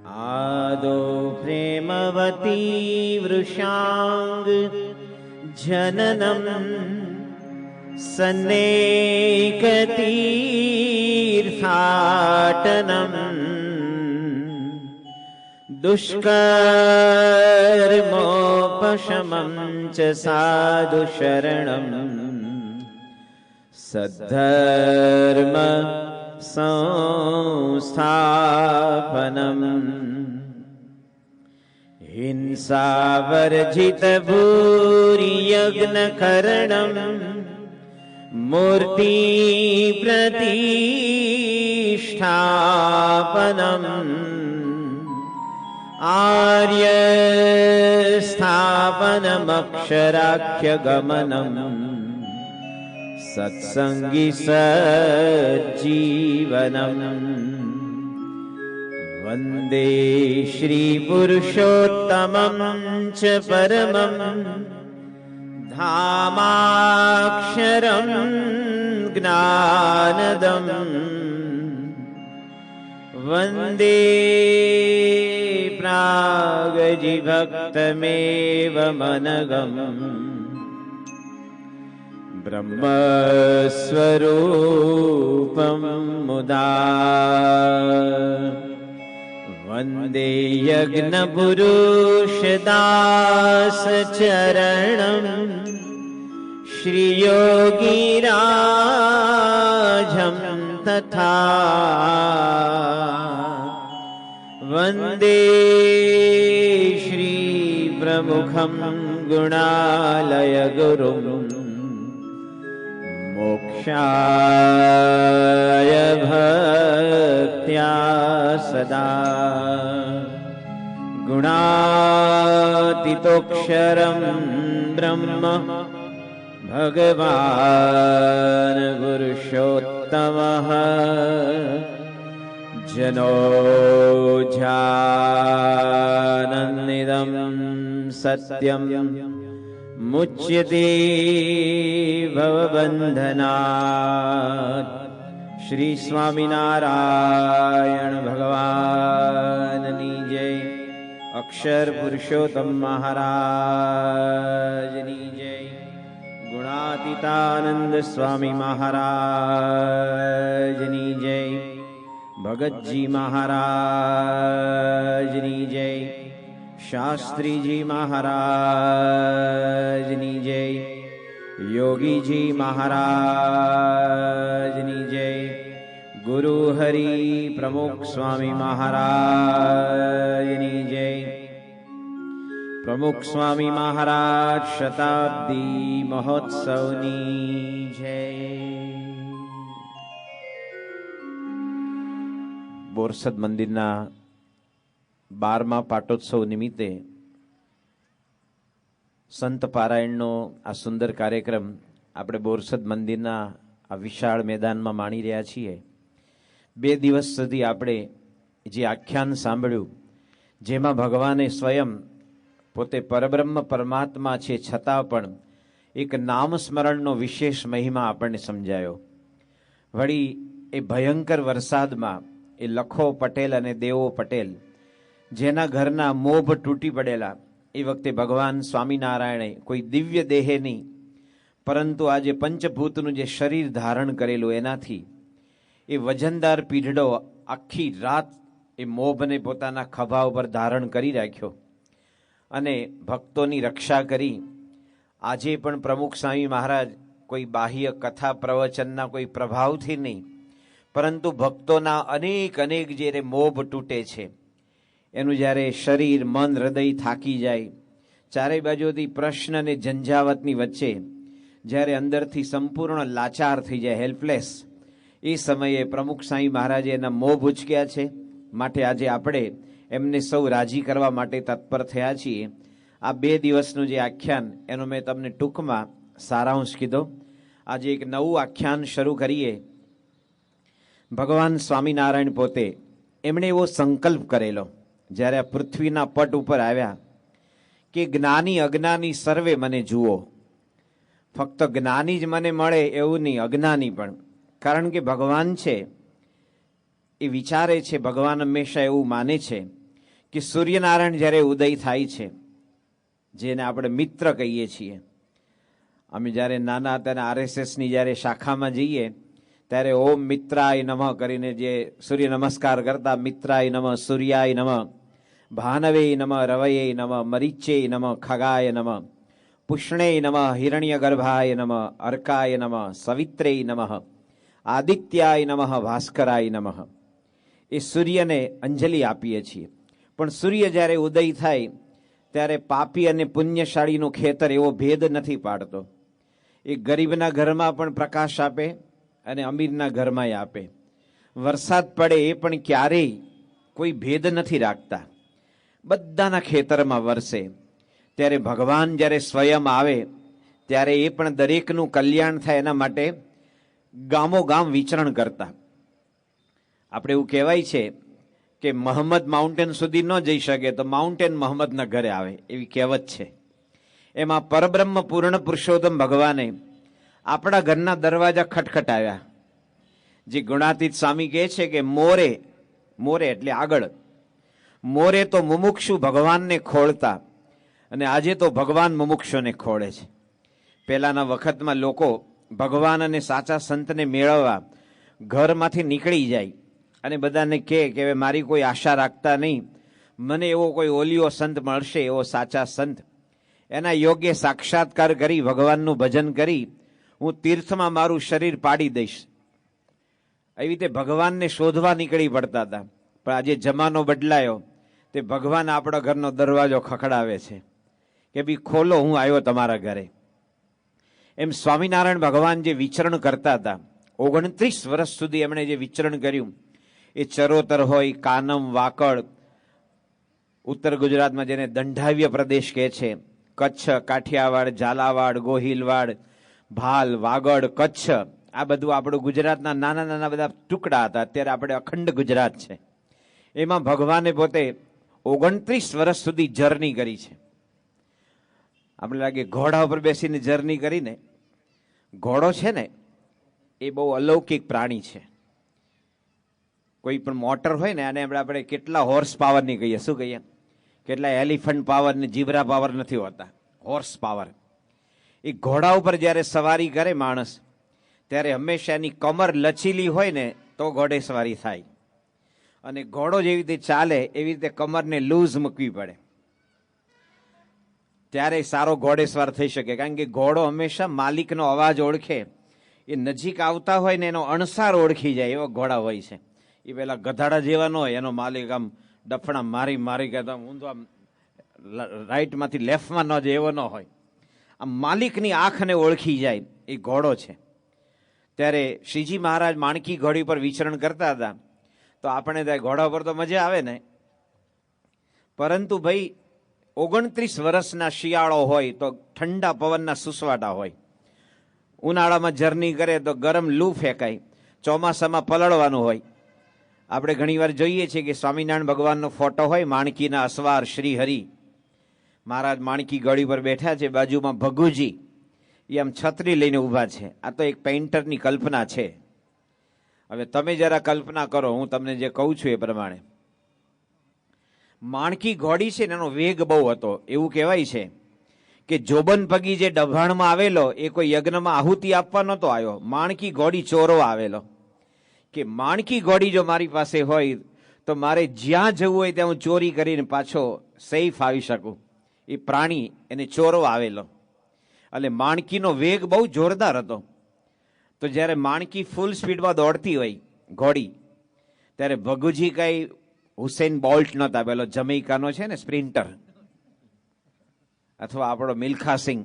आदो प्रेमवती वृषांग जननम सन्नेकतीर्थाटनम दुष्कर्मोपशमं च साधुशरणं सद्धर्म संस्थापनम् हिंसावर्जितभूरियज्ञकरणम् मूर्तिप्रतिष्ठापनम् आर्यस्थापनमक्षराख्यगमनम् सत्संगी सज्जीवनम् वन्दे श्रीपुरुषोत्तमं च परमं धामाक्षरं ज्ञानदम् वन्दे प्रागजिभक्तमेव मनगम् ब्रह्मस्वरूपं मुदा वन्दे यज्ञपुरुषदासचरणं श्रीयोगिराजं तथा वन्दे श्रीप्रमुखं गुणालयगुरुं मोक्षाय भक्त्या सदा गुणातीतोऽक्षरं ब्रह्म भगवान् पुरुषोत्तमः जनोजानन्निदं सत्यं मुच्यते भवबन्धनात्। श्री स्वामिनारायण भगवाननी जय। अक्षर पुरुषोत्तम महाराजनी जय। गुणातीतानंद स्वामी महाराजनी जय। भगतजी महाराजनी जय। शास्त्री जी महाराजनी जय। योगी जी महाराजनी जय। गुरु हरि प्रमुख स्वामी महाराजनी जय। प्रमुख स्वामी महाराज शताब्दी महोत्सवनी जय। बोरसद मंदिरना 12મા પાટોત્સવ નિમિત્તે સંત પારાયણનો આ સુંદર કાર્યક્રમ આપણે બોરસદ મંદિરના આ વિશાળ મેદાનમાં માણી રહ્યા છીએ। 2 દિવસ સુધી આપણે જે આખ્યાન સાંભળ્યું, જેમાં ભગવાને સ્વયં પોતે પરબ્રહ્મ પરમાત્મા છે છતાં પણ એક નામ સ્મરણનો વિશેષ મહિમા આપણને સમજાયો। વળી એ ભયંકર વરસાદમાં એ લખો પટેલ અને દેવો પટેલ જેના ઘરના મોભ તૂટી પડેલા, એ વખતે ભગવાન સ્વામિનારાયણે કોઈ દિવ્ય દેહે નહીં પરંતુ આજે પંચભૂતનું જે શરીર ધારણ કરેલું એનાથી એ વજનદાર પીઢડો આખી રાત એ મોભને પોતાના ખભા ઉપર ધારણ કરી રાખ્યો અને ભક્તોની રક્ષા કરી। આજે પણ પ્રમુખ સ્વામી મહારાજ કોઈ બાહ્ય કથા પ્રવચનના કોઈ પ્રભાવથી નહીં પરંતુ ભક્તોના અનેક જે મોભ તૂટે છે એનું જ્યારે શરીર મન હૃદય થાકી જાય, ચારે બાજુથી પ્રશ્ન અને ઝંઝાવતની વચ્ચે જ્યારે અંદરથી સંપૂર્ણ લાચાર થઈ જાય, હેલ્પલેસ, એ સમયે પ્રમુખ સ્વામી મહારાજે એના મોભ ઉચક્યા છે। માટે આજે આપણે એમને સૌ રાજી કરવા માટે તત્પર થયા છીએ। આ 2 દિવસનું જે આખ્યાન એનો મેં તમને ટૂંકમાં સારાંશ કીધો। આજે એક નવું આખ્યાન શરૂ કરીએ। ભગવાન સ્વામિનારાયણ પોતે એમણે એવો સંકલ્પ કરેલો જ્યારે આ પૃથ્વીના પટ ઉપર આવ્યા કે જ્ઞાની અજ્ઞાની સર્વે મને જુઓ। ફક્ત જ્ઞાની જ મને મળે એવું નહીં, અજ્ઞાની પણ। કારણ કે ભગવાન છે એ વિચારે છે, ભગવાન હંમેશા એવું માને છે કે સૂર્યનારાયણ જ્યારે ઉદય થાય છે, જેને આપણે મિત્ર કહીએ છીએ, અમે જ્યારે નાના હતા આરએસએસની જ્યારે શાખામાં જઈએ ત્યારે ઓમ મિત્રાય નમઃ કરીને જે સૂર્ય નમસ્કાર કરતા, મિત્રાય નમઃ, સૂર્યાય નમઃ, ભાનવે નમઃ, રવયે નમઃ, મરીચે નમઃ, ખગાય નમઃ, પુષ્ણે નમઃ, હિરણ્ય ગર્ભાય નમઃ, અર્કાય નમઃ, સવિત્રે નમઃ, આદિત્યાય નમઃ, ભાસ્કરાય નમઃ, એ સૂર્યને અંજલિ આપીએ છીએ. પણ સૂર્ય જ્યારે ઉદય થાય ત્યારે પાપી અને પુણ્યશાળીનું ખેતર એવો ભેદ નથી પાડતો. એ ગરીબના ઘરમાં પણ પ્રકાશ આપે અને અમીરના ઘરમાંય આપે. વરસાદ પડે એ પણ ક્યારેય કોઈ ભેદ નથી રાખતા, બધાના ખેતરમાં વરસે. ત્યારે ભગવાન જ્યારે સ્વયં આવે ત્યારે એ પણ દરેકનું કલ્યાણ થાય એના માટે ગામો ગામ વિચરણ કરતા. આપણે એવું કહેવાય છે કે મહમ્મદ માઉન્ટેન સુધી ન જઈ શકે તો માઉન્ટેન મહમ્મદના ઘરે આવે, એવી કહેવત છે. એમાં પરબ્રહ્મ પૂર્ણ પુરુષોત્તમ ભગવાને આપણા ઘરના દરવાજા ખટખટાવ્યા. જે ગુણાતીત સ્વામી કહે છે કે મોરે, મોરે એટલે આગળ, મોરે તો મુમુક્ષુ ભગવાનને ખોળતા, અને આજે તો ભગવાન મુમુક્ષુને ખોળે છે. પહેલાના વખતમાં લોકો ભગવાન અને સાચા સંતને મેળવવા ઘરમાંથી નીકળી જાય અને બધાને કહે કે હવે મારી કોઈ આશા રાખતા નહીં, મને એવો કોઈ ઓલિયો સંત મળશે, એવો સાચા સંત, એના યોગ્ય સાક્ષાત્કાર કરી ભગવાનનું ભજન કરી હું તીર્થમાં મારું શરીર પાડી દઈશ. એવી રીતે ભગવાનને શોધવા નીકળી પડતા હતા. પણ આજે જમાનો બદલાયો, તે ભગવાન આપણા ઘરનો દરવાજો ખખડાવે છે કે ભઈ ખોલો, હું આવ્યો તમારા ઘરે. એમ સ્વામિનારાયણ ભગવાન જે વિચરણ કરતા હતા, 29 વર્ષ સુધી એમણે જે વિચરણ કર્યું, એ ચરોતર હોય, કાનમ, વાકડ, ઉત્તર ગુજરાતમાં જેને દંડાવ્ય પ્રદેશ કહે છે, કચ્છ, કાઠિયાવાડ, ઝાલાવાડ, ગોહિલવાડ, ભાલ, વાગડ, કચ્છ, આ બધું આપણું ગુજરાતના નાના નાના બધા ટુકડા હતા. અત્યારે આપણે અખંડ ગુજરાત છે. એમાં ભગવાને પોતે 29 વર્ષ સુધી જર્ની કરી છે. આપણે લાગે ઘોડા ઉપર બેસીને જર્ની કરીને. ઘોડો છે ને એ બહુ અલૌકિક પ્રાણી છે. કોઈ પણ મોટર હોય ને અને આપણે કેટલા હોર્સ પાવરની કહીએ, શું કહીએ, કેટલા એલિફન્ટ પાવર ને જીબ્રા પાવર નથી હોતા, હોર્સ પાવર. એ ઘોડા ઉપર જ્યારે સવારી કરે માણસ ત્યારે હંમેશા એની કમર લચીલી હોય ને તો ઘોડે સવારી થાય, અને ઘોડો જેવી રીતે ચાલે એવી રીતે કમરને લૂઝ મૂકવી પડે, ત્યારે સારો ઘોડેસવાર થઈ શકે. કારણ કે ઘોડો હંમેશા માલિકનો અવાજ ઓળખે, એ નજીક આવતા હોય ને એનો અણસાર ઓળખી જાય એવા ઘોડા હોય છે. એ પેલા ગધાડા જેવા ન હોય, એનો માલિક આમ ડફણા મારી મારી કહેતા ઊંધો આમ રાઈટમાંથી લેફ્ટમાં ન જાય એવો ન હોય. આમ માલિકની આંખને ઓળખી જાય એ ઘોડો છે. ત્યારે શ્રીજી મહારાજ માણકી ઘોડી પર વિચરણ કરતા હતા. તો આપણે ત્યાં ઘોડા પર તો મજા આવે ને, પરંતુ ભાઈ 29 વર્ષના શિયાળો હોય તો ઠંડા પવનના સુસવાટા હોય, ઉનાળામાં જર્ની કરે તો ગરમ લૂ ફેંકાય, ચોમાસામાં પલળવાનું હોય. આપણે ઘણીવાર જોઈએ છીએ કે સ્વામિનારાયણ ભગવાનનો ફોટો હોય, માણકીના અસવાર શ્રી હરિ મહારાજ માણકી ઘોડી પર બેઠા છે, બાજુમાં ભગુજી એ આમ છત્રી લઈને ઊભા છે. આ તો એક પેઇન્ટરની કલ્પના છે. હવે તમે જરા કલ્પના કરો, હું તમને જે કહું છું એ પ્રમાણે. માણકી ઘોડી છે ને એનો વેગ બહુ હતો. એવું કહેવાય છે કે જોબન પગી જે ડભાણમાં આવેલો એ કોઈ યજ્ઞમાં આહુતિ આપવા નહોતો આવ્યો, માણકી ઘોડી ચોરો આવેલો. કે માણકી ઘોડી જો મારી પાસે હોય તો મારે જ્યાં જવું હોય ત્યાં હું ચોરી કરીને પાછો સેફ આવી શકું. એ પ્રાણી એને ચોરો આવેલો. એટલે માણકીનો વેગ બહુ જોરદાર હતો. તો જ્યારે માણકી ફૂલ સ્પીડમાં દોડતી હોય ઘોડી, ત્યારે ભગુજી કઈ હુસેન બોલ્ટ નહોતા, પેલો જમૈકાનો છે ને સ્પ્રિન્ટર, અથવા આપણો મિલ્ખા સિંહ.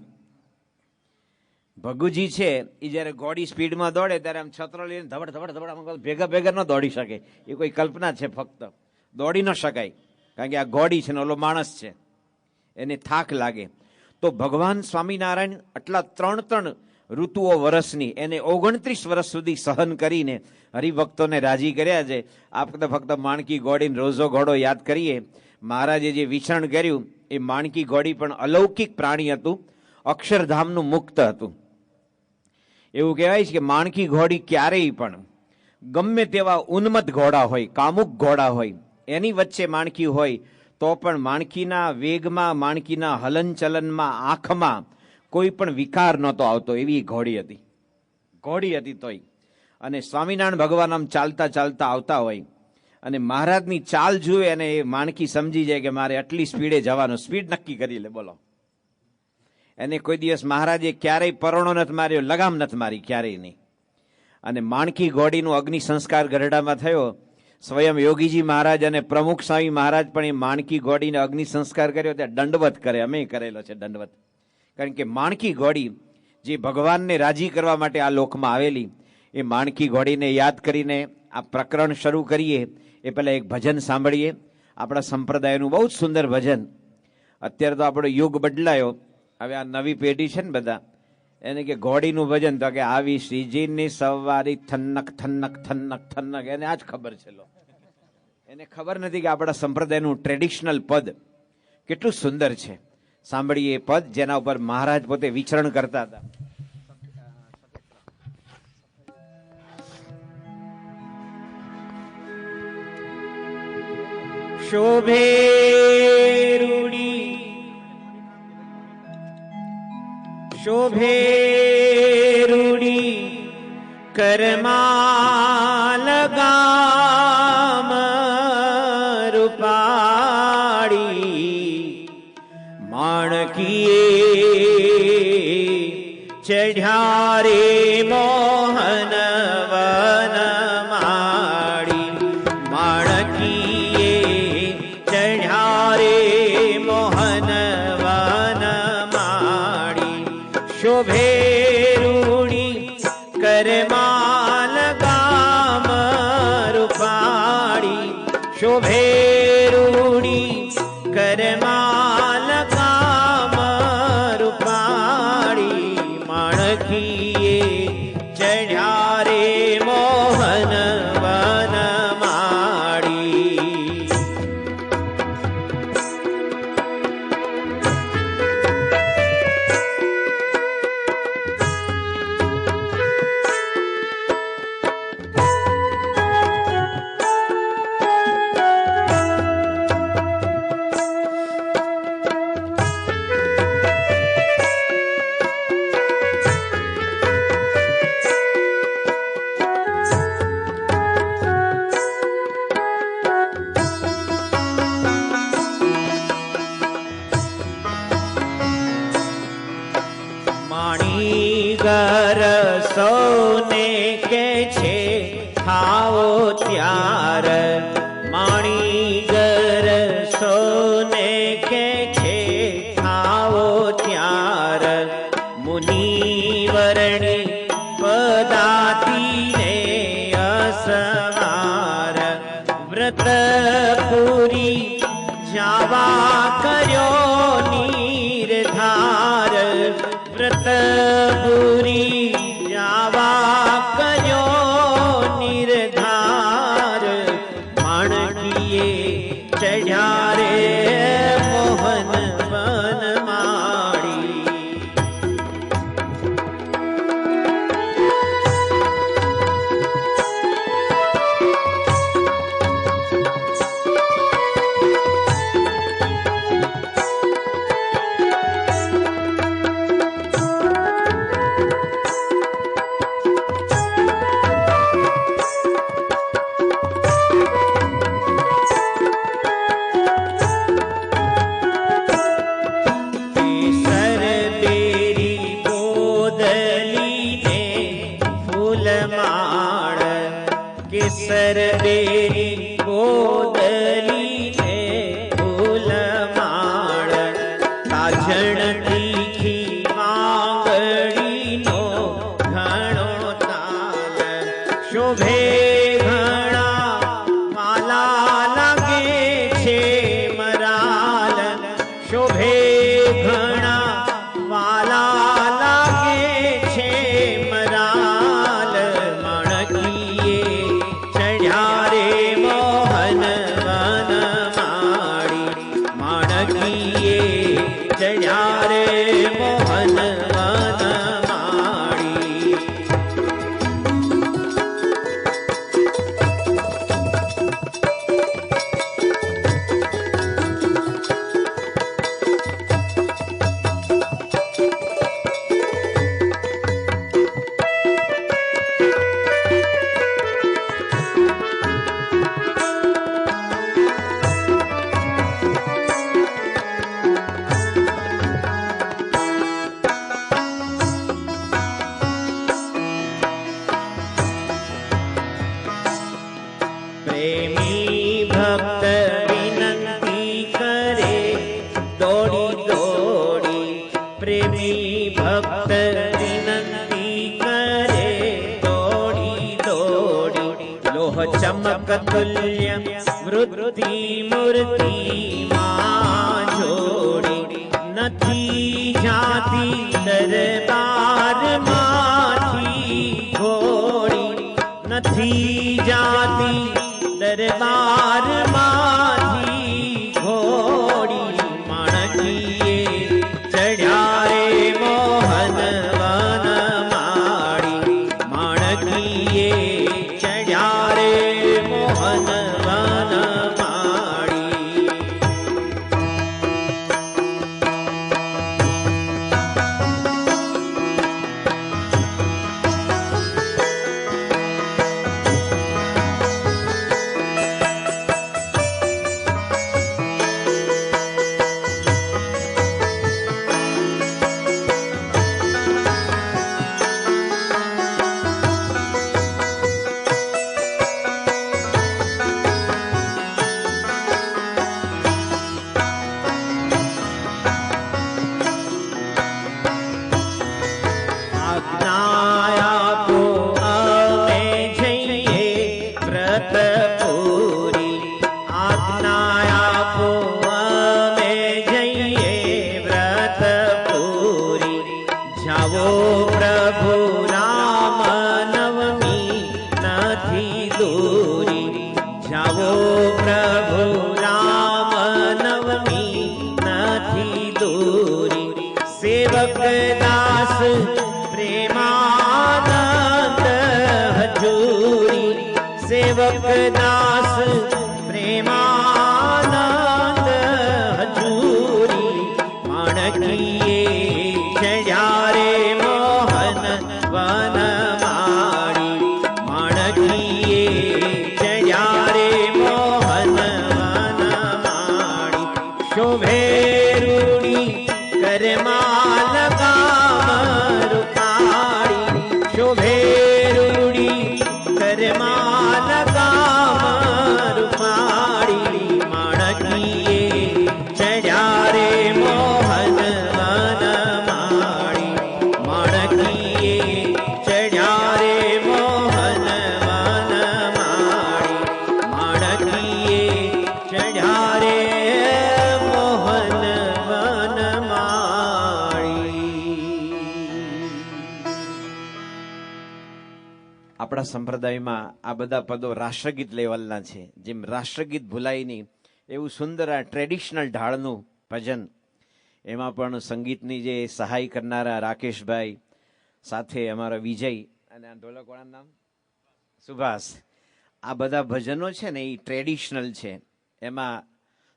ભગુજી છે એ જયારે ઘોડી સ્પીડમાં દોડે ત્યારે આમ છત્ર લઈને ધબડ ધબડ ધબડ ભેગા ભેગા ન દોડી શકે. એ કોઈ કલ્પના છે, ફક્ત દોડી ન શકાય, કારણ કે આ ઘોડી છે ને ઓલો માણસ છે, એને થાક લાગે. તો ભગવાન સ્વામિનારાયણ આટલા 3 ઋતુઓ વર્ષની એને 29 વર્ષ સુધી સહન કરીને હરિભક્તોને રાજી કર્યા છે. આપણે ફક્ત માણકી ઘોડીને રોજો ઘોડો યાદ કરીએ. મહારાજે જે વિચરણ કર્યું એ માણકી ઘોડી પણ અલૌકિક પ્રાણી હતું, અક્ષરધામનું મુક્ત હતું. એવું કહેવાય છે કે માણકી ઘોડી ક્યારેય પણ ગમે તેવા ઉન્મત્ત ઘોડા હોય, કામુક ઘોડા હોય, એની વચ્ચે માણકી હોય તો પણ માણકીના વેગમાં, માણકીના હલનચલનમાં, આંખમાં કોઈ પણ વિકાર નહોતો આવતો, એવી ઘોડી હતી. ઘોડી હતી તોય. અને સ્વામિનારાયણ ભગવાન આમ ચાલતા ચાલતા આવતા હોય અને મહારાજની ચાલ જુએ અને એ માણકી સમજી જાય કે મારે આટલી સ્પીડે જવાનું, સ્પીડ નક્કી કરી લે. બોલો, એને કોઈ દિવસ મહારાજે ક્યારેય પરણો નથી માર્યો, લગામ નથી મારી, ક્યારેય નહીં. અને માણકી ઘોડીનું અગ્નિ સંસ્કાર ગઢડામાં થયો. સ્વયં યોગીજી મહારાજ અને પ્રમુખ સ્વામી મહારાજ પણ એ માણકી ઘોડીને અગ્નિ સંસ્કાર કર્યો ત્યાં દંડવત કરે. અમે કરેલો છે દંડવત. કારણ કે માણકી ઘોડી જે ભગવાનને રાજી કરવા માટે આ લોકમાં આવેલી, એ માણકી ઘોડીને યાદ કરીને આ પ્રકરણ શરૂ કરીએ એ પહેલાં એક ભજન સાંભળીએ. આપણા સંપ્રદાયનું બહુ જ સુંદર ભજન. અત્યારે તો આપણો યુગ બદલાયો, હવે આ નવી પેઢી છે ને બધા, એને કે ઘોડીનું ભજન, તો કે આવી શ્રીજીની સવારી થનક થનક થનક થનક, એને આ જ ખબર છે. એને ખબર નથી કે આપણા સંપ્રદાયનું ટ્રેડિશનલ પદ કેટલું સુંદર છે. સાંભળીએ એ પદ જેના ઉપર મહારાજ પોતે વિચરણ કરતા હતા. શોભે રૂડી શોભે રૂડી કરમાલ ગામ રૂપાળી માણકીએ ચઢ્યા રે મોહન વન માળી માણકીએ ચઢ્યા રે મોહન વન માળી શોભે રૂડી કરમાલ ગામ રૂપાળી શોભે રૂડી કરમાલ ગામ રૂપાળી માણકીએ ચઢ્યા રે મોહન વન માળી માણીગર સૌને કે છે ખાઓ ત્યાર માણીગર સૌને કે છે ખાઓ ત્યાર મુનિવરણી પદાતીને અસવાર વ્રત પૂરી જાવા કર્યો નિર્ધાર વ્રત પૂરી જાવા કર્યો નિર્ધાર માણકીએ ચઢ્યા રે મોહન વન માળી કતુલ્ય વૃત્તિ મૂર્તિમાં જોડી નથી જાતિ દરબારમાંથી ઘોડી નથી જાતિ દરબારમાંથી ઘોડી માણકીએ ચડ્યા રે મોહન વન માળી માણકીએ ચડ્યા રે મોહન વન માળી સેવકદાસ પ્રેમાનંદ હજૂરી સેવકદાસ પ્રેમાનંદ હજૂરી માણકીએ ચડ્યા રે મોહન વન માળી માણકીએ ચડ્યા રે મોહન વન માળી શોભે રૂડી કરમાં લગામ રૂપાળી શોભે રૂડી કરમાં લગામ રૂપાળી માણકીએ ચડ્યા રે મોહન વન માળી માણકીએ ચડ્યા રે મોહન વન માળી માણકીએ ચડ્યા રે મોહન વન આપણા સંપ્રદાયમાં આ બધા પદો રાષ્ટ્રગીત લેવલના છે. જેમ રાષ્ટ્રગીત ભૂલાય નહીં એવું સુંદર આ ટ્રેડિશનલ ઢાળનું ભજન, એમાં પણ સંગીતની જે સહાય કરનારા રાકેશભાઈ, સાથે અમારા વિજય અને આ ઢોલકવાળાનું નામ સુભાષ, આ બધા ભજનો છે ને એ ટ્રેડિશનલ છે. એમાં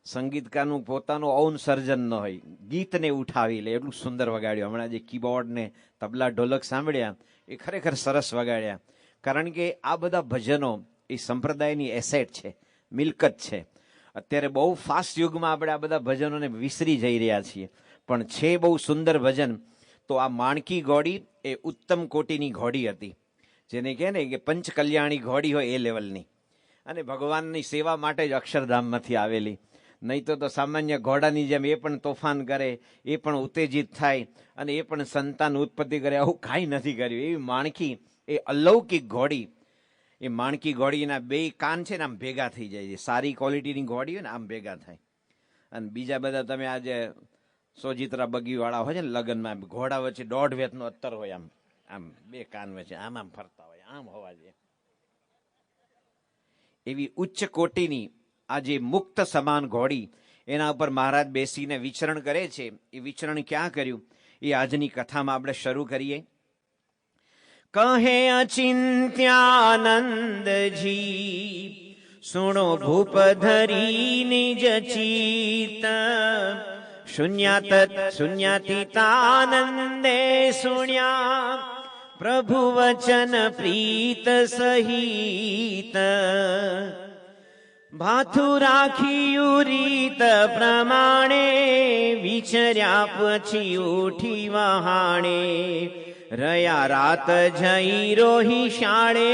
સંગીતકારનું પોતાનું ઔન સર્જન ન હોય, ગીતને ઉઠાવી લે એટલું સુંદર વગાડ્યું. હમણાં જે કીબોર્ડ ને તબલા ઢોલક સાંભળ્યા એ ખરેખર સરસ વગાડ્યા. કારણ કે આ બધા ભજનો એ સંપ્રદાયની એસેટ છે, મિલકત છે. અત્યારે બહુ ફાસ્ટ યુગમાં આપણે આ બધા ભજનોને વિસરી જઈ રહ્યા છીએ, પણ છે બહુ સુંદર ભજન. તો આ માણકી ઘોડી એ ઉત્તમ કોટીની ઘોડી હતી, જેને કહે ને કે પંચકલ્યાણી ઘોડી હોય એ લેવલની, અને ભગવાનની સેવા માટે જ અક્ષરધામમાંથી આવેલી. નહીં તો સામાન્ય ઘોડાની જેમ એ પણ તોફાન કરે, એ પણ ઉત્તેજિત થાય અને એ પણ સંતાન ઉત્પત્તિ કરે, આવું કાંઈ નથી કર્યું. એવી માણકી એ અલૌકિક ઘોડી, એ માણકી ઘોડીના બે કાન છે ને આમ ભેગા થઈ જાય છે. સારી ક્વોલિટીની ઘોડી હોય ને આમ ભેગા થાય. અને બીજા બધા તમે આજે સોજિત્રા બગીવાળા હોય છે ને લગ્નમાં, ઘોડા વચ્ચે 1.5 વેતનો અત્તર હોય, આમ આમ બે કાન વચ્ચે આમ આમ ફરતા હોય, આમ હોવા જોઈએ. એવી ઉચ્ચ કોટીની આ જે મુક્ત સમાન ઘોડી, એના ઉપર મહારાજ બેસીને વિચરણ કરે છે. એ વિચરણ ક્યાં કર્યું એ આજની કથામાં આપણે શરૂ કરીએ. કહે અચિંત્યાનંદજી સુણો ભૂપ ધરી નિજ ચિત્ત, શૂન્યાતીતાનંદે સુણ્યા પ્રભુ વચન પ્રીત સહિત. ભાથુ રાખ્યું રીત પ્રમાણે, વિચર્યા પછી ઉઠી વહાણે. રહ્યા રાત જઈ રોહી શાળે,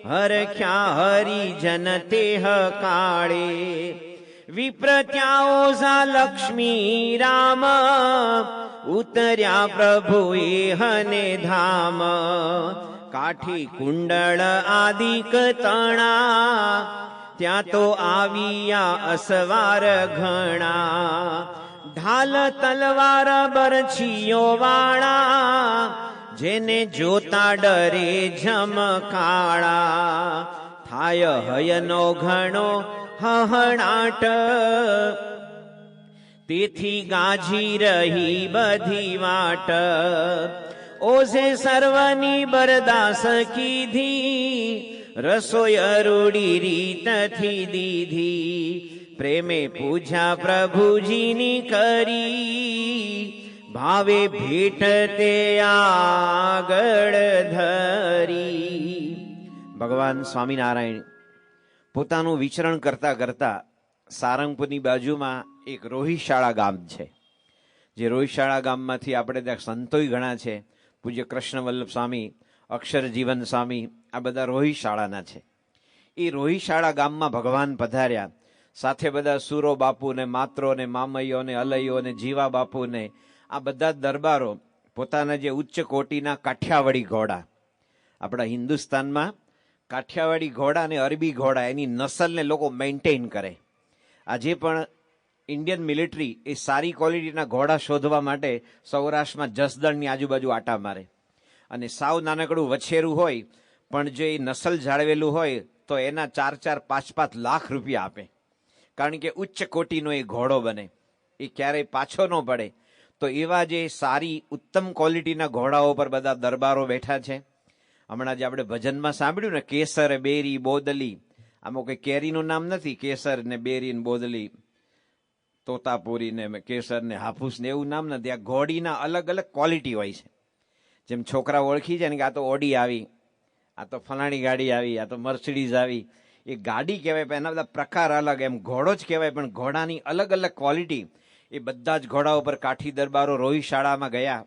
હરખ્યા હરિજન તેહ કાળે. વિપ્ર ત્યાં ઓઝા લક્ષ્મી રામ, ઉતર્યા પ્રભુ એહને ધામ. કાઠી કુંડળ આદિક તણા ત્યાં તો આવ્યા અસવાર ઘણા ઢાલ તલવાર બરછીઓ વાળા જેને જોતા ડરે ઝમકાળા થાય હયનો ઘણો હહણાટ તેથી ગાજી રહી બધી વાટ ઓઝે સર્વની બરદાસ કીધી રસોઈ અરૂડી રીતથી દીધી પ્રેમે પૂજા પ્રભુજીની કરી ભાવે ભેટ તે આગળ ધરી. ભગવાન સ્વામિનારાયણ પોતાનું વિચરણ કરતા કરતા સારંગપુરની બાજુમાં એક રોહિશાળા ગામ છે. જે રોહિશાળા ગામમાંથી આપણે ત્યાં સંતોય ઘણા છે. પૂજ્ય કૃષ્ણવલ્લભ સ્વામી, અક્ષરજીવન સ્વામી, આ બધા રોહિશાળાના છે. એ રોહિશાળા ગામમાં ભગવાન પધાર્યા. સાથે બધા સુરો બાપુ ને માત્રો ને મામૈયો ને અલૈયો ને જીવા બાપુ ને આ બધા દરબારો પોતાના જે ઉચ્ચ કોટીના કાઠિયાવાડી ઘોડા, આપણા હિન્દુસ્તાનમાં કાઠિયાવાડી ઘોડા અને અરબી ઘોડા એની નસલને લોકો મેન્ટેન કરે. આજે પણ ઇન્ડિયન મિલિટરી એ સારી ક્વોલિટીના ઘોડા શોધવા માટે સૌરાષ્ટ્રમાં જસદણની આજુબાજુ આટા મારે. અને સાવ નાનકડું વછેરું હોય પણ જો એ નસલ જાળવેલું હોય તો એના 4-5 લાખ રૂપિયા આપે. કારણ કે ઉચ્ચ કોટીનો એ ઘોડો બને, એ ક્યારેય પાછો ન પડે. તો એવા જે સારી ઉત્તમ ક્વોલિટીના ઘોડાઓ પર બધા દરબારો બેઠા છે. હમણાં જે આપણે ભજનમાં સાંભળ્યું ને, કેસર બેરી બોદલી, આમાં કોઈ કેરીનું નામ નથી. કેસર ને બેરી ને બોદલી, તોતાપુરી ને કેસર ને હાફૂસ ને એવું નામ નથી. આ ઘોડીના અલગ અલગ ક્વોલિટી હોય છે. જેમ છોકરા ઓળખી જાય ને કે આ તો ઓડી આવી, આ તો ફલાણી ગાડી આવી, આ તો મર્સિડીઝ આવી. એ ગાડી કહેવાય પણ એના બધા પ્રકાર અલગ. એમ ઘોડો જ કહેવાય પણ ઘોડાની અલગ અલગ ક્વોલિટી. એ બધા જ ઘોડાઓ પર કાઠી દરબારો રોહિશાળામાં ગયા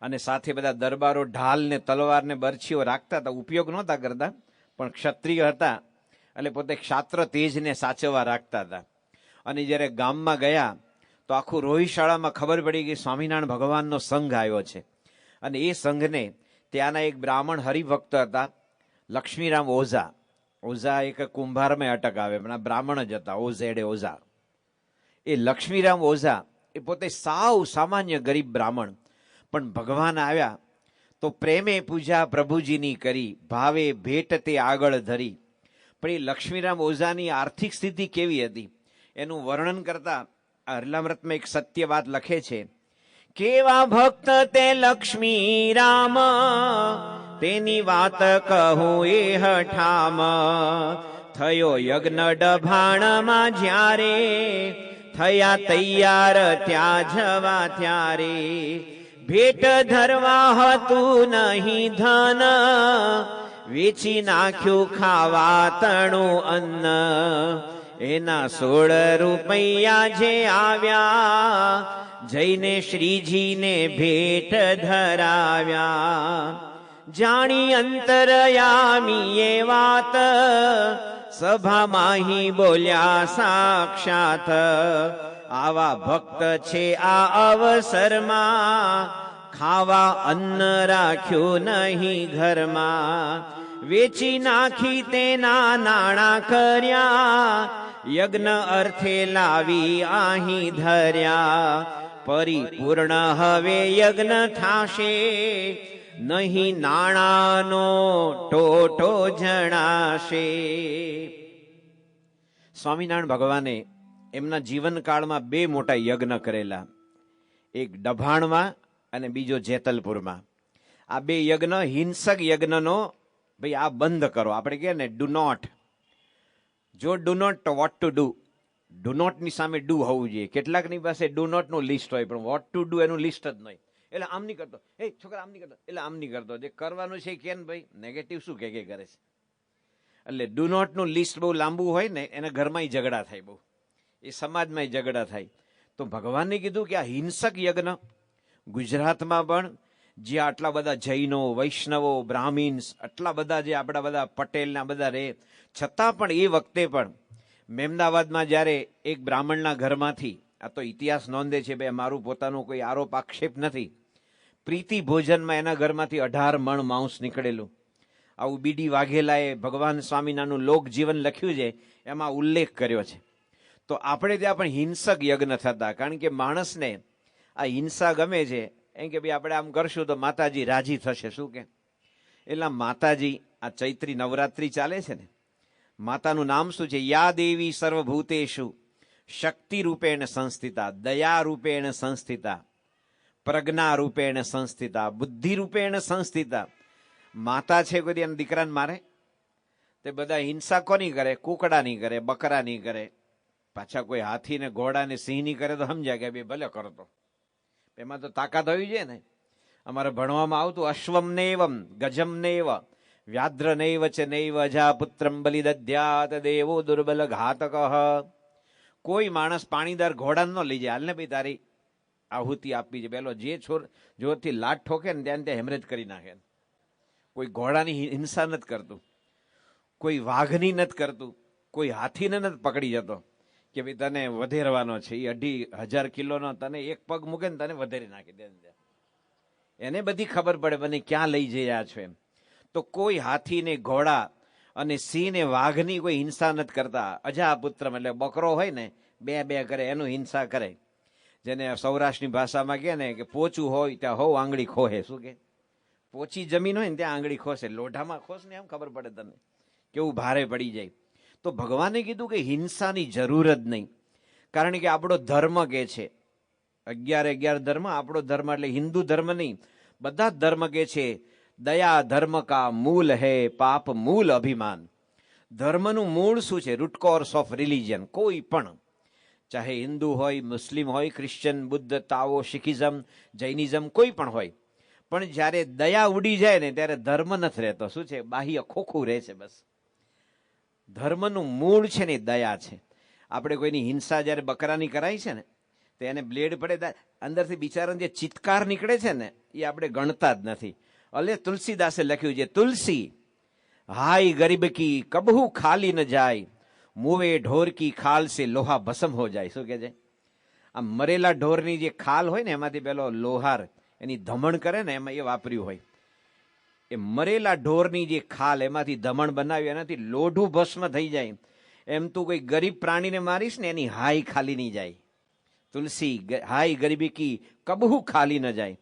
અને સાથે બધા દરબારો ઢાલ ને તલવાર ને બરછીઓ રાખતા હતા. ઉપયોગ નહોતા કરતા પણ ક્ષત્રિય હતા એટલે પોતે ક્ષાત્ર તેજને સાચવવા રાખતા હતા. અને જ્યારે ગામમાં ગયા તો આખું રોહિશાળામાં ખબર પડી કે સ્વામિનારાયણ ભગવાનનો સંઘ આવ્યો છે. અને એ સંઘને ત્યાંના એક બ્રાહ્મણ હરિભક્ત હતા, લક્ષ્મીરામ ઓઝા. ઓઝા એક કુંભારમાં અટક આવે પણ આ બ્રાહ્મણ જ હતા, ઓઝેડે ઓઝા. એ લક્ષ્મીરામ ઓઝા એ પોતે સાવ સામાન્ય ગરીબ બ્રાહ્મણ, પણ ભગવાન આવ્યા તો પ્રેમે પૂજા પ્રભુજીની કરી, ભાવે ભેટ તે આગળ ધરી. પણ એ લક્ષ્મીરામ ઓઝાની આર્થિક સ્થિતિ કેવી હતી એનું વર્ણન કરતા હરલામૃતમાં એક સત્ય વાત લખે છે. કેવા ભક્ત તે લક્ષ્મી રામ, તેની વાત કહું એ હઠામ. થયો યજ્ઞ ડભાણમાં જ્યારે, થયા તૈયાર ત્યાં જવા ત્યારે. ભેટ ધરવા હતું નહીં ધન, વેચી નાખ્યું ખાવા તણું અન્ન. એના 16 રૂપિયા જે આવ્યા, જઈને શ્રીજીને ભેટ ધરાવ્યા. જાણી અંતરયામી એ વાત, સભામાં બોલ્યા સાક્ષાત. આવા ભક્ત છે આ અવસરમાં, ખાવા અન્ન રાખ્યું નહીં ઘરમાં. વેચી નાખી તેના નાણાં કર્યા, યજ્ઞ અર્થે લાવી અહીં ધર્યા. પરિપૂર્ણ હવે યજ્ઞ થાશે, નહીં નાણાંનો ટોટો જણાશે. સ્વામિનારાયણ ભગવાને એમના જીવનકાળમાં 2 મોટા યજ્ઞ કરેલા, એક ડભાણમાં અને બીજો જેતલપુરમાં. આ 2 યજ્ઞ હિંસક યજ્ઞનો ભાઈ આ બંધ કરો. આપણે કહે ને ડુ નોટ, જો ડુ નોટ તો વોટ ટુ ડુ. ડુ નોટની સામે ડુ હોવું જોઈએ. કેટલાકની પાસે ડુ નોટનું લિસ્ટ હોય પણ વોટ ટુ ડુ એનું લિસ્ટ જ નહીં. એટલે આમ નહીં કરતો, હે છોકરા આમ નહીં કરતો, એટલે આમ નહીં કરતો. જે કરવાનું છે કેમ ભાઈ, નેગેટિવ શું કે કરે છે. એટલે ડુ નોટનું લિસ્ટ બહુ લાંબુ હોય ને એના ઘરમાં ઝઘડા થાય, બહુ એ સમાજમાં ઝઘડા થાય. તો ભગવાને કીધું કે આ હિંસક યજ્ઞ ગુજરાતમાં પણ જે આટલા બધા જૈનો, વૈષ્ણવો, બ્રાહ્મિન્સ, આટલા બધા જે આપણા બધા પટેલના બધા રહે, છતાં પણ એ વખતે પણ મહેમદાવાદમાં જ્યારે એક બ્રાહ્મણના ઘરમાંથી, આ તો ઇતિહાસ નોંધે છે, ભાઈ મારું પોતાનું કોઈ આરોપ આક્ષેપ નથી, પ્રીતિ ભોજનમાં એના ઘરમાંથી 18 મણ માંસ નીકળેલું. આવું બીડી વાઘેલાએ ભગવાન સ્વામિનારાયણનું લોકજીવન લખ્યું છે, એમાં ઉલ્લેખ કર્યો છે. તો આપણે ત્યાં પણ હિંસક યજ્ઞ થતા, કારણ કે માણસને આ હિંસા ગમે છે. એમ કે ભાઈ આપણે આમ કરશું તો માતાજી રાજી થશે, શું કે એટલે માતાજી આ ચૈત્રી નવરાત્રી ચાલે છે ને, માતાનું નામ શું છે? યા દેવી સર્વભૂતેષુ શક્તિ રૂપેણ સંસ્થિતા, દયા રૂપેણ સંસ્થિતા, પ્રજ્ઞા રૂપેણ સંસ્થિતા, બુદ્ધિ રૂપેણ સંસ્થિતા. માતા છે, કોઈ એના દીકરાને મારે? તે બધા હિંસા કોની કરે? કુકડાની કરે, બકરાની કરે, પાછા કોઈ હાથી ને ઘોડા ને સિંહ ની કરે તો સમજ્યા કે બે ભલે કરતો. એમાં તો તાકાત હોવી જોઈએ ને. અમારે ભણવામાં આવતું અશ્વમ નૈવમ ગજમ નૈવ વ્યાદ્ર નૈવ ચ નૈવ અજા પુત્રમ બલિદધ્યાત દેવો દુર્બલ ઘાતક. કોઈ માણસ પાણીદાર ઘોડા ન લઈ જાય, હાલ ને ભાઈ તારી આહુતિ આપવી છે. પેલો જે જોરથી લાટ ઠોકે ને ત્યાં હેમરેજ કરી નાખે. કોઈ ઘોડાની હિંસા નથી કરતું, કોઈ વાઘની નથી કરતું, કોઈ હાથીને નથી પકડી જતો કે ભાઈ તને વધેરવાનો છે. એ 2,500 કિલોનો તને એક પગ મૂકે ને તને વધેરી નાખી દે. એને બધી ખબર પડે મને ક્યાં લઈ જઈ રહ્યા છો એમ. તો કોઈ હાથી ને ઘોડા અને સિંહ ને વાઘની કોઈ હિંસા નથી કરતા. અજા પુત્રમ એટલે બકરો હોય ને બે કરે એનું હિંસા કરે. જેને સૌરાષ્ટ્રની ભાષામાં કહે ને કે પોચું હોય ત્યાં હોવ આંગળી ખોહે. શું કે? પોચી જમીન હોય ને ત્યાં આંગળી ખોસે. લોઢામાં ખોસ ને એમ ખબર પડે તને કેવું ભારે પડી જાય. તો ભગવાને કીધું કે હિંસાની જરૂર જ નહીં, કારણ કે આપણો ધર્મ કે છે 11 ધર્મ. આપણો ધર્મ એટલે હિન્દુ ધર્મ નહીં, બધા ધર્મ કે છે દયા ધર્મ કા મૂલ હે પાપ મૂલ અભિમાન. ધર્મનું મૂળ શું છે? Root cause of religion. કોઈ પણ, ચાહે હિન્દુ હોય, મુસ્લિમ હોય, Christian, Buddh, Tao, Sikhism, Jainism, કોઈ પણ હોય, પણ જ્યારે દયા ઉડી જાય ને ત્યારે ધર્મ નથી રહેતો. શું છે? બાહ્ય ખોખું રહે છે. બસ ધર્મનું મૂળ છે ને દયા છે. આપણે કોઈની હિંસા જ્યારે બકરાની કરાય છે ને તો એને બ્લેડ પડે અંદરથી બિચારાને જે ચિત્કાર નીકળે છે ને એ આપણે ગણતા જ નથી. અલે તુલસીદાસે લખ્યું છે, તુલસી હાય ગરીબ કી કબહુ ખાલી ન જાય, મુવે ઢોર કી ખાલ સે લોહા ભસમ હો જાય. શું કે છે? આ મરેલા ઢોરની જે ખાલ હોય ને એમાંથી પેલો લોહાર એની ધમણ કરે ને એમાં એ વાપર્યું હોય. એ મરેલા ઢોરની જે ખાલ એમાંથી ધમણ બનાવી એનાથી લોઢું ભસ્મ થઈ જાય. એમ તું કોઈ ગરીબ પ્રાણીને મારીશ ને એની હાય ખાલી નહીં જાય. તુલસી હાય ગરીબી કી કબહુ ખાલી ન જાય.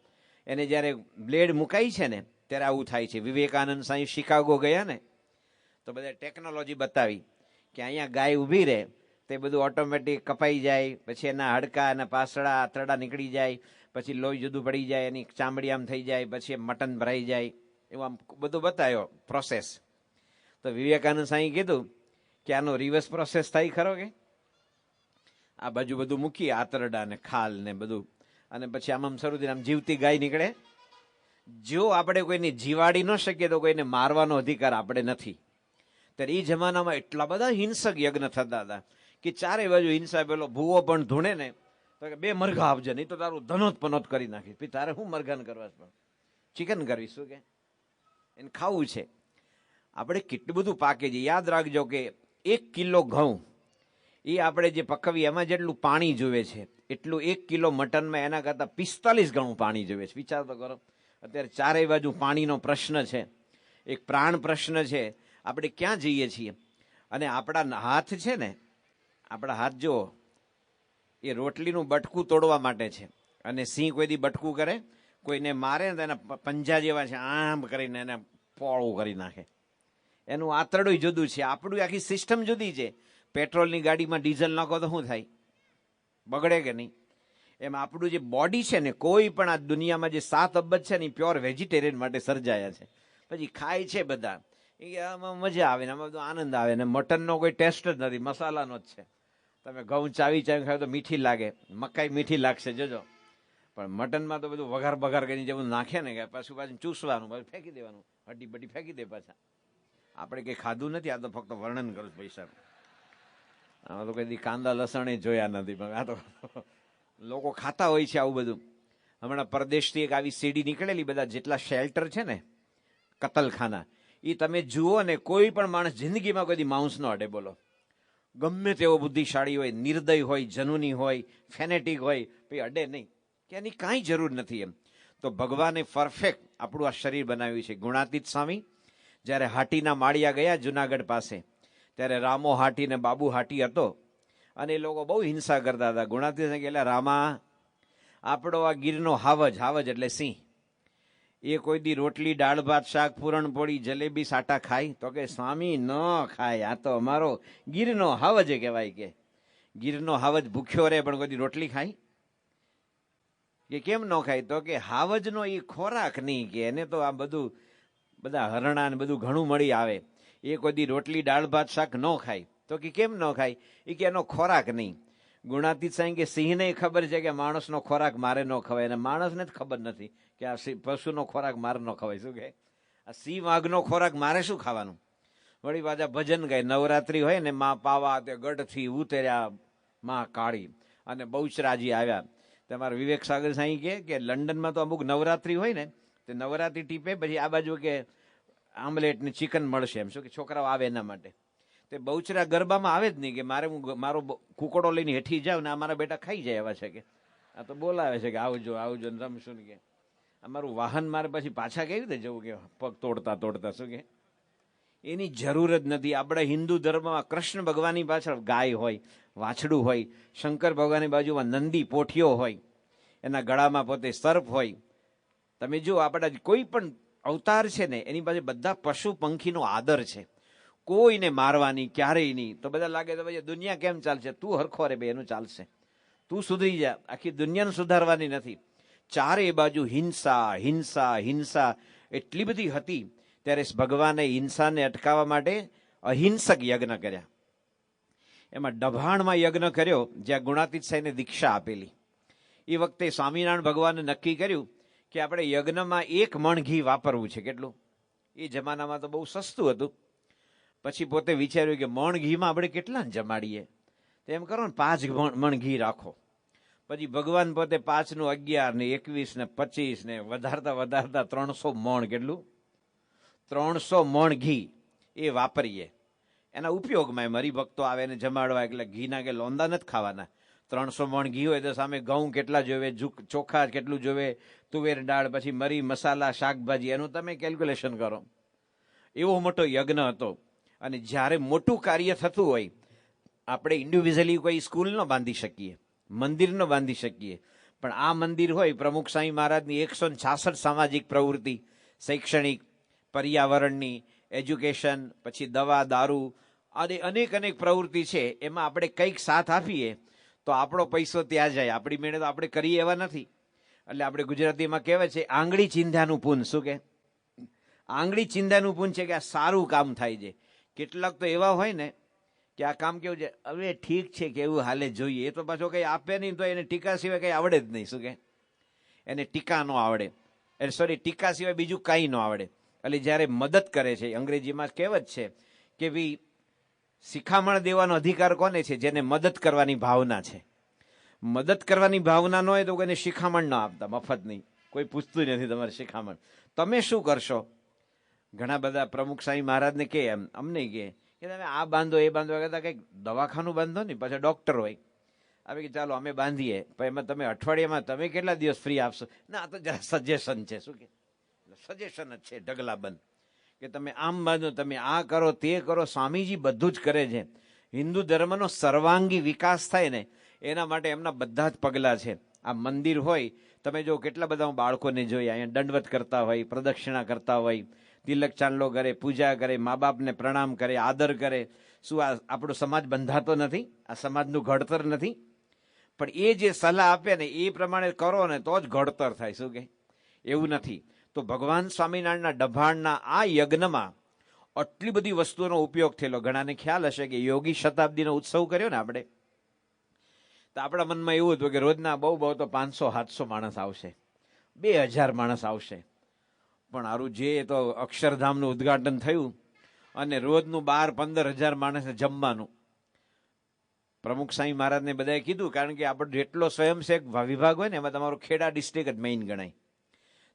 એને જ્યારે બ્લેડ મુકાઈ છે ને ત્યારે આવું થાય છે. વિવેકાનંદ સાંઈ શિકાગો ગયા ને તો બધા ટેકનોલોજી બતાવી કે અહીંયા ગાય ઊભી રહે તે બધું ઓટોમેટિક કપાઈ જાય, પછી એના હાડકા એના પાસડા આંતરડા નીકળી જાય, પછી લોહી જુદું પડી જાય, એની ચામડી આમ થઈ જાય, પછી મટન ભરાઈ જાય, એવું આમ બધું બતાવ્યો પ્રોસેસ. તો વિવેકાનંદ સાંઈ કીધું કે આનો રિવર્સ પ્રોસેસ થાય ખરો કે આ બાજુ બધું મૂકીએ આંતરડા ને ખાલ ને બધું, અને પછી આમ શરૂ થઈને આમ જીવતી ગાય નીકળે. જો આપણે કોઈને જીવાડી ન શકીએ તો કોઈને મારવાનો અધિકાર આપણે નથી. ત્યારે એ જમાનામાં એટલા બધા હિંસક યજ્ઞ થતા હતા કે ચારે બાજુ હિંસા. પેલો ભૂવો પણ ધૂણે ને તો કે 2 મરઘા આપજે, નહીં તો તારું ધનોત પનોત કરી નાખી. પછી તારે શું મરઘાન કરવા? ચિકન કરવી. શું કે એને ખાવું છે. આપણે કેટલું બધું પાકે છે. યાદ રાખજો કે 1 કિલો ઘઉં એ આપણે જે પકવીએ એમાં જેટલું પાણી જોવે છે એટલું 1 કિલો મટનમાં એના કરતાં 45 ગણું પાણી જોવે છે. વિચાર તો કરો. અત્યારે ચારેય બાજુ પાણીનો પ્રશ્ન છે, એક પ્રાણ પ્રશ્ન છે. આપણે ક્યાં જઈએ છીએ? અને આપણા હાથ છે ને, આપણા હાથ જો એ રોટલીનું બટકું તોડવા માટે છે. અને સિંહ કોઈ દી બટકું કરે, કોઈને મારે ને એના પંજા જેવા છે, આમ કરીને એને પોળું કરી નાખે. એનું આંતરડું જુદું છે, આપણું આખી સિસ્ટમ જુદી છે. પેટ્રોલની ગાડીમાં ડીઝલ નાખો તો શું થાય? બગડે કે નહીં? એમ આપણું જે બોડી છે ને, કોઈ પણ આ દુનિયામાં જે 7 અબજ છે ને એ પ્યોર વેજીટેરિયન માટે સર્જાયા છે. પછી ખાય છે બધા, આમાં મજા આવે ને, આમાં બધું આનંદ આવે ને. મટનનો કોઈ ટેસ્ટ જ નથી, મસાલાનો જ છે. તમે ઘઉં ચાવી ખાવ તો મીઠી લાગે, મકાઈ મીઠી લાગશે જોજો. પણ મટનમાં તો બધું વઘાર બઘાર કરીને જેવું નાખે ને કે પાછું ચૂસવાનું, પાછું ફેંકી દેવાનું, હड्डी બડી ફેંકી દે પાછા. આપણે કંઈ ખાધું નથી, આ તો ફક્ત વર્ણન કરું પૈસા. આમાં તો કઈ કાંદા લસણ જોયા નથી, પણ આ તો લોકો ખાતા હોય છે આવું બધું. હમણાં પરદેશથી એક આવી સીડી નીકળેલી, બધા જેટલા શેલ્ટર છે ને કતલખાના, એ તમે જુઓ ને, કોઈ પણ માણસ જિંદગીમાં કોઈ માંસ ન અડે. બોલો, ગમે તેવો બુદ્ધિશાળી હોય, નિર્દય હોય, જનૂની હોય, ફેનેટિક હોય, ભાઈ અડે નહીં, કે એની કાંઈ જરૂર નથી એમ. તો ભગવાને પરફેક્ટ આપણું આ શરીર બનાવ્યું છે. ગુણાતીત સ્વામી જ્યારે હાટીના માળિયા ગયા જુનાગઢ પાસે, ત્યારે રામો હાટી ને બાબુ હાટી હતો, અને એ લોકો બહુ હિંસા કરતા હતા. ગુણાતીત એટલે રામા, આપણો આ ગીરનો હાવજ, હાવજ એટલે સિંહ, એ કોઈ દી રોટલી દાળ ભાત શાક પૂરણપોળી જલેબી સાટા ખાય? તો કે સ્વામી ન ખાય, આ તો અમારો ગીરનો હાવજ કહેવાય. કે ગીરનો હાવજ ભૂખ્યો રહે પણ કોઈ દી રોટલી ખાય? કે કેમ ન ખાય? તો કે હાવજનો એ ખોરાક નહીં, કે એને તો આ બધું બધા હરણા ને બધું ઘણું મળી આવે, એ કોઈ દી રોટલી દાળ ભાત શાક ન ખાય. તો કે કેમ ન ખાય? એ કે એનો ખોરાક નહીં. ગુણાતીત સાંઈ કે સિંહને ખબર છે કે માણસનો ખોરાક મારે ન ખવાય, અને માણસને જ ખબર નથી કે આ પશુનો ખોરાક મારે ન ખવાય. શું કે આ સિંહ વાઘનો ખોરાક મારે શું ખાવાનું? વળી પાછા ભજન ગાય. નવરાત્રી હોય ને, માં પાવા તે ગઢથી ઉતર્યા માં કાળી, અને બહુચરાજી આવ્યા. તમારા વિવેક સાગર સાંઈ કે લંડનમાં તો અમુક નવરાત્રી હોય ને, તે નવરાત્રી ટીપે, પછી આ બાજુ કે આમલેટ ને ચિકન મળશે, એમ શું કે છોકરાઓ આવે એના માટે. તે બહુચરા ગરબામાં આવે જ નહીં કે મારે હું મારો કુકડો લઈને હેઠી જાઉં ને અમારા બેટા ખાઈ જાય એવા છે. કે આ તો બોલાવે છે કે આવજો આવજો ને રમશું ને, કે અમારું વાહન મારે પછી પાછા કેવી રીતે જવું, કે પગ તોડતા તોડતા. શું કે એની જરૂર જ નથી. આપણે હિન્દુ ધર્મમાં કૃષ્ણ ભગવાનની પાછળ ગાય હોય, વાછડું હોય, શંકર ભગવાનની બાજુમાં નંદી પોઠિયો હોય, એના ગળામાં પોતે સર્પ હોય. તમે જો આપણા કોઈ પણ અવતાર છે ને, એની પાસે બધા પશુ પંખીનો આદર છે, કોઈને મારવાની ક્યારેય નહીં. તો બધા લાગે તો ભાઈ દુનિયા કેમ ચાલશે? તું હરખો રે ભાઈ, એનું ચાલશે, તું સુધરી જા. આખી દુનિયાને સુધારવાની નથી. ચારે બાજુ હિંસા હિંસા હિંસા એટલી બધી હતી. ત્યારે ભગવાને હિંસાને અટકાવવા માટે અહિંસક યજ્ઞ કર્યા. એમાં ડભાણમાં યજ્ઞ કર્યો, જ્યાં ગુણાતીત સાંઈને દીક્ષા આપેલી. એ વખતે સ્વામિનારાયણ ભગવાને નક્કી કર્યું કે આપણે યજ્ઞમાં 1 મણ ઘી વાપરવું છે. કેટલું? એ જમાનામાં તો બહુ સસ્તું હતું. પછી પોતે વિચાર્યું કે મણ ઘીમાં આપણે કેટલાને જમાડીએ, તો એમ કરો ને 5 મણ ઘી રાખો. પછી ભગવાન પોતે 5 નું 11 ને 21 ને 25 ને વધારતા વધારતા 300 મણ, કેટલું? 300 મણ ઘી એ વાપરીએ એના ઉપયોગમાં. એમ હરિભક્તો આવે ને જમાડવા, એટલે ઘીના કે લોંદા નથી ખાવાના. 300 મણ ઘી હોય તો સામે ઘઉં કેટલા જોવે, ચોખા કેટલું જોવે, તુવેર દાળ, પછી મરી મસાલા શાકભાજી, એનું તમે કેલ્ક્યુલેશન કરો. એવો મોટો યજ્ઞ હતો. અને જ્યારે મોટું કાર્ય થતું હોય, આપણે ઇન્ડિવિજ્યુઅલી કોઈ સ્કૂલ ન બાંધી શકીએ, મંદિર ન બાંધી શકીએ, પણ આ મંદિર હોય પ્રમુખ સાંઈ મહારાજની 166 સામાજિક પ્રવૃત્તિ, શૈક્ષણિક, પર્યાવરણની, એજ્યુકેશન, પછી દવા દારૂ, અને અનેક અનેક પ્રવૃત્તિ છે. એમાં આપણે કંઈક સાથ આપીએ તો આપણો પૈસો ત્યાં જાય. આપણી મહેનત આપણે કરીએ એવા નથી. એટલે આપણે ગુજરાતીમાં કહેવાય છે આંગળી ચિંધ્યાનું પૂન. શું કે આંગળી ચિંધ્યાનું પૂન છે કે આ સારું કામ થાય છે. કેટલાક તો એવા હોય ને કે આ કામ કેવું છે, હવે ઠીક છે કે એવું હાલે જોઈએ, એ તો પાછો કંઈ આપે નહીં તો એને ટીકા સિવાય કંઈ આવડે જ નહીં. શું કે એને ટીકા ન આવડે, એટલે સોરી ટીકા સિવાય બીજું કંઈ ન આવડે. એટલે જ્યારે મદદ કરે છે, અંગ્રેજીમાં કહેવત છે કે ભાઈ શિખામણ દેવાનો અધિકાર કોને છે? જેને મદદ કરવાની ભાવના છે. મદદ કરવાની ભાવના ન હોય તો કોઈને શિખામણ ન આપતા, મફત નહીં. કોઈ પૂછતું નથી તમારે શિખામણ તમે શું કરશો. ઘણા બધા પ્રમુખ સાંઈ મહારાજને કે એમ અમને કે તમે આ બાંધો એ બાંધો, કહેતા કંઈક દવાખાનું બાંધો ને, પાછા ડોક્ટર હોય. હવે કે ચાલો અમે બાંધીએ, પણ એમાં તમે અઠવાડિયામાં તમે કેટલા દિવસ ફ્રી આપશો? ના, આ તો જરા સજેશન છે. શું કે સજેશન જ છે, ઢગલાબંધ, કે તમે આમ બાંધો, તમે આ કરો તે કરો. સ્વામીજી બધું જ કરે છે. હિન્દુ ધર્મનો સર્વાંગી વિકાસ થાય ને એના માટે એમના બધા જ પગલાં છે. આ મંદિર હોય, તમે જો કેટલા બધા બાળકોને જોઈએ અહીંયા દંડવત કરતા હોય, પ્રદક્ષિણા કરતા હોય, તિલક ચાંદલો કરે, પૂજા કરે, મા બાપને પ્રણામ કરે, આદર કરે. શું આ આપણો સમાજ બંધાતો નથી? આ સમાજનું ઘડતર નથી? પણ એ જે સલાહ આપે ને એ પ્રમાણે કરો ને તો જ ઘડતર થાય. શું કે એવું નથી. તો ભગવાન સ્વામિનારાયણના ડભાણના આ યજ્ઞમાં આટલી બધી વસ્તુઓનો ઉપયોગ થયેલો. ઘણાને ખ્યાલ હશે કે યોગી શતાબ્દીનો ઉત્સવ કર્યો ને આપણે, તો આપણા મનમાં એવું હતું કે રોજના બહુ બહુ તો 500-700 માણસ આવશે, 2000 માણસ આવશે. પણ આરું જે તો અક્ષરધામનું ઉદ્ઘાટન થયું અને રોજનું 12-15 હજાર માણસને જમવાનું. પ્રમુખ સાંઈ મહારાજને બધાએ કીધું, કારણ કે આપણો જેટલો સ્વયંસેવક વિભાગ હોય ને એમાં તમારો ખેડા ડિસ્ટ્રિક્ટ જ મેઇન ગણાય.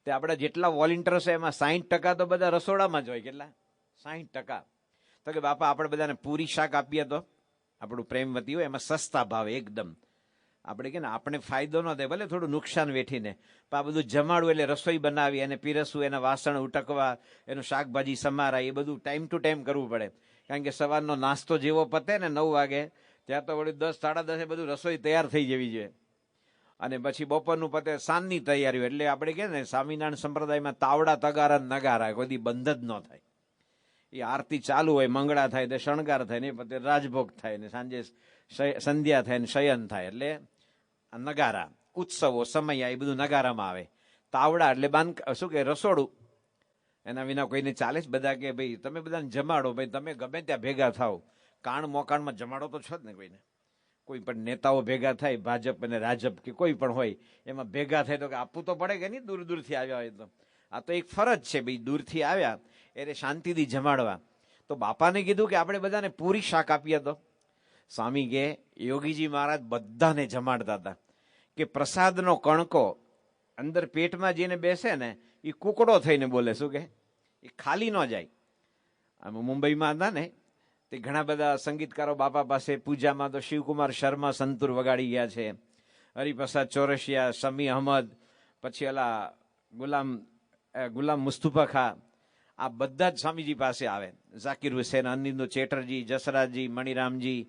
તે આપણા જેટલા વોલેન્ટિયર્સ છે એમાં 60% તો બધા રસોડામાં જ હોય. કેટલા? 60%. તો કે બાપા આપણે બધાને પૂરી શાક આપીએ તો આપણું પ્રેમવતી હોય, એમાં સસ્તા ભાવે એકદમ આપણે કે ને આપણે ફાયદો ન થાય, ભલે થોડું નુકસાન વેઠીને, પણ આ બધું જમાડવું એટલે રસોઈ બનાવી એને પીરસવું, એના વાસણ ઉટકવા, એનું શાકભાજી સમારા, એ બધું ટાઈમ ટુ ટાઈમ કરવું પડે. કારણ કે સવારનો નાસ્તો જેવો પતે ને 9 વાગે, ત્યાં તો વળી 10 સાડા 10 બધું રસોઈ તૈયાર થઈ જવી જોઈએ. અને પછી બપોરનું પતે, સાંજની તૈયારીઓ. એટલે આપણે કે ને સ્વામિનારાયણ સંપ્રદાયમાં તાવડા તગારા નગારા કોઈ દી બંધ જ ન થાય. એ આરતી ચાલુ હોય, મંગળા થાય તો શણગાર થાય ને પછી રાજભોગ થાય ને સાંજે સંધ્યા થાય ને શયન થાય. એટલે નગારા, ઉત્સવો, સમય, એ બધું નગારામાં આવે. તાવડા એટલે શું કે રસોડું, એના વિના કોઈને ચાલે જ. બધા કે ભાઈ તમે બધાને જમાડો, ભાઈ તમે ગમે ત્યાં ભેગા થાવ, કાણ મોકાણમાં જમાડો તો છો જ ને કોઈને. કોઈ પણ નેતાઓ ભેગા થાય, ભાજપ અને રાજપ કે કોઈ પણ હોય, એમાં ભેગા થાય તો કે આપવું તો પડે કે નહીં, દૂર દૂરથી આવ્યા હોય તો. આ તો એક ફરજ છે ભાઈ, દૂરથી આવ્યા એટલે શાંતિથી જમાડવા. તો બાપાને કીધું કે આપણે બધાને પૂરી શાક આપીએ. તો સ્વામી કે યોગીજી મહારાજ બધાને જમાડતા હતા કે પ્રસાદનો કણકો અંદર પેટમાં જઈને બેસે ને એ કુકડો થઈને બોલે. શું કે એ ખાલી ન જાય. આમ મુંબઈમાં હતા ને તે ઘણા બધા સંગીતકારો બાપા પાસે પૂજામાં તો શિવકુમાર શર્મા સંતૂર વગાડી ગયા છે, હરિપ્રસાદ ચોરસિયા, શમી અહમદ, પછી ઓલા ગુલામ મુસ્તુફા ખા, આ બધા જ સ્વામીજી પાસે આવે. ઝાકિર હુસેન, અનિંદુ ચેટરજી, જસરાજજી, મણિરામજી,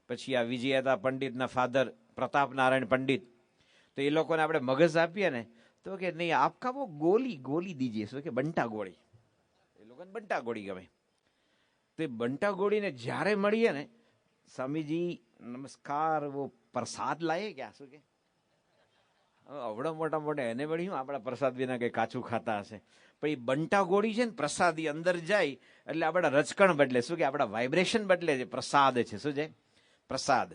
પછી આ વિજયતા પંડિતના ફાધર પ્રતાપ નારાયણ પંડિત. તો એ લોકોને આપણે મગજ આપીએ ને તો કે નહીં, આપકા વો ગોલી દીજીએ. શું કે બંટા ગોળી, એ લોકોને બંટા ગોળી ગમે. તે બંટા ગોળીને જ્યારે મળીએ ને, સ્વામીજી નમસ્કાર, વો પ્રસાદ લાયે ક્યાં? શું કે અવડા મોટા મોટા એને વળી આપણા પ્રસાદ વિના કઈ કાચું ખાતા હશે. પણ એ બંટા ગોળી છે ને પ્રસાદ, એ અંદર જાય એટલે આપણા રચકણ બદલે. શું કે આપણા વાઇબ્રેશન બદલે છે. પ્રસાદ છે. શું છે? પ્રસાદ.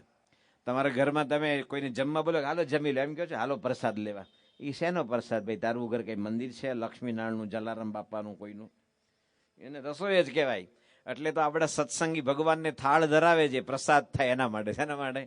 તમારા ઘરમાં તમે કોઈને જમવા બોલો, હાલો જમી લો, એમ કહો છો હાલો પ્રસાદ લેવા. એ શેનો પ્રસાદ ભાઈ? તારું ઘર કઈ મંદિર છે લક્ષ્મીનારાયણનું, જલારામ બાપાનું, કોઈનું? એને રસોઈ જ કહેવાય. એટલે તો આપણા સત્સંગી ભગવાનને થાળ ધરાવે છે, પ્રસાદ થાય એના માટે. શેના માટે?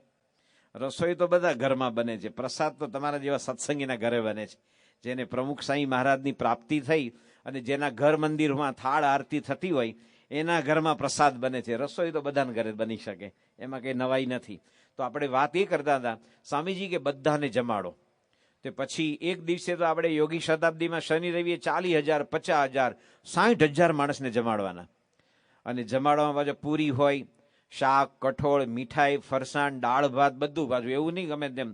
રસોઈ તો બધા ઘરમાં બને છે, પ્રસાદ તો તમારા જેવા સત્સંગીના ઘરે બને છે. જેને પ્રમુખ સાંઈ મહારાજની પ્રાપ્તિ થઈ અને જેના ઘર મંદિરમાં થાળ આરતી થતી હોય એના ઘરમાં પ્રસાદ બને છે. રસોઈ તો બધાના ઘરે બની શકે, એમાં કઈ નવાઈ નથી. તો આપણે વાત એ કરતા હતા સ્વામીજી કે બધાને જમાડો. તે પછી એક દિવસે તો આપણે યોગી શતાબ્દીમાં શનિ રવિએ 40,000, 50,000, 60,000 માણસને જમાડવાના. અને જમાડવામાં પાછું પૂરી હોય, શાક, કઠોળ, મીઠાઈ, ફરસાણ, દાળ ભાત, બધું. પાછું એવું નહીં ગમે તેમ.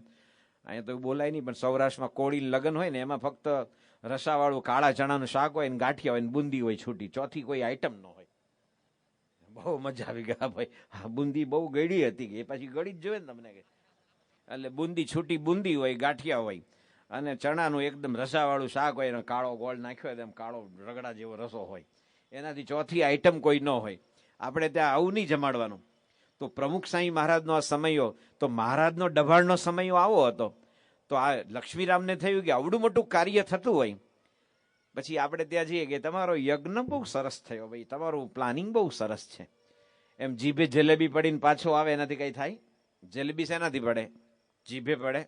અહીંયા તો બોલાય નહીં, પણ સૌરાષ્ટ્રમાં કોળી લગ્ન હોય ને એમાં ફક્ત રસાવાળું કાળા ચણાનું શાક હોય ને ગાંઠિયા હોય ને બુંદી હોય છૂટી, ચોથી કોઈ આઈટમ ન હોય. બહુ મજા આવી ગયા ભાઈ. હા, બુંદી બહુ ગળી હતી, એ પાછી ગળી જ જોઈએ ને તમને. એટલે બુંદી છૂટી બુંદી હોય, ગાંઠિયા હોય અને ચણાનું એકદમ રસાવાળું શાક હોય અને કાળો ગોળ નાખ્યો હોય, એમ કાળો રગડા જેવો રસો હોય. એનાથી ચોથી આઈટમ કોઈ ન હોય. આપણે ત્યાં આવું નહીં જમાડવાનું. તો પ્રમુખ સાંઈ મહારાજનો આ સમયો, તો મહારાજનો ડભાણનો સમયો આવો હતો. તો આ લક્ષ્મીરામને થયું કે આવડું મોટું કાર્ય થતું હોય, પછી આપણે ત્યાં જઈએ કે તમારો યજ્ઞ બહુ સરસ થયો ભાઈ, તમારું પ્લાનિંગ બહુ સરસ છે. એમ જીભે જલેબી પડીને પાછો આવે એનાથી કઈ થાય? જલેબી શેનાથી પડે? જીભે પડે.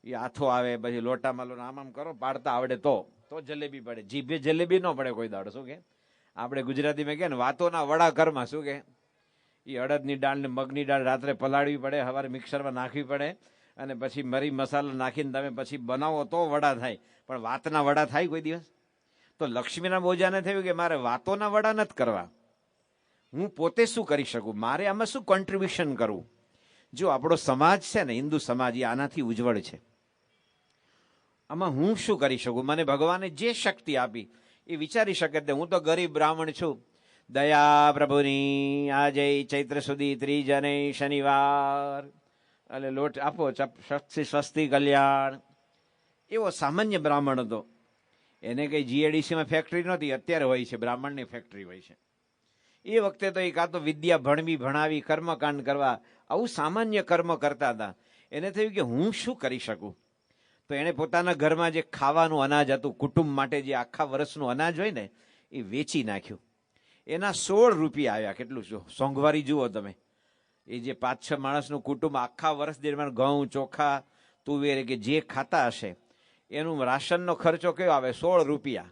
એ હાથો આવે, પછી લોટામાં લો આમ કરો, પાડતા આવડે તો જલેબી પડે. જીભે જલેબી ન પડે કોઈ દાડો. શું કે આપણે ગુજરાતીમાં કે ને વાતોના વડા કરમાં. શું કે એ અડદની દાળ ને મગની દાળ રાત્રે પલાળવી પડે, સવારે મિક્સરમાં નાખવી પડે અને પછી મરી મસાલો નાખીને તમે પછી બનાવો તો વડા થાય. પણ વાતના વડા થાય કોઈ દિવસ? તો લક્ષ્મીના બોજાને થયું કે મારે વાતોના વડા નથી કરવા, હું પોતે શું કરી શકું, મારે આમાં શું કોન્ટ્રીબ્યુશન કરવું. જો આપણો સમાજ છે ને, હિન્દુ સમાજ, એ આનાથી ઉજ્જવળ છે. આમાં હું શું કરી શકું? મને ભગવાને જે શક્તિ આપી એ વિચારી શકે. હું તો ગરીબ બ્રાહ્મણ છું, દયા પ્રભુની આજે ચૈત્ર સુધી ત્રીજને શનિવાર એટલે લોટ આપો, સ્વસ્તિ કલ્યાણ. એવો સામાન્ય બ્રાહ્મણ હતો. એને કઈ જીએડીસીમાં ફેક્ટરી નહોતી, અત્યારે હોય છે બ્રાહ્મણની ફેક્ટરી હોય છે. એ વખતે તો એ કાં તો વિદ્યા ભણવી, ભણાવી, કર્મકાંડ કરવા, આવું સામાન્ય કર્મ કરતા હતા. એને થયું કે હું શું કરી શકું. તો એણે પોતાના ઘરમાં જે ખાવાનું અનાજ હતું, કુટુંબ માટે જે આખા વર્ષનું અનાજ હોય ને, એ વેચી નાખ્યું. એના 16 રૂપિયા આવ્યા. કેટલું સોંઘવારી જુઓ તમે. એ જે 5-6 માણસનું કુટુંબ આખા વર્ષ દરમિયાન ઘઉં, ચોખા, તુવેર કે જે ખાતા હશે એનું રાશનનો ખર્ચો કયો આવે? 16 રૂપિયા.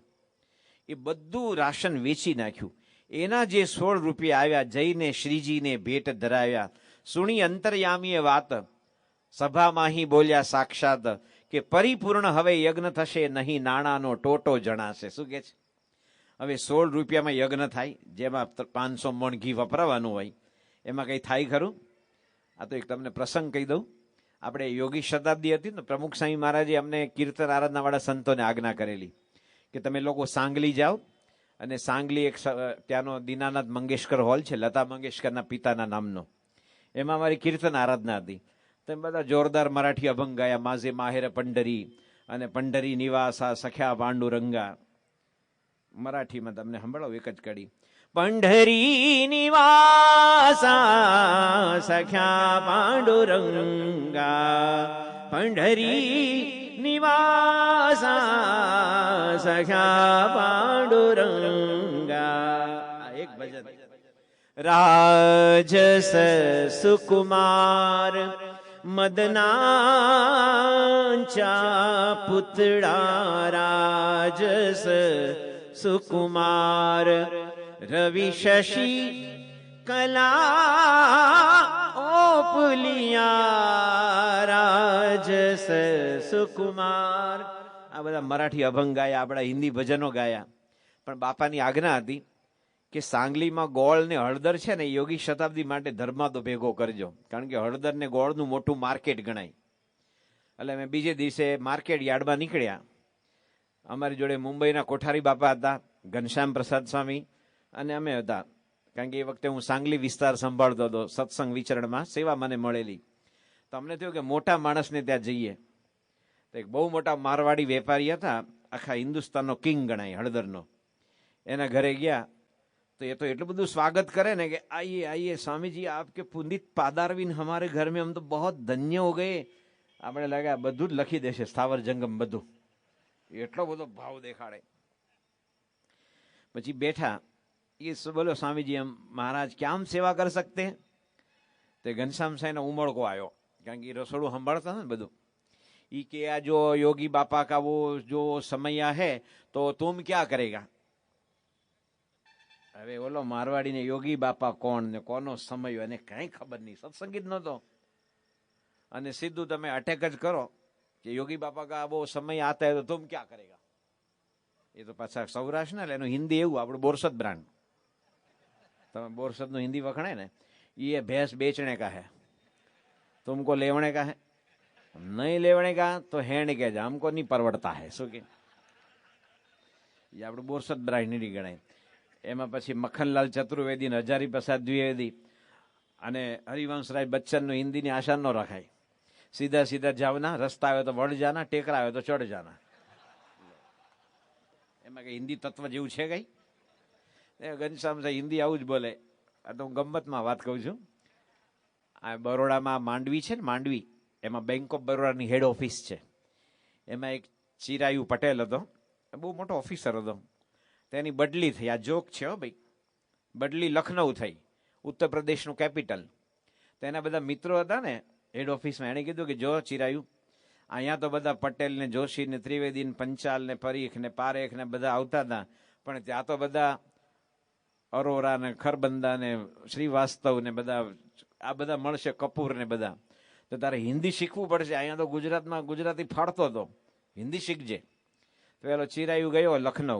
એ બધું રાશન વેચી નાખ્યું. એના જે 16 રૂપિયા આવ્યા જઈને શ્રીજીને ભેટ ધરાવ્યા. સુણી અંતરયામીએ વાત, સભામાં અહીં બોલ્યા સાક્ષાત કે પરિપૂર્ણ હવે યજ્ઞ થશે, નહીં નાણાંનો ટોટો જણાશે. શું કે છે? હવે 16 રૂપિયામાં યજ્ઞ થાય, જેમાં 500 મણ ઘી વપરાવાનું હોય, એમાં કઈ થાય ખરું? આ તો એક તમને પ્રસંગ કહી દઉં. આપણે યોગી શતાબ્દી હતી ને, પ્રમુખ સ્વામી મહારાજે અમને કીર્તન આરાધના વાળા સંતોને આજ્ઞા કરેલી કે તમે લોકો સાંગલી જાઓ, અને સાંગલી એક ત્યાંનો દીનાનાથ મંગેશકર હોલ છે, લતા મંગેશકરના પિતાના નામનો, એમાં અમારી કીર્તન આરાધના હતી. તમે બધા જોરદાર મરાઠી અભંગ ગાયા, માઝે માહેર પંઢરી અને પંઢરી નિવાસા સખ્યા પાંડુરંગા. મરાઠીમાં તમને સંભળાવો એક જ કડી. પંઢરી નિવાસા સખ્યા પાંડુરંગા, પંઢરી નિવાસા સખ્યા પાંડુરંગા. એક ભજન. રાજસ સુકુમાર મદનાંચા પુતળા, રાજસ સુકુમાર રવિ શશી કલા ઓપલિયા, રાજસ સુકુમાર. આ બધા મરાઠી અભંગ ગાયા, આપણા હિન્દી ભજનો ગાયા. પણ બાપાની આજ્ઞા હતી કે સાંગલીમાં ગોળ ને હળદર છે ને, યોગી શતાબ્દી માટે ધર્માદો ભેગો કરજો, કારણ કે હળદર ને ગોળનું મોટું માર્કેટ ગણાય. એટલે અમે બીજે દિવસે માર્કેટ યાર્ડમાં નીકળ્યા. અમારી જોડે મુંબઈના કોઠારી બાપા હતા, ઘનશ્યામ પ્રસાદ સ્વામી, અને અમે હતા. કારણ કે એ વખતે હું સાંગલી વિસ્તાર સંભાળતો હતો, સત્સંગ વિચરણમાં સેવા મને મળેલી. તો અમને થયું કે મોટા માણસને ત્યાં જઈએ. તો એક બહુ મોટા મારવાડી વેપારી હતા, આખા હિન્દુસ્તાનનો કિંગ ગણાય હળદરનો. એના ઘરે ગયા તો એ તો એટલું બધું સ્વાગત કરે ને કે આइए आइए स्वामी जी आपके पुनित पादारविन हमारे घर में हम तो बहुत धन्य हो गए. આપણે લાગ્યા બધું જ લખી દેશે, સ્થાવર જંગમ બધું, એટલો બધો ભાવ દેખાડે. પછી બેઠા, એ બોલો સ્વામીજી हम महाराज क्या हम सेवा कर सकते हैं? तो घनश्याम साईનો ઉમળકો આવ્યો, કારણ કે રસોડું સંભાળતા ને બધું. ई के आ जो योगी बापा का वो जो समय है तो तुम क्या करेगा? હવે ઓલો મારવાડી ને યોગી બાપા કોણ ને કોનો સમય એને કઈ ખબર નહીં, સત્સંગી જ નતો. અને સીધું તમે અટેક જ કરો કે યોગી બાપા કા વો સમય આતા હે તો તુમ ક્યા કરેગા. એ તો પાછા સૌરાષ્ટ્ર ને, એનું હિન્દી એવું, આપણું બોરસદ બ્રાન્ડ. તમે બોરસદ નું હિન્દી વખણાય ને, ये भैंस बेचने का है, तुमको लेवने का है, नहीं लेवने का तो हैंड के जा, हमको नहीं परवड़ता है. શું કે એ આપણું બોરસદ બ્રાન્ડ નહીં ગણાય. એમાં પછી મખનલાલ ચતુર્વેદી, હજારી પ્રસાદ દ્વિવેદી અને હરિવંશરાય બચ્ચનનું હિન્દીની આશા ન રખાય. સીધા સીધા જાવના, રસ્તા આવે તો વળ જાના, ટેકરા આવે તો ચડ જાના. એમાં કઈ હિન્દી તત્વ જેવું છે કઈ? ઘનશ્યામ સાહેબ હિન્દી આવું જ બોલે. આ તો હું ગમ્મતમાં વાત કહું છું. આ બરોડામાં માંડવી છે ને, માંડવી, એમાં બેંક ઓફ બરોડાની હેડ ઓફિસ છે. એમાં એક ચિરાયુ પટેલ હતો, બહુ મોટો ઓફિસર હતો. તેની બદલી થઈ, આ જોક છે હો ભાઈ, બદલી લખનઉ થઈ, ઉત્તર પ્રદેશનું કેપિટલ. તો એના બધા મિત્રો હતા ને હેડ ઓફિસમાં, એણે કીધું કે જો ચિરાયુ, અહીંયા તો બધા પટેલ ને જોશી ને ત્રિવેદી ને પંચાલ ને પરીખ ને પારેખ ને બધા આવતા હતા, પણ ત્યાં તો બધા અરોરા ને ખરબંદા ને શ્રીવાસ્તવ ને બધા, આ બધા મળશે, કપૂર ને બધા. તો તારે હિન્દી શીખવું પડશે, અહીંયા તો ગુજરાતમાં ગુજરાતી ફાડતો હતો, હિન્દી શીખજે. તો પેલો ચિરાયુ ગયો લખનઉ,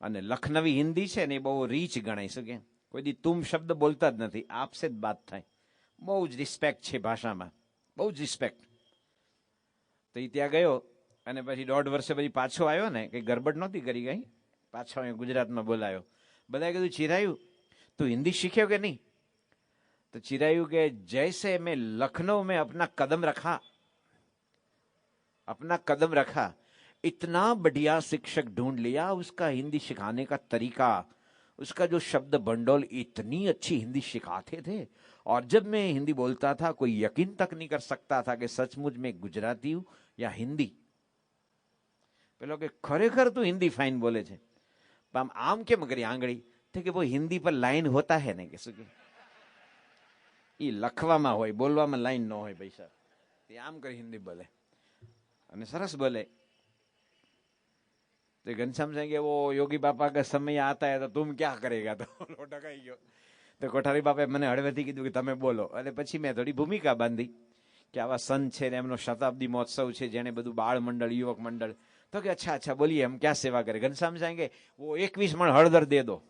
અને લખનવી હિન્દી છે ને એ બહુ રીચ ગણાઈ શકે. કોઈ દી તુમ શબ્દ બોલતા જ નથી, આપસે જ વાત થાય. બહુ જ રિસ્પેક્ટ છે ભાષામાં, બહુ જ રિસ્પેક્ટ. તો એ ત્યાં ગયો અને પછી 1.5 વર્ષે પછી પાછો આવ્યો ને, કઈ ગરબડ નહોતી કરી ગઈ, પાછો અહીંયા ગુજરાતમાં બોલાયો. બધાએ કીધું ચિરાયુ તું હિન્દી શીખ્યો કે નહીં? तो चिरायु के जैसे मैं लखनऊ में अपना कदम रखा इतना बढ़िया शिक्षक ढूंढ लिया, उसका हिंदी सिखाने का तरीका, उसका जो शब्द भंडोल, इतनी अच्छी हिंदी सिखाते थे. और जब मैं हिंदी बोलता था कोई यकीन तक नहीं कर सकता था कि सचमुच में गुजराती हूं या हिंदी. पेलो के खरेखर तू हिंदी फाइन बोले छे, आम केम करी आंगળી? तो कि वो हिंदी पर लाइन होता है ने, कि એ લખવામાં હોય, બોલવામાં લાઈન ન હોય ભાઈ સાહેબ. તે આમ કરી હિન્દી બોલે અને સરસ બોલે. તો ઘનશ્યામ સાહેબ કે વો યોગી બાપા का समय आता है तो तुम क्या करेगा? તો ડકાઈ ગયો. તો કોઠારી બાપાએ મને હળવેથી કીધું કે તમે બોલો, અને પછી મેં થોડી ભૂમિકા બાંધી કે આવા સંત છે ને એમનો શતાબ્દી મહોત્સવ છે, જેને બધું બાળ મંડળ, યુવક મંડળ. તો કે અચ્છા અચ્છા બોલીએ, हम क्या सेवा करें. घनश्याम साहेंगे वो 21 मण हळदर दे दो.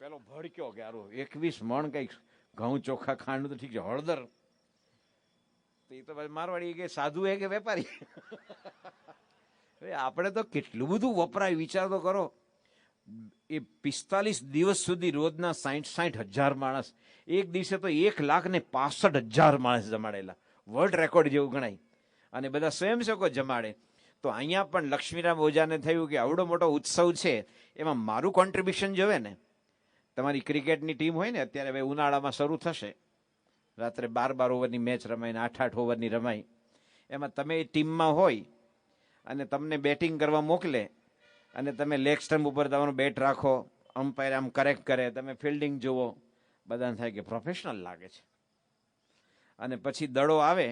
પેલો ભડક્યો કે આરો 21 મણ કઈ ઘઉં ચોખા ખાંડ તો ઠીક છે, હળદર તો એ તો મારવાડી કે સાધુ હે કે વેપારી. આપણે તો કેટલું બધું વપરાય, વિચાર તો કરો. એ 45 દિવસ સુધી રોજના 60,000 માણસ, એક દિવસે તો 1,65,000 માણસ જમાડેલા, વર્લ્ડ રેકોર્ડ જેવું ગણાય. અને બધા સ્વયંસેવકો જમાડે. તો અહીંયા પણ લક્ષ્મીરામ ઓઝાને થયું કે આવડો મોટો ઉત્સવ છે, એમાં મારું કોન્ટ્રીબ્યુશન જોવે ને. તમારી ક્રિકેટની ટીમ હોય ને, અત્યારે હવે ઉનાળામાં શરૂ થશે, રાત્રે 12 ઓવરની મેચ રમાય ને 8 ઓવરની રમાય. એમાં તમે ટીમમાં હોય અને તમને બેટિંગ કરવા મોકલે અને તમે લેગ સ્ટમ્પ ઉપર તમારું બેટ રાખો, અમ્પાયર આમ કરેક્ટ કરે, તમે ફિલ્ડિંગ જુઓ, બધાને થાય કે પ્રોફેશનલ લાગે છે. અને પછી દડો આવે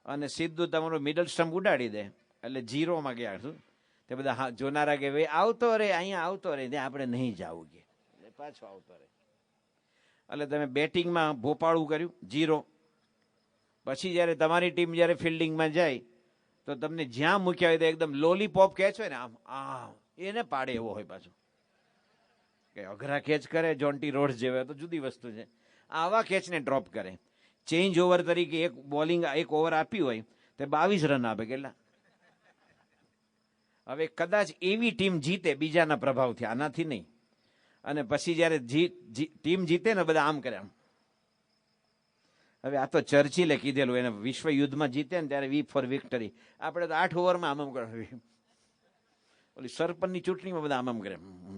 અને સીધું તમારું મિડલ સ્ટમ્પ ઉડાડી દે, એટલે 0માં ગયા શું. તે બધા જોનારા કે ભાઈ આવતો રે, અહીંયા આવતો રે, આપણે નહીં જવું કે પાછો આવતો રહે. એટલે તમે બેટિંગમાં ભોપાળું કર્યું 0. પછી જયારે તમારી ટીમ જયારે ફિલ્ડિંગમાં જાય તો તમને જ્યાં મૂક્યા હોય તો એકદમ લોલીપોપ કેચ હોય ને, આમ એને પાડે એવો હોય પાછો. કે અઘરા કેચ કરે જોન્ટી રોડ્સ જેવા તો જુદી વસ્તુ છે. આવા કેચને ડ્રોપ કરે. ચેન્જ ઓવર તરીકે એક બોલિંગ, એક ઓવર આપી હોય તે 22 રન આપે. કેટલા? હવે કદાચ એવી ટીમ જીતે બીજાના પ્રભાવથી, આનાથી નહીં. અને પછી જયારે ટીમ જીતે ને બધા આમ કરે. હવે આ તો ચર્ચિલે કીધેલું, એને વિશ્વ યુદ્ધમાં જીતે ને ત્યારે વી ફોર વિક્ટરી. આપણે તો 8 ઓવરમાં આમ કરે. ઓલી સરપંચની ચૂંટણીમાં બધા આમ કરે,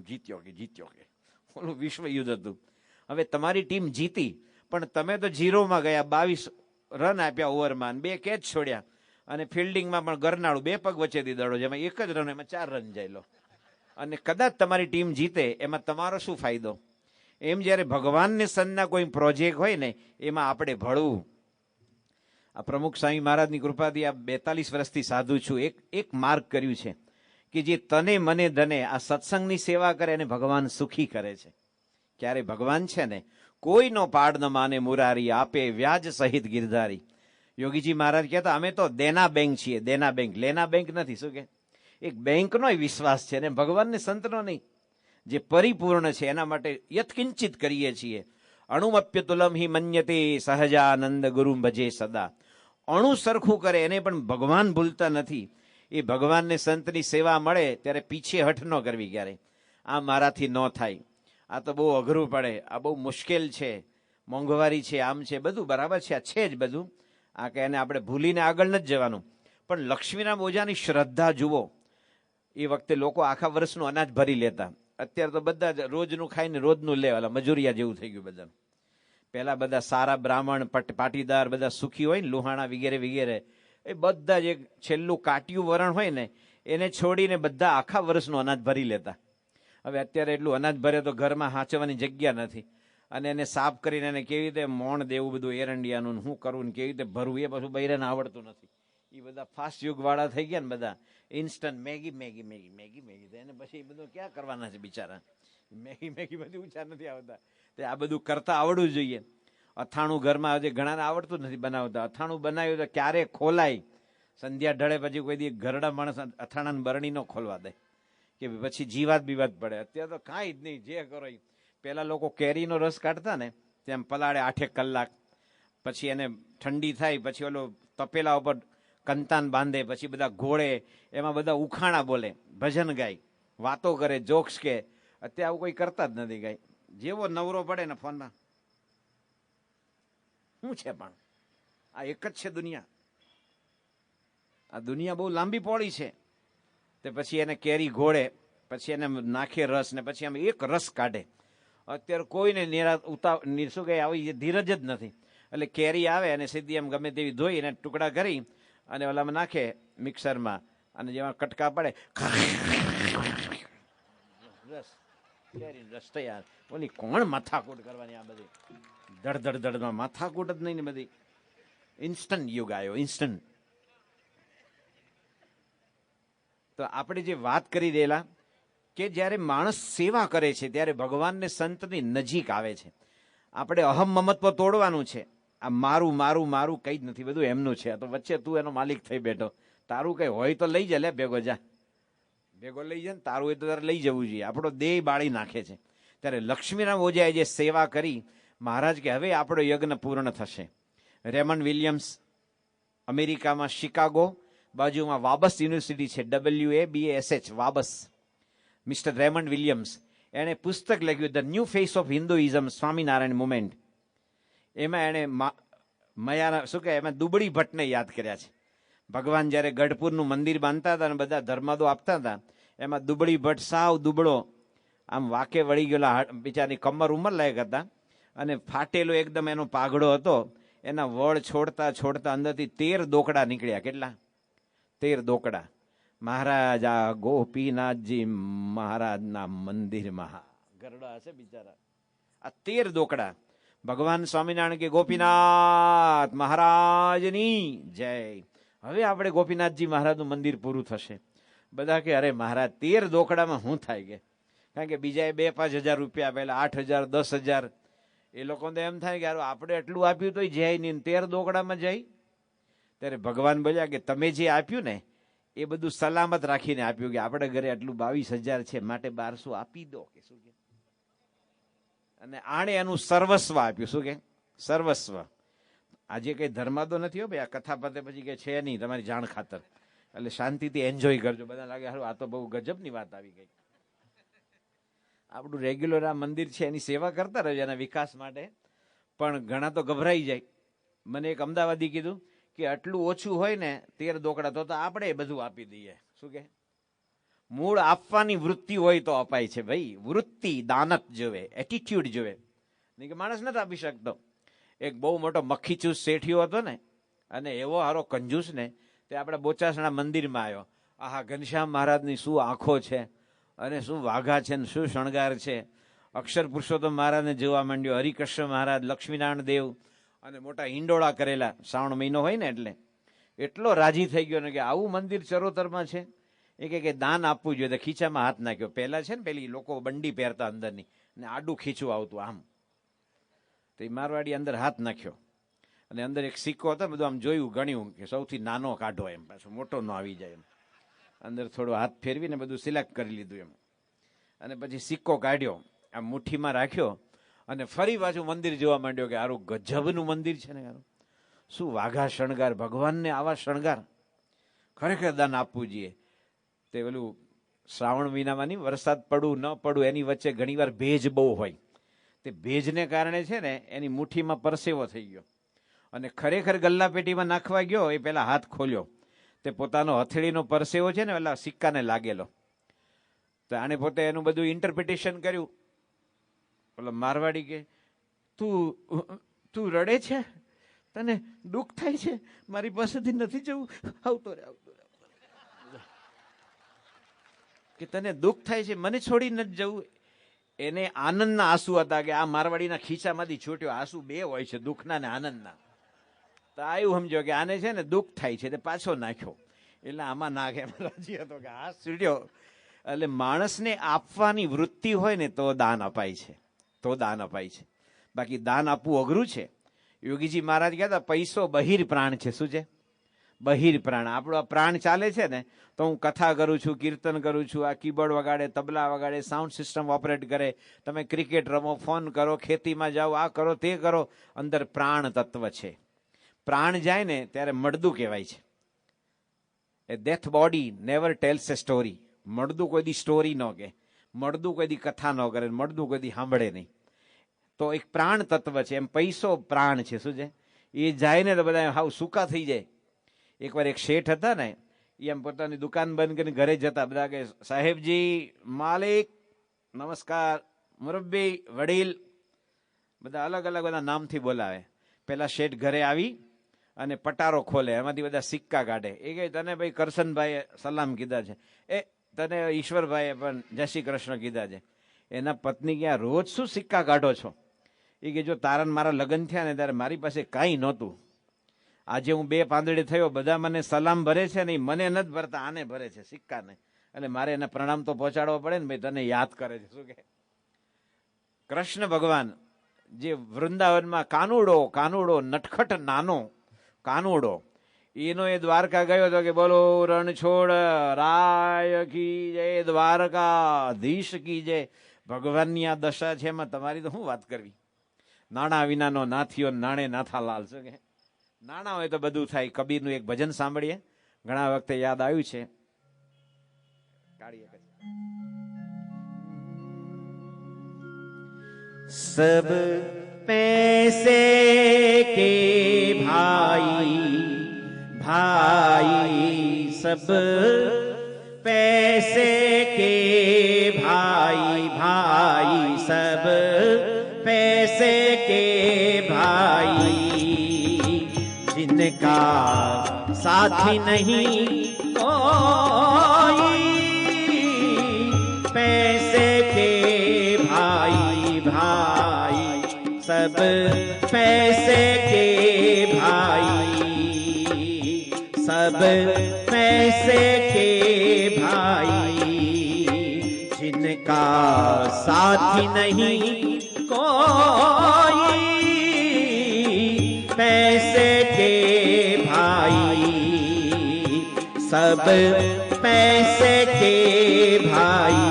જીત્યો કે જીત્યો કે. ઓલું વિશ્વ યુદ્ધ હતું. હવે તમારી ટીમ જીતી પણ તમે તો 0માં ગયા, 22 રન આપ્યા ઓવરમાં, 2 કેચ છોડ્યા, અને ફિલ્ડિંગમાં પણ ગરનાળું, 2 પગ વચ્ચેથી દડો, જેમાં 1 જ રન, એમાં 4 રન જાય લો. અને કદાચ તમારી ટીમ જીતે, એમાં તમારો શું ફાયદો? એમ જયારે ભગવાનને સંતના કોઈ પ્રોજેક્ટ હોય ને, એમાં આપણે ભળવું. આ પ્રમુખ સ્વામી મહારાજની કૃપાથી આ 42 વર્ષથી સાધુ છું. એક માર્ગ કર્યું છે કે જે તને મને ધને આ સત્સંગની સેવા કરે અને ભગવાન સુખી કરે છે. ક્યારે ભગવાન છે ને, કોઈનો પાડ ન માને મુરારી, આપે વ્યાજ સહિત ગિરધારી. યોગીજી મહારાજ કહેતા અમે તો દેના બેંક છીએ, દેના બેંક, લેના બેંક નથી. શું કે એક બેંકનો વિશ્વાસ છે ને ભગવાનને સંતનો નહીં. જે પરિપૂર્ણ છે એના માટે યત્કિંચિત કરીએ છીએ. અણુમપ્યતુલમ હિ મન્યતે સહજાનંદ ગુરુ ભજે સદા. અણુ સરખું કરે એને પણ ભગવાન ભૂલતા નથી. એ ભગવાનને સંતની સેવા મળે ત્યારે પીછે હઠ ન કરવી ક્યારે. આ મારાથી ન થાય, આ તો બહુ અઘરું પડે, આ બહુ મુશ્કેલ છે, મોંઘવારી છે, આમ છે, બધું બરાબર છે, આ છે જ બધું. આ કે એને આપણે ભૂલીને આગળ નથી જવાનું. પણ લક્ષ્મીરામ ઓઝાની શ્રદ્ધા જુઓ. એ વખતે લોકો આખા વર્ષનું અનાજ ભરી લેતા. અત્યારે તો બધા જ રોજનું ખાઈને રોજનું લેવાલા, મજૂરિયા જેવું થઈ ગયું બધા. પહેલા બધા સારા બ્રાહ્મણ, પાટીદાર બધા સુખી હોય ને, લુહાણા વગેરે વગેરે, એ બધા જ એક છેલ્લું કાટિયું વરણ હોય ને એને છોડીને બધા આખા વર્ષનું અનાજ ભરી લેતા. હવે અત્યારે એટલું અનાજ ભરે તો ઘરમાં હાંચવાની જગ્યા નથી. અને એને સાફ કરીને એને કેવી રીતે મોણ દેવું, બધું એરંડિયાનું શું કરવું ને કેવી રીતે ભરવું, એ પાછું બૈરાને આવડતું નથી. એ બધા ફાસ્ટ યુગ વાળા થઈ ગયા ને, બધા instant Maggi Maggi Maggi Maggi Maggi. એને પછી એ બધું ક્યાં કરવાના છે બિચારા? મેગી મેગી બધી ઊંચા નથી આવતા. તે આ બધું કરતા આવડવું જોઈએ. અથાણું ઘરમાં આજે ઘણાને આવડતું નથી બનાવતા. અથાણું બનાવ્યું તો ક્યારે ખોલાય? સંધ્યા ઢળે પછી કોઈ દી ઘરડા માણસ અથાણાની બરણી ન ખોલવા દે કે પછી જીવાત બીવાત પડે. અત્યારે તો કાંઈ જ નહીં, જે કરો. પેલા લોકો કેરીનો રસ કાઢતા ને, તેમ પલાળે 8 કલાક, પછી એને ઠંડી થાય, પછી ઓલો તપેલા ઉપર કંતાન બાંધે, પછી બધા ઘોળે, એમાં બધા ઉખાણા બોલે, ભજન ગાય, વાતો કરે, જોક્સ કે. અત્યારે આવું કોઈ કરતા જ નથી. ગાય જેવો નવરો પડે ને ફોનમાં શું છે, પણ આ એક જ છે દુનિયા. આ દુનિયા બહુ લાંબી પોળી છે. તે પછી એને કેરી ઘોળે, પછી એને નાખે રસ, ને પછી આમ એક રસ કાઢે. અત્યારે કોઈને શું કહે, આવી ધીરજ જ નથી. એટલે કેરી આવે અને સીધી એમ ગમે તેવી ધોઈ અને ટુકડા કરી અને ઓલામાં નાખે મિક્સરમાં, અને જેમાં કટકા પડે રસ, કેરી રસ તૈયાર. ઓલી કોણ માથાકૂટ કરવાની? આ બધી ધડ ધડ ધડમાં માથાકૂટ જ નહીં ને બધી. ઇન્સ્ટન્ટ યુગ આવ્યો, ઇન્સ્ટન્ટ. તો આપણે જે વાત કરી દેલા કે જ્યારે માણસ સેવા કરે છે ત્યારે ભગવાનને સંતની નજીક આવે છે. આપણે અહમ મમત્વ તોડવાનું છે. આ મારું મારું મારું કંઈ જ નથી, બધું એમનું છે. તો વચ્ચે તું એનો માલિક થઈ બેઠો. તારું કંઈ હોય તો લઈ જા, લે ભેગો જા, ભેગો લઈ જાય ને. તારું હોય તો તારે લઈ જવું જોઈએ. આપણો દેહ બાળી નાખે છે. ત્યારે લક્ષ્મીરામ ઓઝાએ જે સેવા કરી, મહારાજ કે હવે આપણો યજ્ઞ પૂર્ણ થશે. રેમન્ડ વિલિયમ્સ અમેરિકામાં શિકાગો બાજુમાં વાબસ યુનિવર્સિટી છે, WABASH વાબસ, મિસ્ટર રેમન્ડ વિલિયમ્સ, એણે પુસ્તક લખ્યું the new face of Hinduism Swaminarayan movement. એમાં એણે મયાના શું કહે, એમાં દુબળી ભટ્ટને યાદ કર્યા છે. ભગવાન જ્યારે ગઢપુરનું મંદિર બાંધતા હતા અને બધા ધર્માદો આપતા હતા, એમાં દુબળી ભટ્ટ સાવ દુબળો, આમ વાકે વળી ગયેલા, બિચારી કમર ઉંમર લાયક હતા અને ફાટેલો એકદમ એનો પાઘડો હતો. એના વળ છોડતા છોડતા અંદરથી 13 દોકડા નીકળ્યા. કેટલા? 13 દોકડા. મહારાજ આ ગોપીનાથજી મહારાજના મંદિરમાં ગરડા હશે બિચારા. આ 13 દોકડા. ભગવાન સ્વામિનારાયણ કે ગોપીનાથ મહારાજની જય. હવે આપણે ગોપીનાથજી મહારાજનું મંદિર પૂરું થશે. બધા કે અરે મહારાજ 13 દોકડામાં શું થાય કે? કારણ કે બીજાએ 2-5 હજાર રૂપિયા આપેલા, 8,000 10,000. એ લોકોને એમ થાય કે આપણે એટલું આપ્યું તો જાય નહીં, 13 દોકડામાં જાય. ત્યારે ભગવાન બોલ્યા કે તમે જે આપ્યું ને એ બધું સલામત રાખીને આપ્યું, કે આપણે ઘરે આટલું 22,000 છે માટે 1200 આપી દો કે શું કે. અને આણે એનું સર્વસ્વ આપ્યું. શું કે? સર્વસ્વ. આજે કઈ ધર્માદો નથી હો ભાઈ, આ કથા પતે પછી કે છે નહીં, તમારી જાણ ખાતર. એટલે શાંતિથી એન્જોય કરજો. બધા લાગે હારું આ તો બહુ ગજબની વાત આવી ગઈ. આપણું રેગ્યુલર આ મંદિર છે એની સેવા કરતા રહેજો એના વિકાસ માટે. પણ ઘણા તો ગભરાઈ જાય. મને એક અમદાવાદી કીધું કે આટલું ઓછું હોય ને 13 દોકડા તો આપણે બધું આપી દઈએ. શું કે? મૂળ આપવાની વૃત્તિ હોય તો અપાય છે ભાઈ. વૃત્તિ દાનત જોવે, એટીટ્યુડ જોવે, નહીં કે માણસ નથી આપી શકતો. એક બહુ મોટો મક્ખીચૂસ શેઠિયો હતો ને, અને એવો હારો કંજૂસ ને, તે આપણા બોચાસણા મંદિરમાં આવ્યો. આહા, ઘનશ્યામ મહારાજની શું આંખો છે અને શું વાઘા છે ને શું શણગાર છે. અક્ષર પુરુષોત્તમ મહારાજને જોવા માંડ્યો, હરિકૃષ્ણ મહારાજ, લક્ષ્મીનારાયણ દેવ, અને મોટા હિંડોળા કરેલા. શ્રાવણ મહિનો હોય ને એટલે એટલો રાજી થઈ ગયો ને કે આવું મંદિર ચરોતરમાં છે. એ કે દાન આપવું જોઈએ. ખીચામાં હાથ નાખ્યો. પહેલા છે ને પેલી લોકો બંડી પહેરતા અંદરની, ને આડું ખીચું આવતું આમ, તો એ મારવાડી અંદર હાથ નાખ્યો અને અંદર એક સિક્કો હતો. બધું આમ જોયું, ગણ્યું કે સૌથી નાનો કાઢો, એમ પાછો મોટો ન આવી જાય એમ. અંદર થોડો હાથ ફેરવીને બધું સિલેક્ટ કરી લીધું એમ. અને પછી સિક્કો કાઢ્યો, આમ મુઠ્ઠીમાં રાખ્યો અને ફરી પાછું મંદિર જોવા માંડ્યો કે આરું ગજબનું મંદિર છે ને યાર, શું વાઘા શણગાર, ભગવાનને આવા શણગાર, ખરેખર દાન આપવું જોઈએ. તે પેલું શ્રાવણ મહિનામાં નહીં, વરસાદ પડવું ન પડવું એની વચ્ચે ઘણીવાર ભેજ બહુ હોય. તે ભેજને કારણે છે ને એની મુઠ્ઠીમાં પરસેવો થઈ ગયો અને ખરેખર ગલ્લા પેટીમાં નાખવા ગયો એ પહેલા હાથ ખોલ્યો. તે પોતાનો હથેળીનો પરસેવો છે ને પેલા સિક્કાને લાગેલો. તો આને પોતે એનું બધું ઇન્ટરપ્રિટેશન કર્યું. ઓલો મારવાડી કે તું રડે છે, તને દુઃખ થાય છે, મારી પાસેથી નથી જવું, આવતો રે આવતો રે. કે તને દુઃખ થાય છે, મને છોડી નથી જવું. એને આનંદના આંસુ હતા કે આ મારવાડીના ખીચામાંથી છૂટ્યો. આંસુ બે હોય છે, દુઃખના ને આનંદના. તો આવું સમજો કે આને છે ને દુઃખ થાય છે, તે પાછો નાખ્યો. એટલે આમાં નાખે એમ રાજી હતો કે આ છૂટ્યો. એટલે માણસને આપવાની વૃત્તિ હોય ને તો દાન અપાય છે, તો દાન અપાય છે. બાકી દાન આપવું અઘરું છે. યોગીજી મહારાજ કહેતા પૈસો બહિર પ્રાણ છે. શું છે? બહિર પ્રાણ. આપણો આ પ્રાણ ચાલે છે ને, તો હું કથા કરું છું, કીર્તન કરું છું, આ કીબોર્ડ વગાડે, તબલા વગાડે, સાઉન્ડ સિસ્ટમ ઓપરેટ કરે, તમે ક્રિકેટ રમો, ફોન કરો, ખેતીમાં જાઓ, આ કરો તે કરો, અંદર પ્રાણ તત્વ છે. પ્રાણ જાય ને ત્યારે મળદું કહેવાય છે. એ ડેથ બોડી નેવર ટેલ્સ એ સ્ટોરી. મળદું કોઈ દી સ્ટોરી ન કહે, મળદું કોઈ દી કથા ન કરે, મળદું કોઈ દી સાંભળે નહીં. તો એક પ્રાણ તત્વ છે. એમ પૈસો પ્રાણ છે. શું છે? એ જાય ને તો બધા હાવ સૂકા થઈ જાય. એકવાર એક શેઠ હતા ને, એ એમ પોતાની દુકાન બંધ કરીને ઘરે જતા, બધા કે સાહેબજી, માલિક, નમસ્કાર, મુરબ્બી, વડીલ, બધા અલગ અલગ બધા નામથી બોલાવે. પેલા શેઠ ઘરે આવી અને પટારો ખોલે, એમાંથી બધા સિક્કા કાઢે. એ કહે તને ભાઈ કરશનભાઈએ સલામ કીધા છે, એ તને ઈશ્વરભાઈએ પણ જય શ્રી કૃષ્ણ કીધા છે. એના પત્ની કે રોજ શું સિક્કા કાઢો છો? એ કે જો તારા મારા લગ્ન થયા ને ત્યારે મારી પાસે કાંઈ નહોતું. આજે હું 2 પાંદડે થયો, બધા મને સલામ ભરે છે ને, મને નથી ભરતા, આને ભરે છે, સિક્કાને. એટલે મારે એને પ્રણામ તો પહોંચાડવો પડે ને ભાઈ, તને યાદ કરે છે. શું કે કૃષ્ણ ભગવાન જે વૃંદાવનમાં કાનુડો કાનુડો નટખટ નાનો કાનુડો, એનો એ દ્વારકા ગયો હતો કે બોલો રણછોડ રાય કી જય, દ્વારકાધીશ કી જય. ભગવાનની આ દશા છે, એમાં તમારી તો શું વાત કરવી. નાણા વિનાનો નાથીઓ નાણે નાથા લાલ. શું કે નાણા હોય તો બધું થાય. કબીરનું એક ભજન સાંભળીએ, ઘણા વખતે યાદ આવ્યું છે. सब पैसे के भाई भाई, सब पैसे के भाई भाई, सब पैसे के भाई, जिनका साथी नहीं कोई, पैसे के भाई भाई, सब पैसे के भाई, सब पैसे के भाई, जिनका साथी नहीं कोई, पैसे के भाई, सब पैसे के भाई.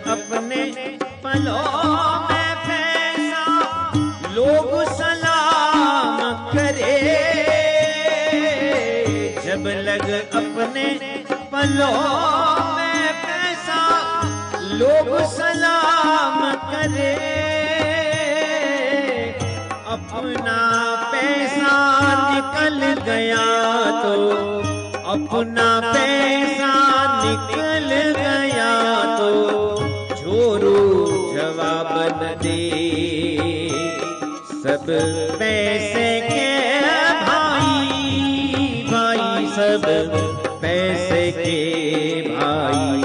अपने पलों में पैसा लोग सलाम करे, जब लग अपने पलों में पैसा लोग सलाम करे, अपना पैसा निकल गया तो, अपना पैसा निकल गया तो जोरू जवाब न दे, सब पैसे के भाई भाई, सब पैसे के भाई,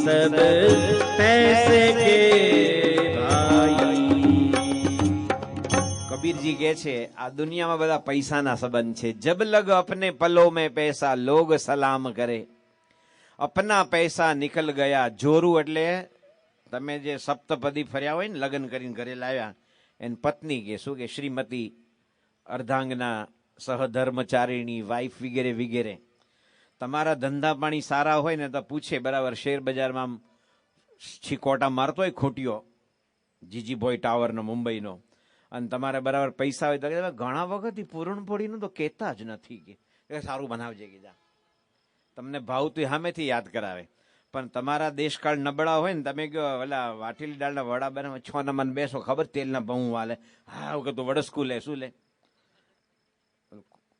सब पैसे के भाई. કબીરજી કહે છે આ દુનિયામાં બધા પૈસાના સંબંધ છે. જબ લગ અપને પલો મેં પૈસા લોગ સલામ કરે, અપના પૈસા નિકલ ગયા. જોરું એટલે તમે જે સપ્તપદી ફર્યા હોય ને, લગ્ન કરીને ઘરે લાવ્યા, એની પત્ની કે શું કે શ્રીમતી, અર્ધાંગના, સહધર્મચારીણી, વાઇફ વગેરે વગેરે. તમારા ધંધા પાણી સારા હોય ને તો પૂછે બરાબર, શેર બજારમાં છીકોટા મારતો હોય ખોટીઓ, જીજીભોય ટાવરનો મુંબઈનો, અને તમારે બરાબર પૈસા હોય તો ઘણા વખતથી પૂરણપોળીનું તો કહેતા જ નથી કે સારું બનાવજે કીધા. તમને ભાવતું સામેથી યાદ કરાવે. પણ તમારા દેશકાળ નબળા હોય ને, તમે કહો ઓલા વાટીલી દાળના વડા બનાવે, 6 નંબર બેસો, ખબર તેલના ભઉં વાલે, હા કે તું વડસ્કું લે, શું લે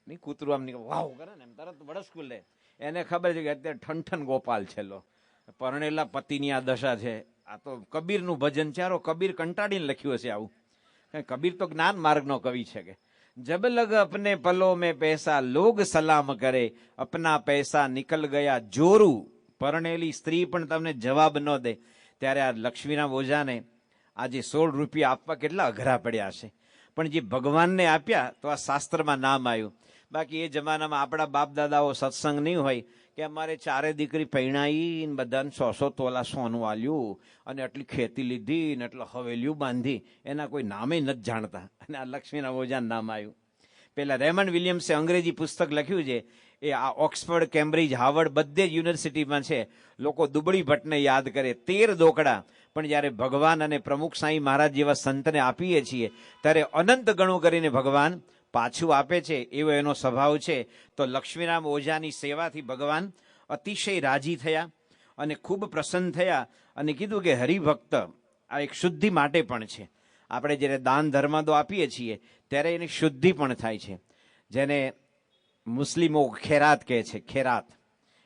નહીં, કૂતરું આમ નીકળ વાવ કરે ને એમ તરત વડસ્કું લે. એને ખબર છે કે અત્યારે ઠનઠન ગોપાલ છેલ્લો, પરણેલા પતિની આ દશા છે. આ તો કબીરનું ભજન ચારો, કબીર કંટાળીને લખ્યું હશે આવું. કબીર તો જ્ઞાન માર્ગનો કવિ છે કે જબ લગ અપને પલો મેં પૈસા લોગ સલામ કરે, અપના પૈસા નિકલ ગયા જોરું. પરણેલી સ્ત્રી પણ તમને જવાબ ન દે. ત્યારે આ લક્ષ્મીના ઓઝાને આજે 16 રૂપિયા આપવા કેટલા અઘરા પડ્યા છે, પણ જે ભગવાનને આપ્યા તો આ શાસ્ત્રમાં નામ આવ્યું. બાકી એ જમાનામાં આપણા બાપ દાદાઓ સત્સંગ નહીં હોય કે અમારે 4 દીકરી પૈણાઈ ને બધાને 100 તોલા સોનું આલ્યું અને આટલી ખેતી લીધી ને એટલે હવેલીઓ બાંધી, એના કોઈ નામે નથી જાણતા. અને આ લક્ષ્મીના ઓઝાનું નામ આવ્યું. પેલા રેમન્ડ વિલિયમ્સે અંગ્રેજી પુસ્તક લખ્યું છે, એ આ ઓક્સફર્ડ, કેમ્બ્રિજ, હાર્વર્ડ બધે જ યુનિવર્સિટીમાં છે. લોકો દુબળી ભટ્ટને યાદ કરે, 13 દોકડા. પણ જ્યારે ભગવાન અને પ્રમુખ સાંઈ મહારાજ જેવા સંતને આપીએ છીએ ત્યારે અનંત ગણું કરીને ભગવાન પાછું આપે છે. એવો એનો સ્વભાવ છે. તો લક્ષ્મીરામ ઓઝાની સેવાથી ભગવાન અતિશય રાજી થયા અને ખૂબ પ્રસન્ન થયા અને કીધું કે હરિભક્ત આ એક શુદ્ધિ માટે પણ છે. આપણે જ્યારે દાન ધર્માદો આપીએ છીએ ત્યારે એની શુદ્ધિ પણ થાય છે. જેને મુસ્લિમો ખેરાત કહે છે, ખેરાત.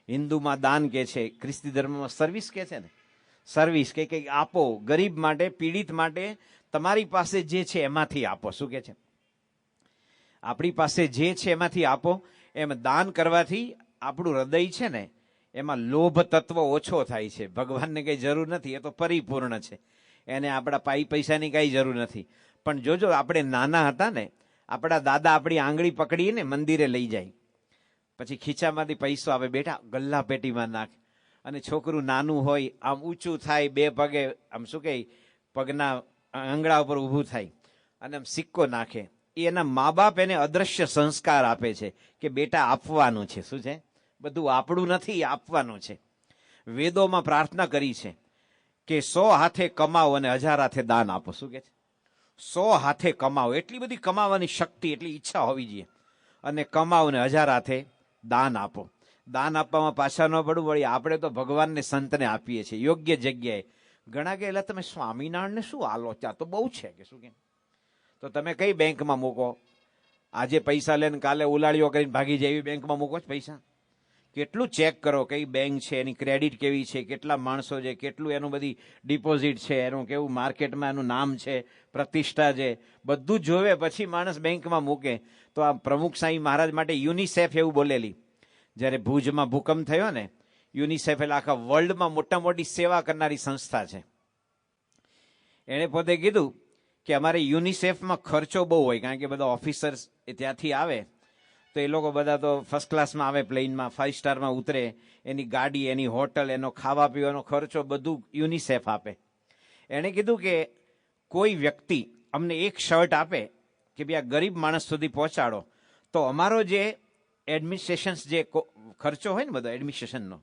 હિન્દુમાં દાન કહે છે, ખ્રિસ્તી ધર્મમાં સર્વિસ કહે છે ને, સર્વિસ કે કંઈક આપો ગરીબ માટે, પીડિત માટે. તમારી પાસે જે છે એમાંથી આપો. શું કહે છે? આપણી પાસે જે છે એમાંથી આપો. એમ દાન કરવાથી આપણું હૃદય છે ને એમાં લોભ તત્વ ઓછો થાય છે. ભગવાનને કંઈ જરૂર નથી, એ તો પરિપૂર્ણ છે, એને આપણા પૈસાની કાંઈ જરૂર નથી. પણ જોજો, આપણે નાના હતા ને, આપણા દાદા આપણી આંગળી પકડીને મંદિરે લઈ જાય, પછી ખીચામાંથી પૈસો આવે, બેટા ગલ્લા પેટીમાં નાખ. અને છોકરું નાનું હોય, આમ ઊંચું થાય, બે પગે આમ શું કહે, પગના આંગળા ઉપર ઊભું થાય અને આમ સિક્કો નાખે. એના મા બાપ એને અદ્રશ્ય સંસ્કાર આપે છે કે બેટા આપવાનું છે. શું છે? બધું આપણું નથી, આપવાનું છે. વેદોમાં પ્રાર્થના કરી છે કે 100 હાથે કમાવો અને 1000 હાથે દાન આપો. શું કે છે? 100 હાથે કમાવો, એટલી બધી કમાવાની શક્તિ, એટલી ઈચ્છા હોવી જોઈએ, અને કમાવો ને 1000 હાથે દાન આપો. દાન આપવામાં પાછા ન પડવું. વળી આપણે તો ભગવાનને, સંતને આપીએ છીએ યોગ્ય જગ્યાએ. ઘણા કે એટલે તમે સ્વામિનારાયણને શું આલો, ત્યાં તો બહુ છે કે શું કે. તો તમે કઈ બેંકમાં મૂકો? આજે પૈસા લઈને કાલે ઉલાળીઓ કરીને ભાગી જાય એવી બેંકમાં મૂકો જ પૈસા? કેટલું ચેક કરો કઈ બેંક છે, એની ક્રેડિટ કેવી છે, કેટલા માણસો છે, કેટલું એનું બધી ડિપોઝિટ છે, એનું કેવું માર્કેટમાં એનું નામ છે, પ્રતિષ્ઠા છે, બધું જોવે પછી માણસ બેંકમાં મૂકે. તો આ પ્રમુખ સાંઈ મહારાજ માટે યુનિસેફ એવું બોલેલી. જ્યારે ભુજમાં ભૂકંપ થયો ને, યુનિસેફ એટલે આખા વર્લ્ડમાં મોટા મોટી સેવા કરનારી સંસ્થા છે. એણે પોતે કીધું કે અમારે યુનિસેફમાં ખર્ચો બહુ હોય, કારણ કે બધા ઓફિસર્સ ત્યાંથી આવે તો એ લોકો બધા તો ફર્સ્ટ ક્લાસમાં આવે, પ્લેનમાં 5 સ્ટારમાં ઉતરે, એની ગાડી, એની હોટલ, એનો ખાવા પીવાનો ખર્ચો બધું યુનિસેફ આપે. એણે કીધું કે કોઈ વ્યક્તિ અમને એક શર્ટ આપે કે ભાઈ આ ગરીબ માણસ સુધી પહોંચાડો, તો અમારો જે એડમિનિસ્ટ્રેશન જે ખર્ચો હોય ને બધો એડમિનિસ્ટ્રેશનનો,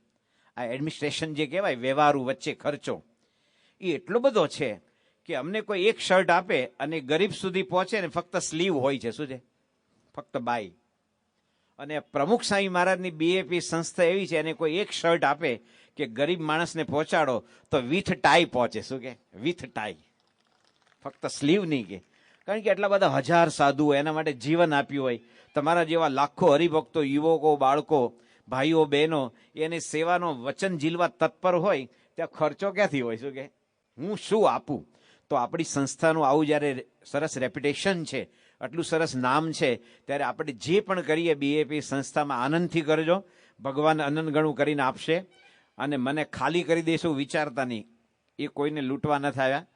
આ એડમિનિસ્ટ્રેશન જે કહેવાય વ્યવહારો વચ્ચે ખર્ચો, એ એટલો બધો છે કે અમને કોઈ એક શર્ટ આપે અને ગરીબ સુધી પહોંચે ને ફક્ત સ્લીવ હોય છે. શું છે? ફક્ત બાય. અને પ્રમુખ સાંઈ મહારાજની બીએપી સંસ્થા એવી છે, એને કોઈ એક શર્ટ આપે કે ગરીબ માણસને પહોંચાડો તો વિથ ટાઈ પહોંચે. શું કે? વિથ ટાઈ, ફક્ત સ્લીવ નહીં કે. કારણ કે એટલા બધા 1000 સાધુઓ એના માટે જીવન આપ્યું હોય. તમારા જેવા લાખો હરિભક્તો, યુવકો, બાળકો, ભાઈઓ, બહેનો એને સેવાનો વચન ઝીલવા તત્પર હોય, ત્યાં ખર્ચો ક્યાંથી હોય? શું કે હું શું આપું? તો આપણી સંસ્થાનું આવું જ્યારે સરસ રેપ્યુટેશન છે, આટલું સરસ નામ છે, ત્યારે આપણે જે પણ કરીએ બીએપી સંસ્થામાં આનંદથી કરજો. ભગવાન અનંત ગણું કરીને આપશે. અને મને ખાલી કરી દઈશું વિચારતા નહીં, એ કોઈને લૂંટવા ન થયા.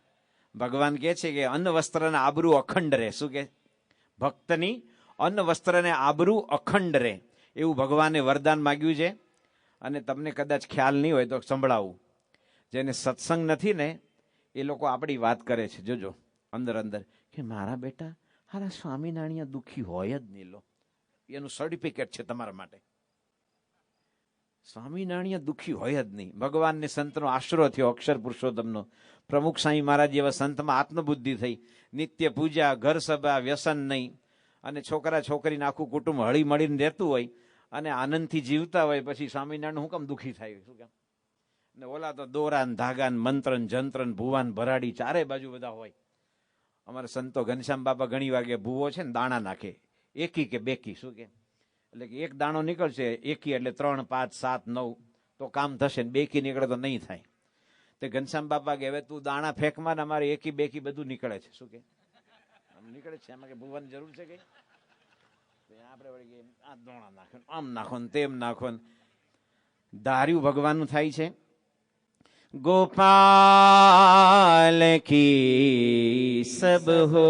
ભગવાન કહે છે કે અન્ન વસ્ત્રને આબરૂ અખંડ રહે. શું કે? ભક્તની અન્ન વસ્ત્રને આબરૂ અખંડ રહે, એવું ભગવાને વરદાન માગ્યું છે. અને તમને કદાચ ખ્યાલ નહીં હોય તો સંભળાવું. જેને સત્સંગ નથી ને એ લોકો આપણી વાત કરે છે, જોજો અંદર અંદર, કે મારા બેટા હારા સ્વામિનારાયણ દુઃખી હોય જ નહીં. લો, એનું સર્ટિફિકેટ છે તમારા માટે. સ્વામિનારાયણ દુઃખી હોય જ નહીં. ભગવાનને સંતનો આશરો થયો, અક્ષર પુરુષોત્તમનો. પ્રમુખ સાંઈ મહારાજ જેવા સંતમાં આત્મબુદ્ધિ થઈ. નિત્ય પૂજા, ઘર સભા, વ્યસન નહીં, અને છોકરા છોકરીને આખું કુટુંબ હળી મળીને રહેતું હોય અને આનંદથી જીવતા હોય, પછી સ્વામિનારાયણ હું કેમ દુઃખી થાય? શું કેમ? ને ઓલા તો દોરાન ધાગાન મંત્રન જંત્રન ભુવાન ભરાડી ચારે બાજુ બધા હોય. અમારા સંતો ઘનશ્યામ બાપા ઘણી વાગે ભૂવો છે ને દાણા નાખે, એકી કે બેકી. શું કે? એટલે કે એક દાણો નીકળશે, એકી એટલે 3, 5, 7, 9 તો કામ થશે, ને બેકી નીકળે તો નહીં થાય. તો ઘનશ્યામ બાપા કે હવે તું દાણા ફેંકમાં ને અમારે એકી બેકી બધું નીકળે છે. શું કે? નીકળે છે, એમાં કે ભૂવાની જરૂર છે કઈ? આપણે વળી આ દોણા નાખો, આમ નાખો ને તેમ નાખો, ધાર્યું ભગવાનનું થાય છે. गोपाल की सब होय,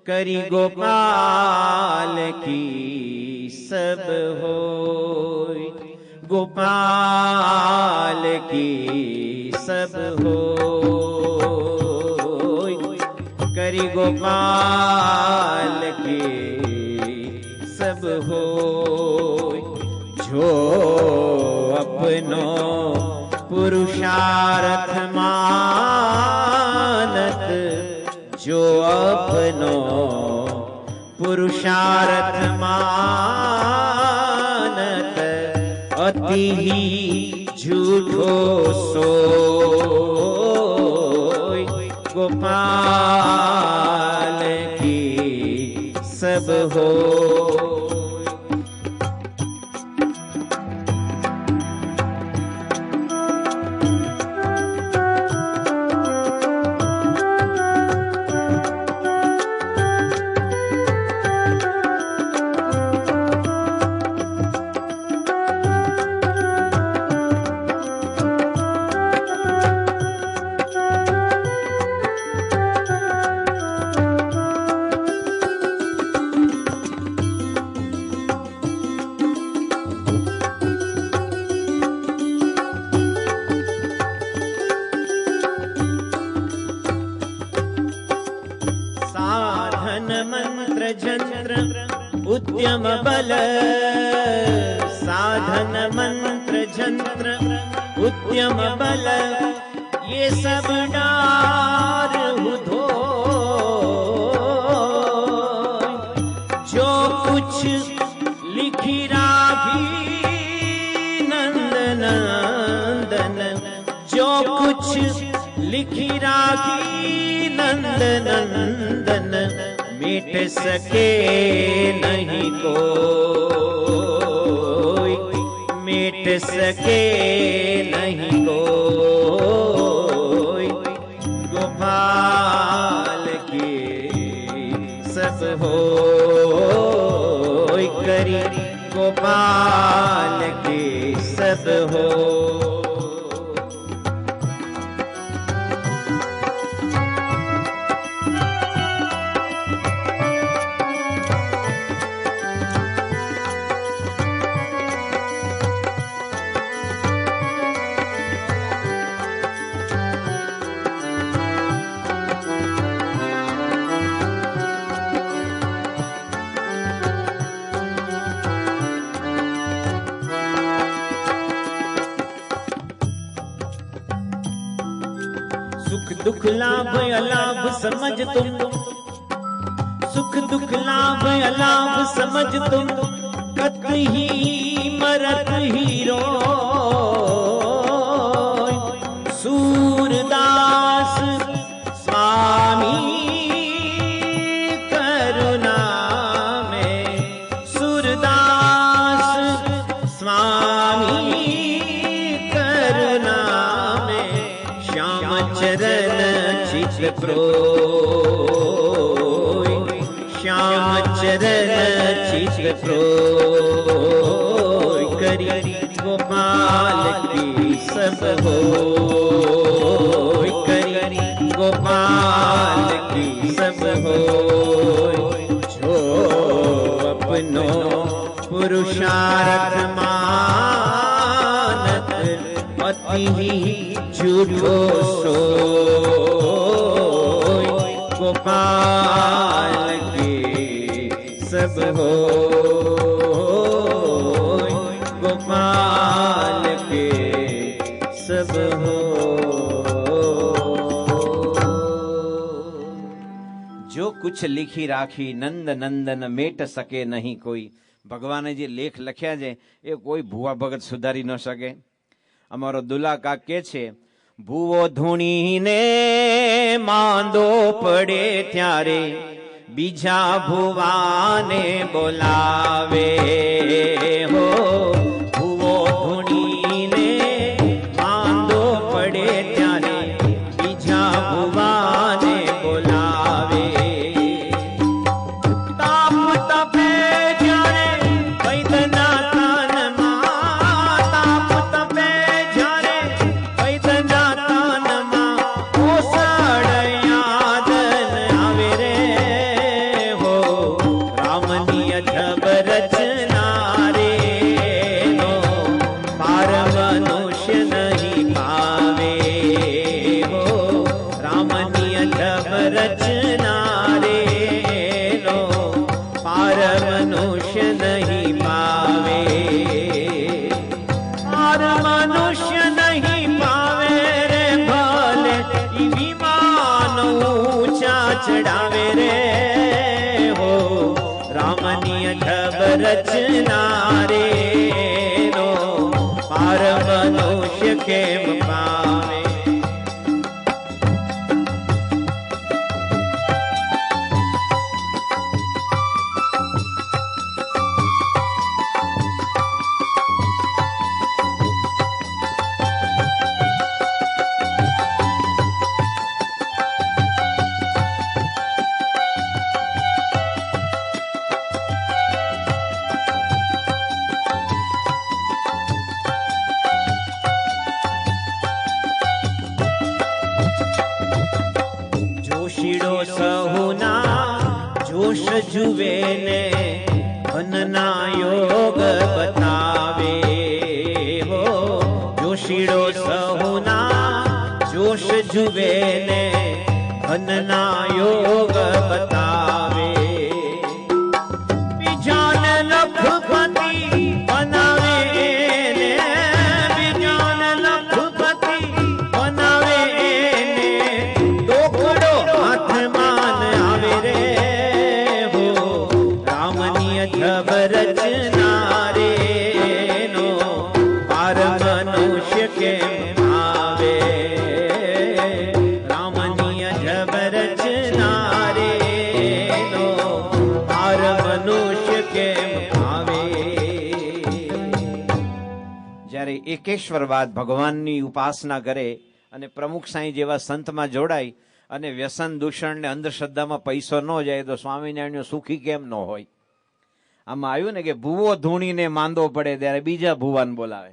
करी गोपाल की सब होय, गोपाल की सब होय, करी गोपाल की सब होय. जो अपनो पुरुषार्थ मानत, जो अपनो पुरुषार्थ मानत, अति ही झूठो सोय. गोपाल की हो। साधन मंत्र जंत्र उद्यम बल, साधन मंत्र जंत्र उद्यम बल, ये सब डार धो। जो कुछ लिखी राखी नंद नंदन, जो कुछ लिखी राखी नंद नंदन, मिट सके नहीं कोई, मिट सके नहीं कोई। गोपाल की सब होय करी, गोपाल की सब हो। सुख दुख लाभ अलाभ समझ तुम, सुख दुख लाभ अलाभ समझ तुम, कत ही मरत ही रोय। सूरदास स्वामी करुणा में, सूरदास स्वामी करुणा में, श्याम चरण चित प्रोय, श्याम चरण चित प्रोय करी। गोपाल की सब होय करी, गोपाल की सब होय। जो अपनो पुरुषार्थ मानत, अति ही झूठो सोय। गोपाल की सब होय, गोपाल के सब हो। जो कुछ लिखी राखी नंद नंदन, मेट सके नहीं कोई। ભગવાને જે લેખ લખ્યા છે એ કોઈ ભુવા ભગત સુધારી ન શકે. અમારો દુલા કાક કે છે, ભૂવો ધૂણીને માંદો પડે ત્યારે બીજા ભુવાને બોલાવે હો. ભૂવો ધૂણીને માંદો પડે ત્યારે બીજા ભુવાને બોલાવે. તાપ તપે જ્યારે વૈદ્યના તનમાં, તાપ તપે જ્યારે વૈદ્યના તનમાં, ઓસડ યાદન આવે રે હો. રામની અજબ રચના રે નો પાર મનુષ્ય નહીં પાવે હો. રામની અજબ રચના રે નો પાર મનુષ્ય નહીં પાવે. પાર મનુષ્ય નહીં પાવે રે ભલે ઈ વિમાન ઊંચા ચડાવે રે હો. રામની અજબ રચના રે નો પાર મનુષ્ય કેમ પાવે. સહુના જોશ જુએ ને મનના યોગ બતાવે હો. જોશીડો સહુના જોશ જુએ ને મનના યોગ બતાવે. બીજાને લખપતિ બનાવે ને બીજાને લખપતિ બનાવે ને ટોકડો હાથમાં આવે રે હો. રામની અજબ રચના રે નો પાર મનુષ્ય કેમ આવે. રામની અજબ રચના રે નો પાર મનુષ્ય કેમ આવે. જ્યારે એકેશ્વરવાદ ભગવાનની ઉપાસના કરે અને પ્રમુખ સાંઈ જેવા સંતમાં જોડાય અને વ્યસન દૂષણ ને અંધશ્રદ્ધામાં પૈસો ન જાય તો સ્વામિનારાયણ સુખી કેમ ન હોય. આમાં આવ્યું ને કે ભૂવો ધૂણીને માંદો પડે ત્યારે બીજા ભૂવાને બોલાવે.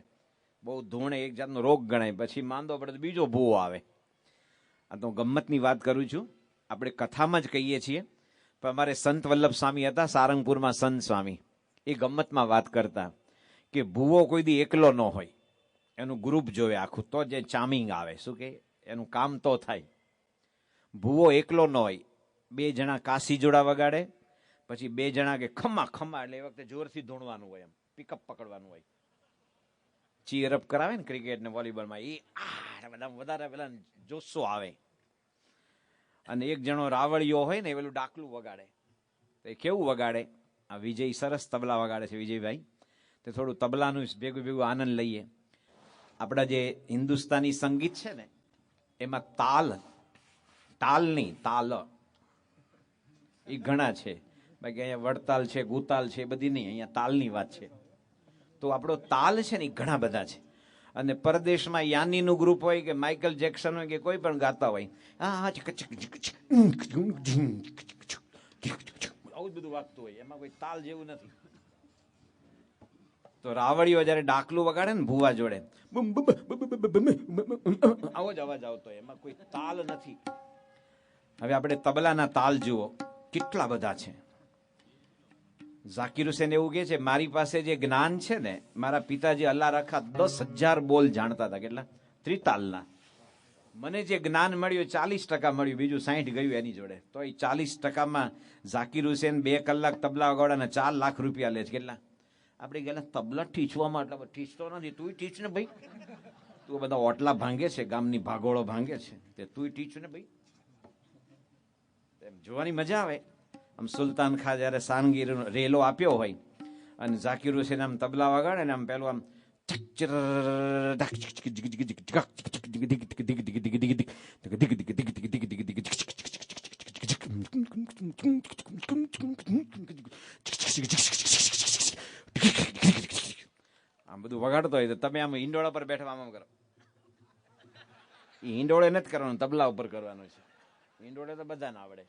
બહુ ધૂણે એક જાતનો રોગ ગણાય, પછી માંદો પડે તો બીજો ભૂવો આવે. આ તો ગમ્મતની વાત કરું છું, આપણે કથામાં જ કહીએ છીએ, પણ અમારે સંત વલ્લભ સ્વામી હતા સારંગપુરમાં, સંત સ્વામી, એ ગમ્મતમાં વાત કરતા કે ભૂવો કોઈ દી એકલો ન હોય, એનું ગ્રુપ જોવે આખું, તો જે ચામિંગ આવે, શું કે એનું કામ તો થાય. ભૂવો એકલો ન હોય, બે જણા કાશી જોડા વગાડે, પછી બે જણા કે ખમ્મા ખમ્મા, એટલે એ વખતે જોરથી ધૂણવાનું હોય, એમ પિકઅપ પકડવાનું હોય. ચીયરઅપ કરાવે ને ક્રિકેટ ને વોલીબોલમાં, એ બધા વધારે પેલા જોશો આવે. અને એક જણો રાવળિયો હોય ને એ પેલું ડાકલું વગાડે, તો એ કેવું વગાડે, આ વિજય સરસ તબલા વગાડે છે વિજયભાઈ, તો થોડું તબલાનું ભેગું ભેગું આનંદ લઈએ. આપણા જે હિન્દુસ્તાની સંગીત છે ને એમાં તાલ નહીં, તાલ એ ઘણા છે, બાકી અહીંયા વડતાલ છે, ગુતાલ છે, બધી નહીં, અહીંયા તાલની વાત છે. તો આપણો તાલ છે ને એ ઘણા બધા છે. અને પરદેશમાં યાનીનું ગ્રુપ હોય કે માઇકલ જેક્સન હોય કે કોઈ પણ ગાતા હોય, આવું બધું વાગતું હોય, એમાં કોઈ તાલ જેવું નથી. તો રાવળીઓ જયારે ડાકલું વગાડે ને ભૂવા જોડે, આવો જ અવાજ આવતો હોય, એમાં કોઈ તાલ નથી. હવે આપણે તબલાના તાલ જુઓ, કેટલા બધા છે. ઝાકીર હુસેન એવું કહે છે, મારી પાસે જે જ્ઞાન છે ને, મારા પિતાજી અલ્લાહ રખા 10,000 બોલ જાણતા હતા, કેટલા ત્રિતાલના. મને જે જ્ઞાન મળ્યું 40% મળ્યું, બીજું 60 ગયું એની જોડે. તો એ 40%માં ઝાકીર હુસેન 2 કલાક તબલા વગાડવાના 4 લાખ રૂપિયા લે છે. કેટલા? આપણે ગયેલા તબલા ઠીચવામાં, એટલે ઠીચતો નથી, તું ઠીચ ને ભાઈ, તું બધા ઓટલા ભાંગે છે, ગામની ભાગોળો ભાંગે છે, તે તું ઠીચ ને ભાઈ. જોવાની મજા આવે. આમ સુલતાન ખાન જયારે સાનગીર રેલો આપ્યો હોય અને ઝાકીર હુસેન આમ તબલા વગાડે ને, આમ પેલું આમ આમ બધું વગાડતો હોય તો તમે આમ હિંડોળા પર બેઠા આમ કરો. એ હિંડોળે નથી કરવાનું, તબલા ઉપર કરવાનું છે. હિંડોળે તો બધાને આવડે.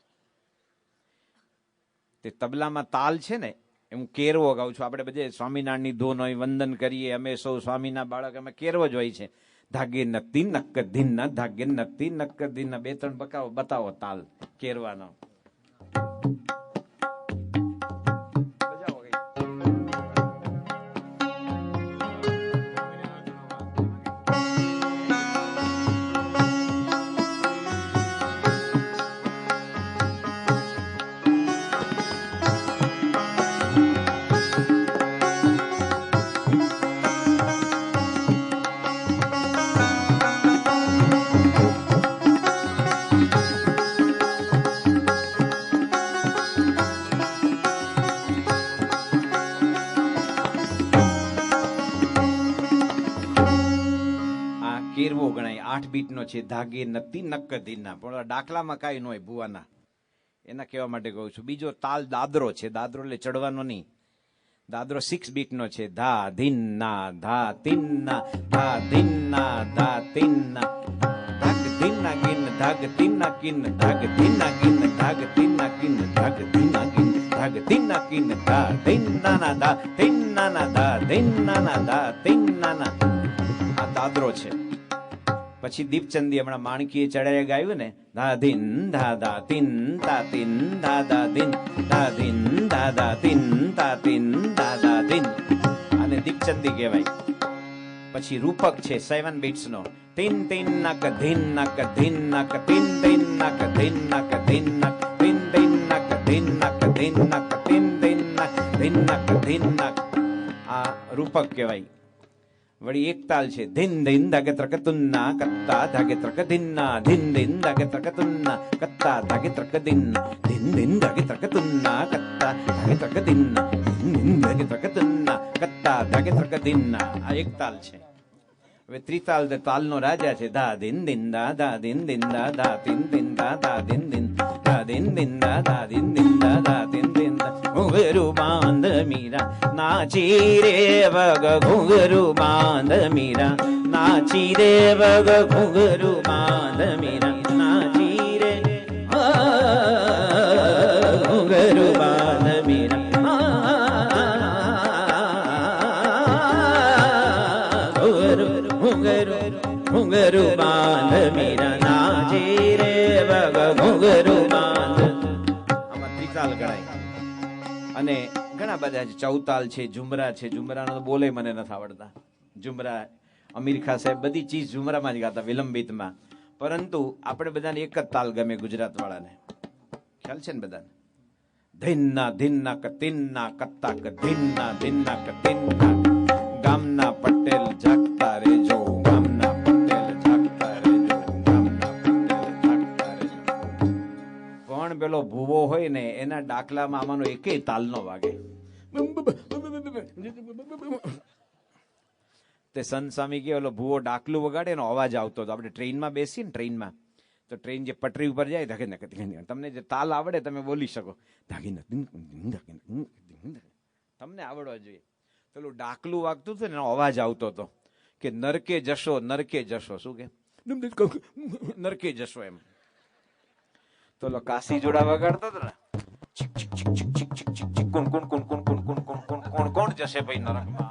તે તબલામાં તાલ છે ને, હું કેરવો ગાઉં છું. આપણે બધે સ્વામિનારાયણની ધૂન હોય, વંદન કરીએ, અમે સૌ સ્વામીના બાળક, અમે કેરવો જ હોય છે. ધાગે નક્તિ નક્ક ધીન, ધાગે નક્તિ નક્ક ધીન, 2-3 બતાવો તાલ કેરવાનો. કેરવો ગણાય, 8 બીટનો છે. ધાગે નક્તિ નક્ક ધીના, પણ ડાકલામાં કાંઈ ન હોય ભુવાના, એના કહેવા માટે કહું છું. બીજો તાલ દાદરો છે. દાદરો એટલે ચડવાનો નહીં, દાદરો 6 બીટનો છે. ધા ધીના ધા તીના, ધા ધીના ધા તીના, ધાગ ધીના ગિન ધાગ તીના કિન, ધાગ ધીના ગિન ધાગ તીના કિન, ધાગ ધીના ગિન ધાગ તીના કિન, ધા ધીના ના ધા તીના ના, ધા ધીના ના ધા તીના ના. આ દાદરો છે. પછી દીપચંદી હમણાં માણકીએ ચડાયા ગાયું ને, ધાધીન ધાધા તીન તા તીન ધાધા ધીન ધાધીન ધાધા તીન તા તીન ધાધા ધીન, અને દીપચંદી કહેવાય. પછી રૂપક છે 7 બીટ્સ નો, તીન તીન નક ધીન નક ધીન નક તીન તીન નક ધીન નક ધીન નક તીન તીન નક ધીન નક ધીન નક તીન તીન નક ધીન નક ધીન નક. આ રૂપક કહેવાય. વળી એક તાલ છે, ધીન ધીન ધાગે ત્રક તુન્ના કત્તા ધાગે ત્રક ધીન્ના ધીન ધીન ધાગે ત્રક તુન્ના કત્તા ધાગે ત્રક ધીન્ના ધીન ધીન ધાગે ત્રક તુન્ના કત્તા ધાગે ત્રક ધીન્ના ધીન ધીન ધાગે ત્રક તુન્ના કત્તા ધાગે ત્રક ધીન્ના. આ એક તાલ છે. હવે ત્રિતાલ તાલનો રાજા છે, ધા ધીન ધીન દા ધા ધીન ધીન દા ધા તીન ધીન દા ધા ધીન ધીન ધા ધીન ધીન દા ધા ધીન ધીન દા ધા ધીન ધીન દા. ઘુંઘરું બાંધ મીરા નાચી રે વગ, ઘુંઘરું બાંધ મીરા નાચી રે વગ, ઘુંઘરું બાંધ મીરા નાચી રે, ઘુંઘરું બાંધ મીરા ઘુંઘરું બાંધ મીરા નાચી રે વગ, ઘુંઘરું બાંધ. આમાં ત્રિતાલ ગણાય. અને ઘણા બધા ચૌતાલ છે, ઝુમરા છે. ઝુમરાનો તો બોલે મને નથી આવડતા. ઝુમરા અમીર ખાન સાહેબ બધી ચીજ ઝુમરામાં જ ગાતા, વિલંબિતમાં. પરંતુ આપણે બધાને એક જ તાલ ગમે, ગુજરાત વાળાને ખ્યાલ છે ને બધાને, ધીન્ના ધીન્ના ક તીન્ના કત્તા ક ધીન્ના ધીન્ના ક તીન્ના. ગામના પટેલ જાગતા રેજો, ગામના પટેલ જાગતા રેજો, ગામના પટેલ જાગતા રેજો. પણ પેલો ભૂવો હોય ને એના ડાકલામાં આમાંનો એકેય તાલ નો વાગે. તે સંત સ્વામી કે ઓલો ભૂવો ડાકલું વગાડે એનો અવાજ આવતો હતો. આપણે ટ્રેનમાં બેસીએ ને, ટ્રેનમાં તો ટ્રેન જે પટરી ઉપર જાય, તમને જે તાલ આવડે તમે બોલી શકો, તમને આવડવા જોઈએ. પેલું ડાકલું વાગતું હતું ને એનો અવાજ આવતો હતો કે નરકે જશો, નરકે જશો. શું કે નરકે જશો એમ. તો કાશી જોડા વગાડતો હતો ને, કોણ કોણ કોણ કોણ કોણ કોણ કોણ કોણ કોણ કોણ જશે ભાઈ નરકમાં.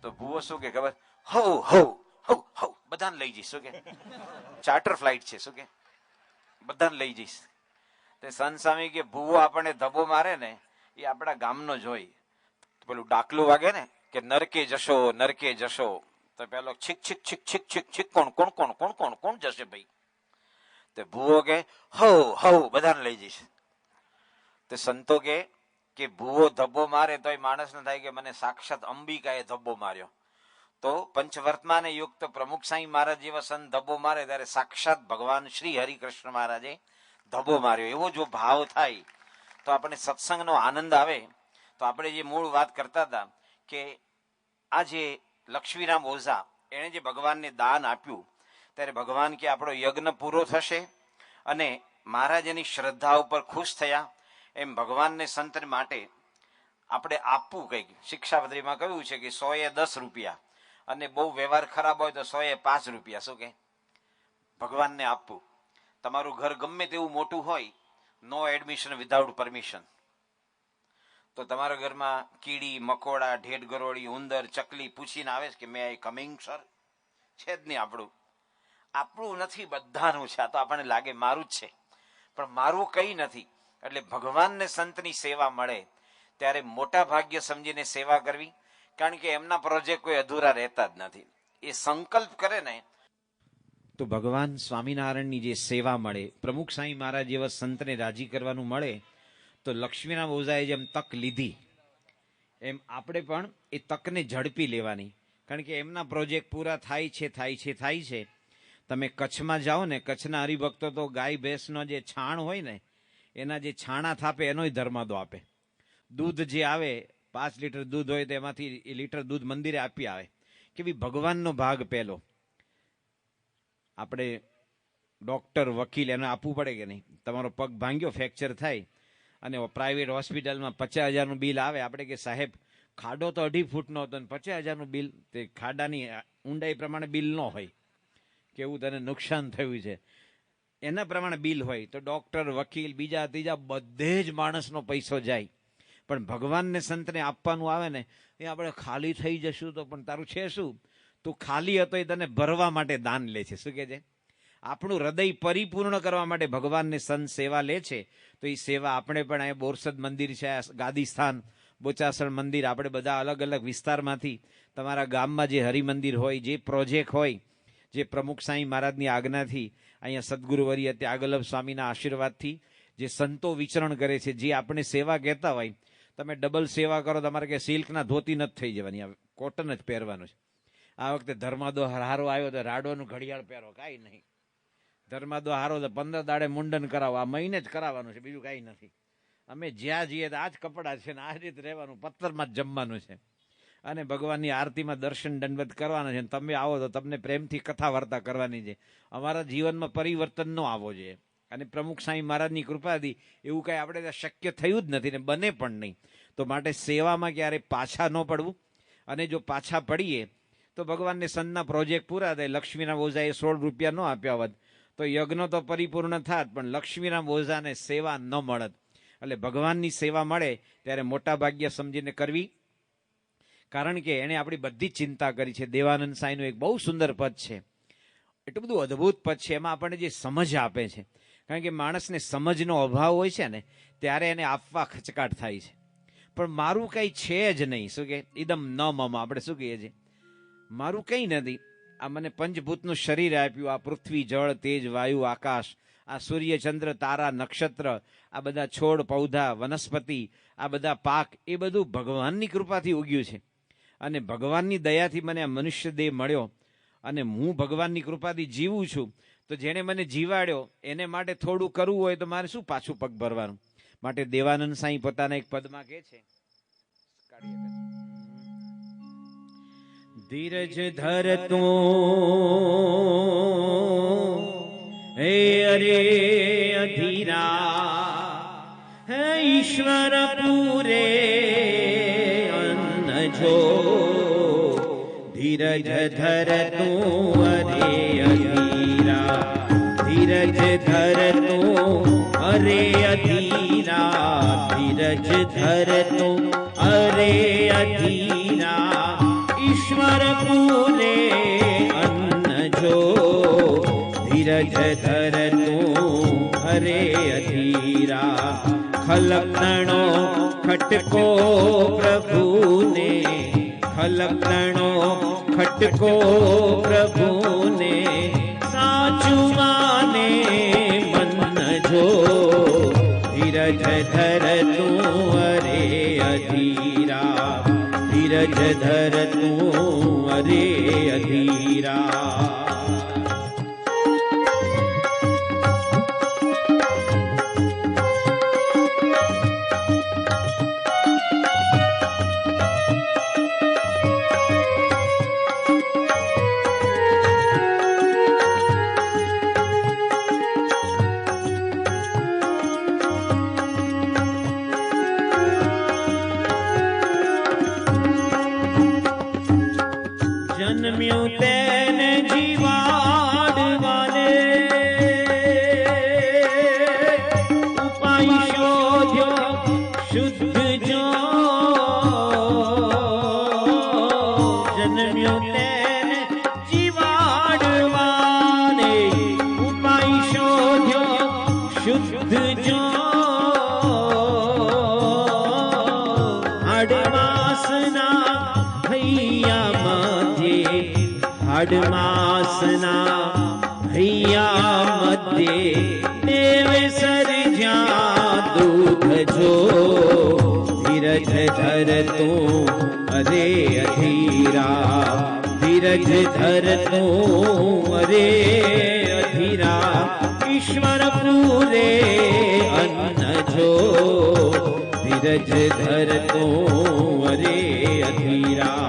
તો ભૂવો શું કે ખબર, હવ હવ હવ હવ બધાને લઈ જઈશ. શું કે ચાર્ટર ફ્લાઇટ છે, શું કે બધાને લઈ જઈશ. તે સંત સ્વામી કે ભૂવો આપણને ધબ્બો મારે ને એ આપણા ગામનો જ હોય. પેલું ડાકલું વાગે ને કે નરકે જશો, નરકે જશો, તો પેલો છીક છીક છીક છીક છીક છીક કોણ કોણ કોણ કોણ કોણ કોણ જશે ભાઈ. તે ભૂવો કે હવ હવ બધાને લઈ જઈશ. તે સંતો કે ભૂવો ધબ્બો મારે તો એ માણસને થાય કે મને સાક્ષાત અંબિકાએ ધબ્બો માર્યો. તો પંચવર્તમાને યુક્ત પ્રમુખ સાંઈ મહારાજ જેવા સંત ધબ્બો મારે ત્યારે સાક્ષાત ભગવાન શ્રી હરિકૃષ્ણ મહારાજે ધબ્બો માર્યો. એવો જો ભાવ થાય તો આપણે સત્સંગનો આનંદ આવે. તો આપણે જે મૂળ વાત કરતા હતા કે આ જે લક્ષ્મીરામ ઓઝા એણે જે ભગવાનને દાન આપ્યું, ત્યારે ભગવાન કે આપણો યજ્ઞ પૂરો થશે અને મહારાજ એની શ્રદ્ધા ઉપર ખુશ થયા. એમ ભગવાનને સંત માટે આપણે આપવું. કંઈક શિક્ષાપત્રીમાં કહ્યું છે કે 100 એ 10 રૂપિયા અને બહુ વ્યવહાર ખરાબ હોય તો 100 એ 5 રૂપિયા. શું કે ભગવાનને આપવું. તમારું ઘર ગમે તેવું મોટું હોય, નો એડમિશન વિધાઉટ પરમિશન. તો તમારા ઘરમાં કીડી મકોડા ઢેઢ ગરોળી ઉંદર ચકલી પૂછીને આવે છે કે મે આઈ કમિંગ સર? છે જ નહીં. આપણું નથી, બધાનું છે. આ તો આપણને લાગે મારું જ છે, પણ મારું કઈ નથી. એટલે ભગવાનને સંતની સેવા મળે ત્યારે મોટા ભાગ્ય સમજીને સેવા કરવી. કારણ કે એમના પ્રોજેક્ટ કોઈ અધૂરા રહેતા જ નથી. એ સંકલ્પ કરે ને તો ભગવાન સ્વામિનારાયણની જે સેવા મળે, પ્રમુખ સાંઈ મહારાજ જેવા સંતને રાજી કરવાનું મળે. તો લક્ષ્મીનારાયણ ઓઝાએ જેમ તક લીધી એમ આપણે પણ એ તકને ઝડપી લેવાની. કારણ કે એમના પ્રોજેક્ટ પૂરા થાય છે થાય છે થાય છે. તમે કચ્છમાં જાઓ ને, કચ્છના હરિભક્તો તો ગાય ભેંસનો જે છાણ હોય ને એના જે છાણા થાપે એનોય ધર્માદો આપે. દૂધ જે આવે 5 લીટર દૂધ હોય તો એમાંથી એ લીટર દૂધ મંદિરે આપી આવે કે ભાઈ ભગવાનનો ભાગ પહેલો. આપણે ડોક્ટર વકીલ એને આપવું પડે કે નહીં? તમારો પગ ભાંગ્યો, ફ્રેક્ચર થાય અને પ્રાઇવેટ હોસ્પિટલમાં 50,000નું બિલ આવે. આપણે કે સાહેબ ખાડો તો 2.5 ફૂટનો હતો ને 50,000નું બિલ. તે ખાડાની ઊંડાઈ પ્રમાણે બિલ ન હોય, કેવું તને નુકસાન થયું છે એના પ્રમાણે બિલ હોય. તો ડોક્ટર વકીલ બીજા ત્રીજા બધે જ માણસનો પૈસો જાય. પણ ભગવાનને સંતને આપવાનું આવે ને એ આપણે ખાલી થઈ જશું તો પણ તારું છે શું? તું ખાલી હતો એ તને ભરવા માટે દાન લે છે. શું કહે છે? આપણું હૃદય પરિપૂર્ણ કરવા માટે ભગવાનને સંત સેવા લે છે. તો એ સેવા આપણે પણ અહીંયા બોરસદ મંદિર છે, ગાદી સ્થાન, બોચાસણ મંદિર, આપણે બધા અલગ અલગ વિસ્તારમાંથી તમારા ગામમાં જે હરિમંદિર હોય, જે પ્રોજેક્ટ હોય, જે પ્રમુખ સાંઈ મહારાજની આજ્ઞાથી અહીંયા સદગુરુવર્ય ત્યાગલભ સ્વામીના આશીર્વાદથી જે સંતો વિચરણ કરે છે, જે આપણે સેવા કહેતા હોય, તમે ડબલ સેવા કરો, તમારે કે સિલ્કના ધોતી નથી થઈ જવાની, કોટન જ પહેરવાનું છે. આ વખતે ધર્માદો હારો આવ્યો તો રાડોનું ઘડિયાળ પહેરો, કાંઈ નહીં. ધર્માદો હારો તો 15 દાડે મુંડન કરાવો, આ મહિને જ કરાવવાનું છે, બીજું કાંઈ નથી. અમે જ્યાં જઈએ તો આ જ કપડાં છે ને આ રીતે રહેવાનું, પથ્થરમાં જ જમવાનું છે અને ભગવાનની આરતીમાં દર્શન દંડવત કરવાના છે. તમે આવો તો તમને પ્રેમથી કથા વાર્તા કરવાની છે. અમારા જીવનમાં પરિવર્તન ન આવવો જોઈએ. અને પ્રમુખ સાંઈ મહારાજની કૃપાથી એવું કાંઈ આપણે ત્યાં શક્ય થયું જ નથી ને બને પણ નહીં. તો માટે સેવામાં ક્યારે પાછા ન પડવું. અને જો પાછા પડીએ તો ભગવાનને સંતના પ્રોજેક્ટ પૂરા થાય. લક્ષ્મીના ઓઝાએ 16 રૂપિયા ન આપ્યા હોત તો યજ્ઞ તો પરિપૂર્ણ થાત, પણ લક્ષ્મીના ઓઝાને સેવા ન મળત. એટલે ભગવાનની સેવા મળે ત્યારે મોટા ભાગ્ય સમજીને કરવી. કારણ કે એણે આપણી બધી જ ચિંતા કરી છે. દેવાનંદ સાંઈનું એક બહુ સુંદર પદ છે, એટલું બધું અદ્ભુત પદ છે. એમાં આપણને જે સમજ આપે છે, કારણ કે માણસને સમજનો અભાવ હોય છે ને ત્યારે એને આપવા ખચકાટ થાય છે. પણ મારું કંઈ છે જ નહીં. શું કે ઇદમ ન મમ, આપણે શું કહીએ છીએ, મારું કંઈ નથી. આ મને પંચભૂતનું શરીર આપ્યું, આ પૃથ્વી, જળ, તેજ, વાયુ, આકાશ, આ સૂર્ય, ચંદ્ર, તારા, નક્ષત્ર, આ બધા છોડ, પૌધા, વનસ્પતિ, આ બધા પાક, એ બધું ભગવાનની કૃપાથી ઉગ્યું છે. અને ભગવાનની દયાથી મને આ મનુષ્ય દેહ મળ્યો અને હું ભગવાનની કૃપાથી જીવું છું. તો જેણે મને જીવાડ્યો એને માટે થોડું કરવું હોય તો મારે શું પાછું પગ ભરવાનું. માટે દેવાનંદ સાંઈ પોતાના એક પદમાં કહે છે, ધીરજ ધરતો હે અરે અધીરા, હે ઈશ્વર પૂરે અન્ન જો. ધીરજ ધરતો અરે અધીરા, ધીરજ ધરતો અરે અધીરા, ધીરજ ધરતો અરે અધીરા, ઈશ્વર પૂરે અન્ન જો. ધીરજ ધરતો અરે અધીરા, ખલકણો ખટકો પ્રભુને, ખલકણો ખટકો પ્રભુને, સાચું માને મન જો. ધીરજ ધરતું અરે અધીરા, ધીરજ ધરતું અરે અધીરા. જન્મ્યું તેને જીવાડવાને, ઉપાય શોધ્યો શુદ્ધ જો. જન્મ્યું તેને જીવાડવાને, ઉપાય શોધ્યો શુદ્ધ જો. હાડમાસના હૈયા મધ્યે, હાડમાસના હૈયા મધ્યે, દેવે સર્જ્યા દુઃખ જો. ધીરજ ધરતું અરે અધીરા, ધીરજ ધરતું અરે અધીરા, ઈશ્વર પૂરે અન્ન જો. ધીરજ ધરતું અરે અધીરા.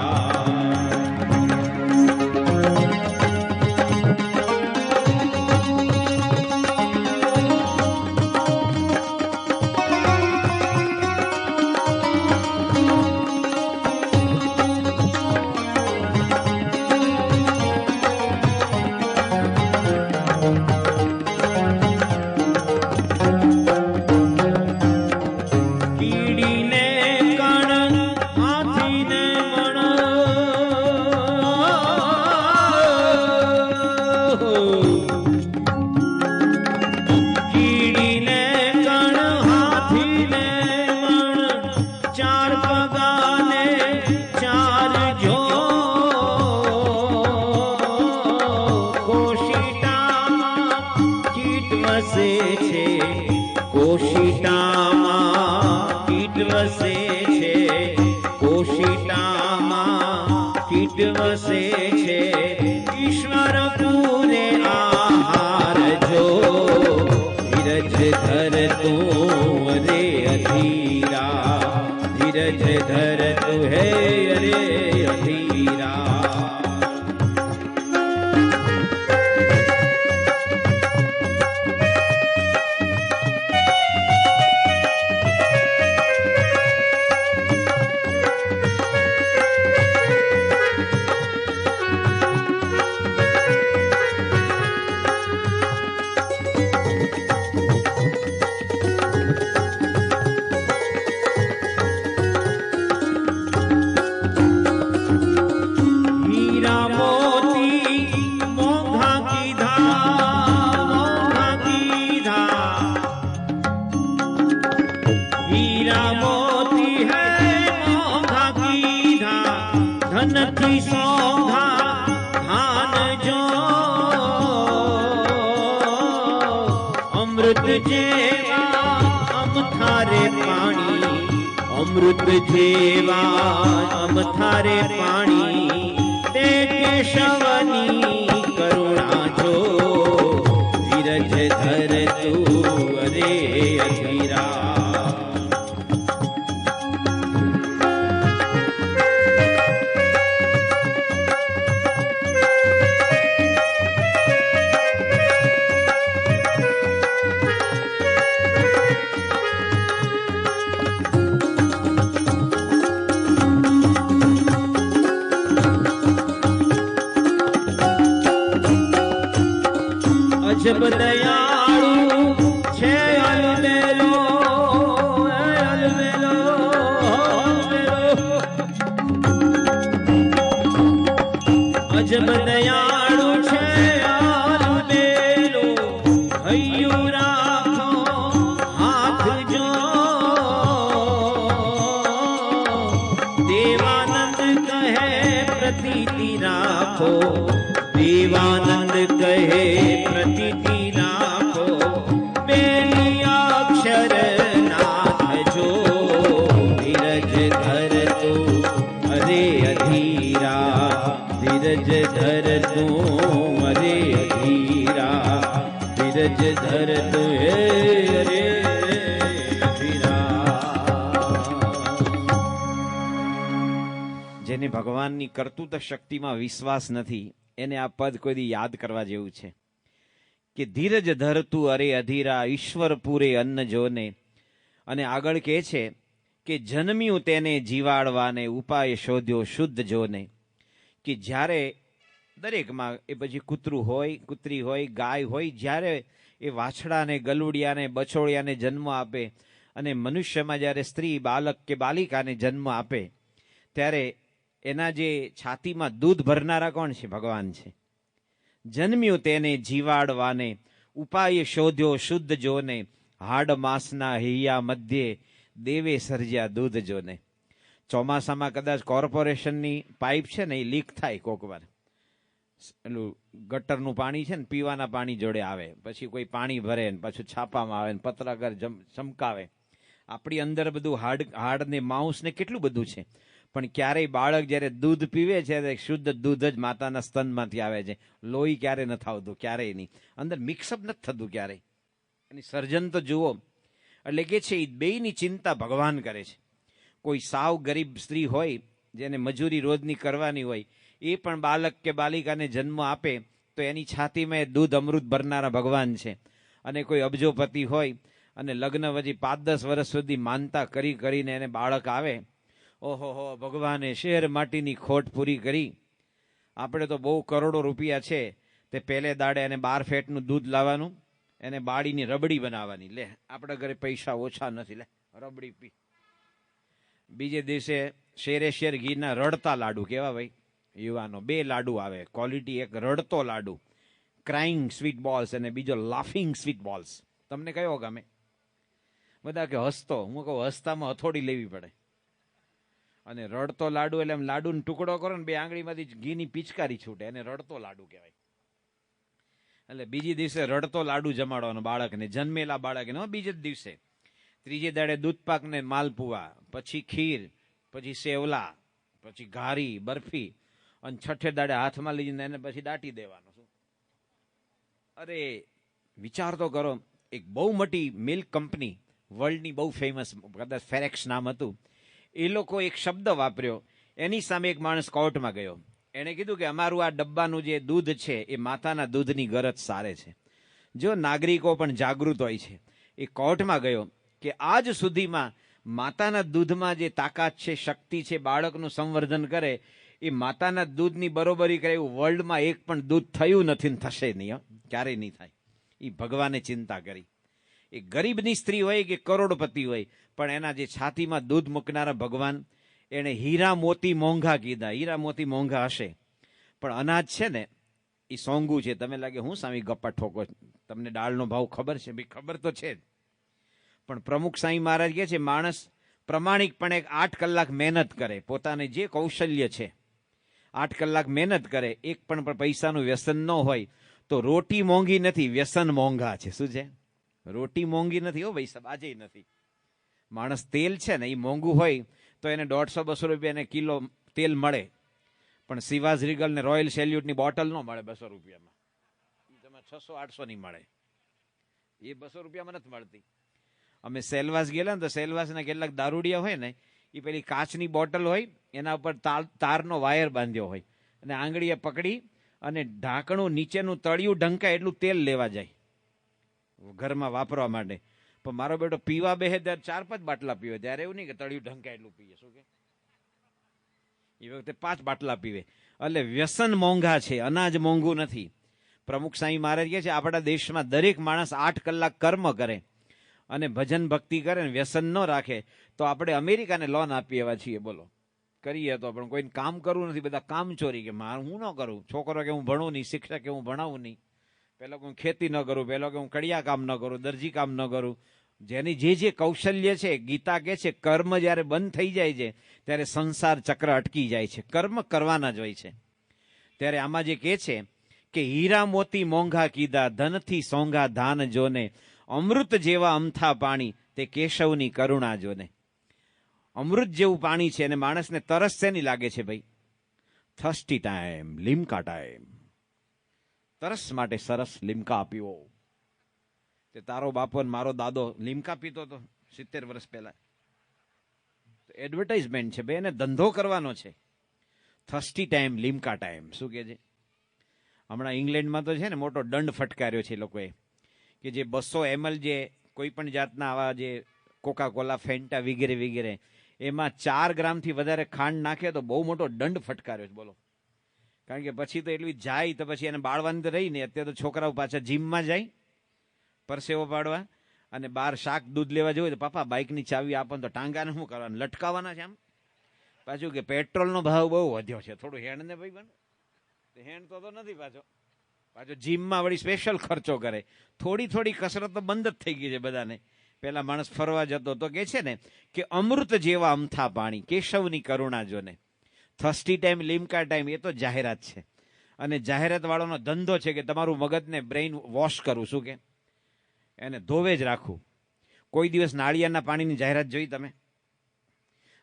કીડીને કણ, હાથીને મણ, ચિત્ત વસે છે ઈશ્વર પૂરે આહાર જો ધીરજ ધર તું અરે અધીરા ધીરજ ધર તું હે અરે અધીરા અમૃત જેવા અમથારે પાણી તે કેશવની કરુણા જો ધીરજ ધર તું અરે અધીરા જબ દયાળુ છે અલમેલો અલમેલો અજબ દયાળુ છે અલમેલો હૈયું રાખો હાથ જો દેવાનંદ કહે પ્રતીતિ રાખો દેવાનંદ કહે પ્રતીતિ રાખો બેની અક્ષર નાથ જો ધીરજ ધર તું અરે અધીરા ધીરજ ધર તું અરે અધીરા ધીરજ ધર તું હે અરે અધીરા જેને ભગવાનની કરતૂત શક્તિમાં વિશ્વાસ નથી એને આ પદ કોઈ દી યાદ કરવા જેવું છે કે ધીરજ ધરતું અરે અધીરા ઈશ્વર પૂરે અન્ન જોને. અને આગળ કહે છે કે જન્મ્યું તેને જીવાડવાને ઉપાય શોધ્યો શુદ્ધ જોને. કે જ્યારે દરેકમાં એ પછી કૂતરું હોય કૂતરી હોય ગાય હોય જ્યારે એ વાછડાને ગલુડિયાને બછોડિયાને જન્મ આપે અને મનુષ્યમાં જ્યારે સ્ત્રી બાલક કે બાલિકાને જન્મ આપે ત્યારે એના જે છાતીમાં દૂધ ભરનારા કોણ છે? ભગવાન છે. જન્મ્યું તેને જીવાડવાને ઉપાય શોધ્યો શુદ્ધ જોને હાડ માંસના હૈયા મધ્યે દેવે સર્જ્યા દૂધ જોને. ચોમાસામાં કદાચ કોર્પોરેશનની પાઇપ છે ને એ લીક થાય કોક વાર, પેલું ગટરનું પાણી છે ને પીવાના પાણી જોડે આવે, પછી કોઈ પાણી ભરે ને પાછું છાપામાં આવે ને પત્રકાર ચમકાવે. આપણી અંદર બધું હાડ ને માંસ ને કેટલું બધું છે, પણ ક્યારેય બાળક જ્યારે દૂધ પીવે છે ત્યારે શુદ્ધ દૂધ જ માતાના સ્તનમાંથી આવે છે. લોહી ક્યારે નથી આવતું, ક્યારેય નહીં, અંદર મિક્સઅપ નથી થતું ક્યારેય. એની સર્જન તો જુઓ. એટલે કે છે એ બેયની ચિંતા ભગવાન કરે છે. કોઈ સાવ ગરીબ સ્ત્રી હોય જેને મજૂરી રોજની કરવાની હોય, એ પણ બાલક કે બાલિકાને જન્મ આપે તો એની છાતીમાં દૂધ અમૃત ભરનારા ભગવાન છે. અને કોઈ અબજોપતિ હોય અને લગ્ન પછી 5-10 વર્ષ સુધી માનતા કરી કરીને એને બાળક આવે, ઓહો હો, ભગવાને શેર માટીની ખોટ પૂરી કરી. આપણે તો બહુ કરોડો રૂપિયા છે, તે પહેલે દાડે એને 12 ફેટનું દૂધ લાવવાનું, એને બાળીની રબડી બનાવવાની. લે, આપણા ઘરે પૈસા ઓછા નથી, લે રબડી પી. બીજે દિવસે શેર ઘીના રડતા લાડુ, કેવા ભાઈ યુવાનો, 2 લાડુ આવે ક્વોલિટી. એક રડતો લાડુ ક્રાઇંગ સ્વીટ બોલ્સ અને બીજો લાફિંગ સ્વીટ બોલ્સ. તમને કયો ગમે? બધા કે હસતો. હું કહું હસતામાં હથોડી લેવી પડે. અને રડતો લાડુ એટલે આમ લાડુનો ટુકડો કરો ને 2 આંગળીમાંથી ઘીની પિચકારી છૂટે, એને રડતો લાડુ કહેવાય. એટલે બીજી દિવસે રડતો લાડુ જમાડવાનો બાળકને, જન્મેલા બાળકને. બીજે જ દિવસે, ત્રીજે દાડે દૂધપાક ને માલપુઆ, પછી ખીર, પછી સેવલા, પછી ઘારી, બરફી, અને છઠ્ઠે દાડે હાથમાં લઈને એને પછી દાટી દેવાનો. શું અરે વિચાર તો કરો, એક બહુ મોટી મિલ્ક કંપની, વર્લ્ડની બહુ ફેમસ, કદાચ ફેરેક્સ નામ હતું, એ લોકો એક શબ્દ વાપર્યો. એની સામે એક માણસ કોર્ટમાં ગયો. એણે કીધું કે અમારું આ ડબ્બાનું જે દૂધ છે એ માતાના દૂધની ગરજ સારે છે. જો નાગરિકો પણ જાગૃત હોય છે. એ કોર્ટમાં ગયો કે આજ સુધીમાં માતાના દૂધમાં જે તાકાત છે, શક્તિ છે, બાળકનું સંવર્ધન કરે, એ માતાના દૂધની બરોબરી કરે એવું વર્લ્ડમાં એક પણ દૂધ થયું નથી ને થશે નહીં, ક્યારેય નહીં થાય. એ ભગવાને ચિંતા કરી. એ ગરીબની સ્ત્રી હોય કે કરોડપતિ હોય, પણ એના જે છાતીમાં દૂધ મૂકનારા ભગવાન, એણે હીરા મોતી મોંઘા કીધા. હીરા મોતી મોંઘા હશે, પણ અનાજ છે ને એ સોંગું છે. તમે લાગે હું સ્વામી ગપ્પા ઠોકો, તમને દાળનો ભાવ ખબર છે? ભાઈ ખબર તો છે જ, પણ પ્રમુખ સાંઈ મહારાજ કહે છે માણસ પ્રમાણિકપણે 8 કલાક મહેનત કરે, પોતાને જે કૌશલ્ય છે 8 કલાક મહેનત કરે, એક પણ પૈસાનું વ્યસન ન હોય તો રોટી મોંઘી નથી, વ્યસન મોંઘા છે. શું છે? રોટી મોંઘી નથી હો ભાઈ સાહેબ, આજે નથી. માણસ તેલ છે ને એ મોંઘું હોય તો એને 150-200 રૂપિયાને કિલો તેલ મળે, પણ સિવાઝ રીગલ ને રોયલ સેલ્યુટની બોટલ ન મળે 200 રૂપિયામાં. તમે 600-800 ની મળે, એ 200 રૂપિયામાં નથી મળતી. અમે સેલવાસ ગયેલા ને તો સેલવાસના કેટલાક દારૂડિયા હોય ને, એ પેલી કાચની બોટલ હોય, એના ઉપર તારનો વાયર બાંધ્યો હોય, અને આંગળીએ પકડી અને ઢાંકણું નીચેનું તળિયું ઢંકાય એટલું તેલ લેવા જાય ઘરમાં વાપરવા માટે. પણ મારો બેટો પીવા બેહે ત્યારે 4-5 બાટલા પીવે. ત્યારે એવું નહીં કે તળિયું ઢંકાય એટલું પીએ. શું કે એ વખતે 5 બાટલા પીવે. એટલે વ્યસન મોંઘા છે, અનાજ મોંઘું નથી. પ્રમુખ સાંઈ મહારાજ કહે છે આપણા દેશમાં દરેક માણસ 8 કલાક કર્મ કરે અને ભજન ભક્તિ કરે ને વ્યસન ન રાખે તો આપણે અમેરિકાને લોન આપીએ એવા છીએ. બોલો, કરીએ તો પણ કોઈને કામ કરવું નથી, બધા કામ ચોરી. કે મારું હું ન કરું, છોકરો કે હું ભણું નહીં, શિક્ષક કે હું ભણાવું નહીં, પેલો કે હું ખેતી ન કરું, પેલો કે હું કડિયા કામ ન કરું, દરજી કામ ન કરું. જેની જે કૌશલ્ય છે, ગીતા કહે છે કર્મ જ્યારે બંધ થઈ જાય છે ત્યારે સંસાર ચક્ર અટકી જાય છે. કર્મ કરવાના જ હોય છે. ત્યારે આમાં જે કહે છે કે હીરા મોતી મોંઘા કીધા, ધનથી સોંઘા ધાન જોને, અમૃત જેવા અમથા પાણી તે કેશવની કરુણા જોને. અમૃત જેવું પાણી છે અને માણસને તરસ શેની લાગે છે ભાઈ? Thirsty time, Limca time. તરસ માટે સરસ લીમકા પીવો. તે તારો બાપો ને મારો દાદો લીમકા પીતો હતો 70 વર્ષ પહેલા. એડવર્ટાઇઝમેન્ટ છે ભાઈ, એને ધંધો કરવાનો છે. Thirsty time, Limca time. શું કે છે? હમણાં ઇંગ્લેન્ડમાં તો છે ને મોટો દંડ ફટકાર્યો છે લોકોએ કે જે 200 ml જે કોઈ પણ જાતના આવા જે કોકા કોલા, ફેન્ટા વગેરે વગેરે, એમાં 4 ગ્રામથી વધારે ખાંડ નાખે તો બહુ મોટો દંડ ફટકાર્યો છે. બોલો, કારણ કે પછી તો એટલી જાય તો પછી એને બાળવાની તો રહી ને. અત્યારે તો છોકરાઓ પાછા જીમમાં જાય પરસેવો પાડવા, અને બહાર શાક દૂધ લેવા જવું તો પપ્પા બાઇકની ચાવી આપો તો ટાંગાને શું કરવાનું, લટકાવવાના છે આમ. પાછું કે પેટ્રોલનો ભાવ બહુ વધ્યો છે, થોડું હેણ ને ભાઈ બને. હેણ તો નથી પાછો જીમમાં વળી સ્પેશિયલ ખર્ચો કરે. થોડી કસરત તો બંધ જ થઈ ગઈ છે બધાને. પેલા માણસ ફરવા જતો તો કે છે ને કે અમૃત જેવા અમથા પાણી કેશવની કરુણા જોને. થર્સ્ટી ટાઈમ, લીમકા ટાઈમ એ તો જાહેરાત છે, અને જાહેરાત વાળાનો ધંધો છે કે તમારું મગજને બ્રેઇન વોશ કરવું. શું કે એને ધોવે જ રાખવું. કોઈ દિવસ નાળિયેરના પાણીની જાહેરાત જોઈ તમે?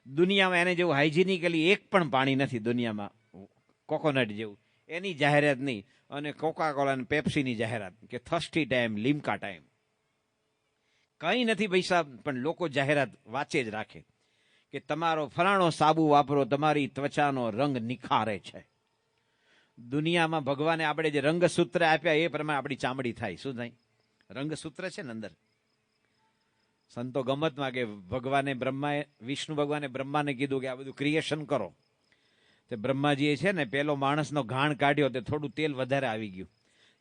દુનિયામાં એને જેવું હાઇજિનિકલી એક પણ પાણી નથી દુનિયામાં, કોકોનટ જેવું. એની જાહેરાત નહીં. અને કોકા કોલા અને પેપ્સીની જાહેરાત કે થર્સ્ટી ટાઈમ, લીમકા ટાઈમ. કંઈ નથી પૈસા, પણ લોકો જાહેરાત વાંચે જ રાખે કે તમારો ફલાણો સાબુ વાપરો, તમારી ત્વચાનો રંગ નિખારે છે. દુનિયામાં ભગવાને આપણે જે રંગસૂત્ર આપ્યા એ પ્રમાણે આપણી ચામડી થાય. શું થાય? રંગસૂત્ર છે ને અંદર. સંતો ગમતમાં કે વિષ્ણુ ભગવાને બ્રહ્માને કીધું કે આ બધું ક્રિએશન કરો. તે બ્રહ્માજીએ છે ને પેલો માણસનો ઘાણ કાઢ્યો, તે થોડું તેલ વધારે આવી ગયું,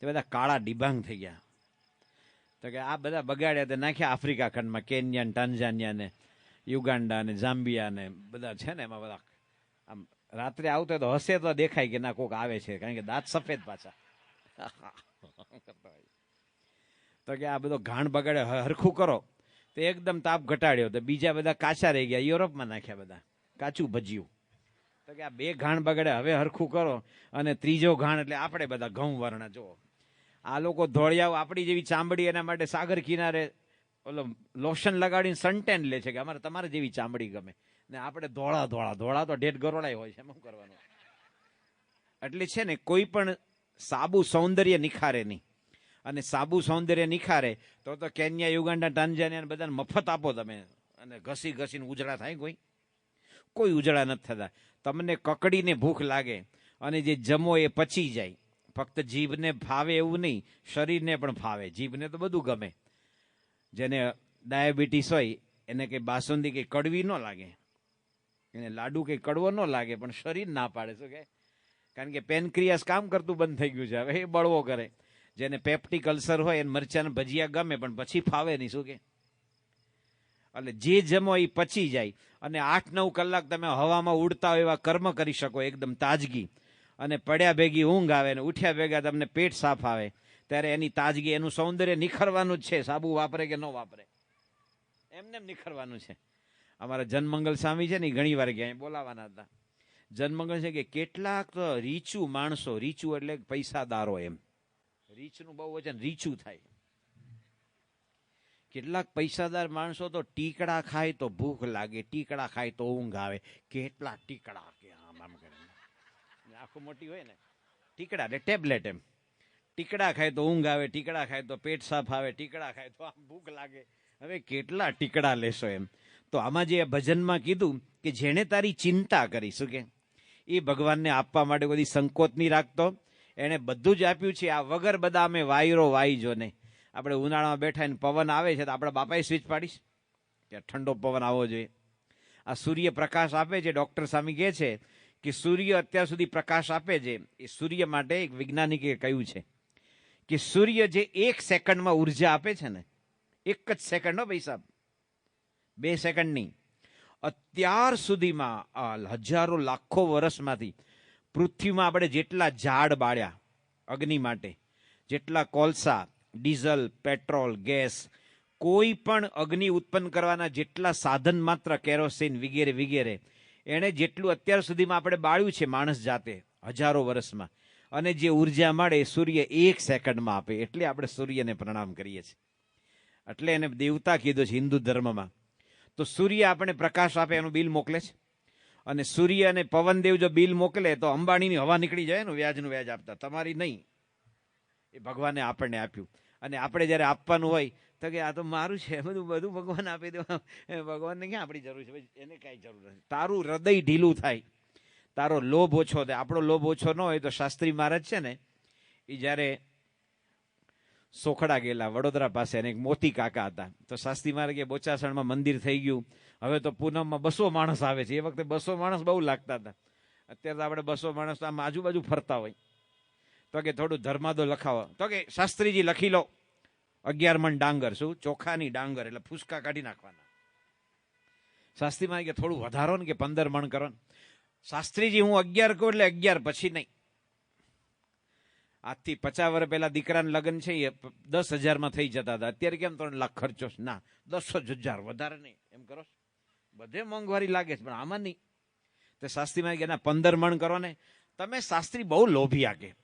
તે બધા કાળા ડિબાંગ થઈ ગયા. તો કે આ બધા બગાડ્યા, તે નાખ્યા આફ્રિકા ખંડમાં, કેન્યા, ટાન્ઝાનિયા ને યુગાન્ડા ને ઝામ્બિયા ને બધા છે ને, એમાં બધા આમ રાત્રે આવતો તો હસે તો દેખાય કે ના કોક આવે છે, કારણ કે દાંત સફેદ પાછા. તો કે આ બધો ઘાણ બગાડે, હરખું કરો. તો એકદમ તાપ ઘટાડ્યો, તો બીજા બધા કાચા રહી ગયા, યુરોપમાં નાખ્યા બધા, કાચું ભજ્યું. તો કે આ 2 ઘાણ બગાડે, હવે હરખું કરો. અને ત્રીજો ઘાણ એટલે આપણે બધા ઘઉં વર્ણ. જો આ લોકો ધોળિયાઓ આપણી જેવી ચામડી, એના માટે સાગર કિનારે ઓલો લોશન લગાડીને સનટેન લે છે કે અમારે તમારે જેવી ચામડી ગમે. ને આપણે ધોળા તો ઢેઢ ગરોળાય હોય છે, શું કરવાનું? એટલે છે ને કોઈ પણ સાબુ સૌંદર્ય નિખારે નહીં. અને સાબુ સૌંદર્ય નિખારે તો કેન્યા, યુગાન્ડા, ટાંઝાનિયા બધાને મફત આપો તમે, અને ઘસી ઘસીને ઉજળા થાય કોઈ ઉજળા નથી થતા. તમને કકડીને ભૂખ લાગે અને જે જમો એ પચી જાય. ફક્ત જીભને ભાવે એવું નહીં, શરીરને પણ ભાવે. જીભને તો બધું ગમે. જેને ડાયાબિટીસ હોય એને કંઈ બાસુંદી કંઈ કડવી ન લાગે, એને લાડુ કંઈ કડવો ન લાગે, પણ શરીર ના પાડે. શું કે? કારણ કે પેનક્રિયાસ કામ કરતું બંધ થઈ ગયું છે, હવે એ બળવો કરે. જેને પેપ્ટિક અલ્સર હોય એને મરચાના ભજીયા ગમે, પણ પછી ફાવે નહીં. શું કે? એટલે જે જમો એ પચી જાય. અને 8-9 કલાક તમે હવામાં ઉડતા હોય એવા કર્મ કરી શકો, એકદમ તાજગી. અને પડ્યા ભેગી ઊંઘ આવે ને ઉઠ્યા ભેગા તમને પેટ સાફ આવે, ત્યારે એની તાજગી, એનું સૌંદર્ય નિખરવાનું જ છે. સાબુ વાપરે કે ન વાપરે, એમને એમ નિખરવાનું છે. અમારા જનમંગલ સ્વામી છે ને, ઘણી વાર ગયા બોલાવાના હતા. જનમંગલ છે કે કેટલાક તો રીચું માણસો, રીચું એટલે પૈસાદારો, એમ રીચનું બહુ વચન રીચું થાય. કેટલાક પૈસાદાર માણસો તો ટીકડા ખાય તો ભૂખ લાગે, ટીકડા ખાય તો ઊંઘ આવે. કેટલા ટીકડા કે આમ કરે, આંખો મોટી હોય ને, ટીકડા એટલે ટેબ્લેટ, એમ ટીકડા ખાય તો ઊંઘ આવે, ટીકડા ખાય તો પેટ સાફ આવે, ટીકડા ખાય તો આમ ભૂખ લાગે. હવે કેટલા ટીકડા લેશો એમ. તો આમાં જે ભજનમાં કીધું કે જેણે તારી ચિંતા કરી, શું કે એ ભગવાનને આપવા માટે કોઈ સંકોચ નહીં રાખતો. એણે બધું જ આપ્યું છે. આ વગર બધા અમે વાયરો વાઈજો ને. આપણે ઉનાળામાં બેઠા ને પવન આવે છે તો આપણા બાપાએ સ્વિચ પાડીશ કે ઠંડો પવન આવવો જોઈએ. આ સૂર્ય પ્રકાશ આપે છે. ડૉક્ટર સ્વામી કહે છે કે સૂર્ય અત્યાર સુધી પ્રકાશ આપે છે. એ સૂર્ય માટે એક વૈજ્ઞાનિકે કહ્યું છે કે સૂર્ય જે 1 સેકન્ડમાં ઉર્જા આપે છે ને, 1 જ સેકન્ડ, પૈસા 2 સેકન્ડ નહીં, અત્યાર સુધીમાં હજારો લાખો વર્ષમાંથી પૃથ્વીમાં આપણે જેટલા ઝાડ બાળ્યા અગ્નિ માટે, જેટલા કોલસા, ડીઝલ, પેટ્રોલ, ગેસ, કોઈ પણ અગ્નિ ઉત્પન્ન કરવાના જેટલા સાધન માત્ર, કેરોસીન વગેરે વગેરે, એણે જેટલું અત્યાર સુધીમાં આપણે બાળ્યું છે માણસ જાતે હજારો વર્ષમાં, અને જે ઉર્જા મળે એ સૂર્ય 1 સેકન્ડમાં આપે. એટલે આપણે સૂર્યને પ્રણામ કરીએ છીએ. એટલે એને દેવતા કીધો છે હિન્દુ ધર્મમાં. તો સૂર્ય આપણે પ્રકાશ આપે એનું બિલ મોકલે છે. અને સૂર્ય અને પવનદેવ જો બિલ મોકલે તો અંબાણીની હવા નીકળી જાય ને, વ્યાજનું વ્યાજ આપતા, તમારી નહીં. એ ભગવાને આપણને આપ્યું. અને આપણે જ્યારે આપવાનું હોય તો કે આ તો મારું છે, બધું ભગવાન આપી દો. ભગવાનને ક્યાં આપણી જરૂર છે? એને કાંઈ જરૂર નથી. તારું હૃદય ઢીલું થાય, તારો લોભ ઓછો થાય. આપણો લોભ ઓછો ન હોય તો શાસ્ત્રી મહારાજ છે ને, એ જ્યારે સોખડા ગયેલા વડોદરા પાસે, અને એક મોતી કાકા હતા. તો શાસ્ત્રી મહારાજ કે બોચાસણમાં મંદિર થઈ ગયું, હવે તો પૂનમમાં 200 માણસ આવે છે. એ વખતે 200 માણસ બહુ લાગતા હતા. અત્યારે તો આપણે 200 માણસ તો આમ આજુબાજુ ફરતા હોય. તો કે થોડું ધર્માદો લખાવો. તો કે શાસ્ત્રીજી લખી લો 11 મણ ડાંગર. શું? ચોખાની ડાંગર, એટલે ફૂસકા કાઢી નાખવાના. શાસ્ત્રીમાં કે થોડું વધારો ને, કે 15 મણ કરો ને. શાસ્ત્રીજી હું 11 કહું એટલે 11, પછી નહીં. આજથી 50 વર્ષ પહેલા દીકરાના લગ્ન છે એ 10,000માં થઈ જતા હતા. અત્યારે કેમ 3 લાખ ખર્ચો? ના, 10,000 વધારે નહીં એમ કરો. બધે મોંઘવારી લાગે છે, પણ આમાં નહીં. તો શાસ્ત્રીમાં કે ના, 15 મણ કરો ને. તમે શાસ્ત્રી બહુ લોભિયા કે.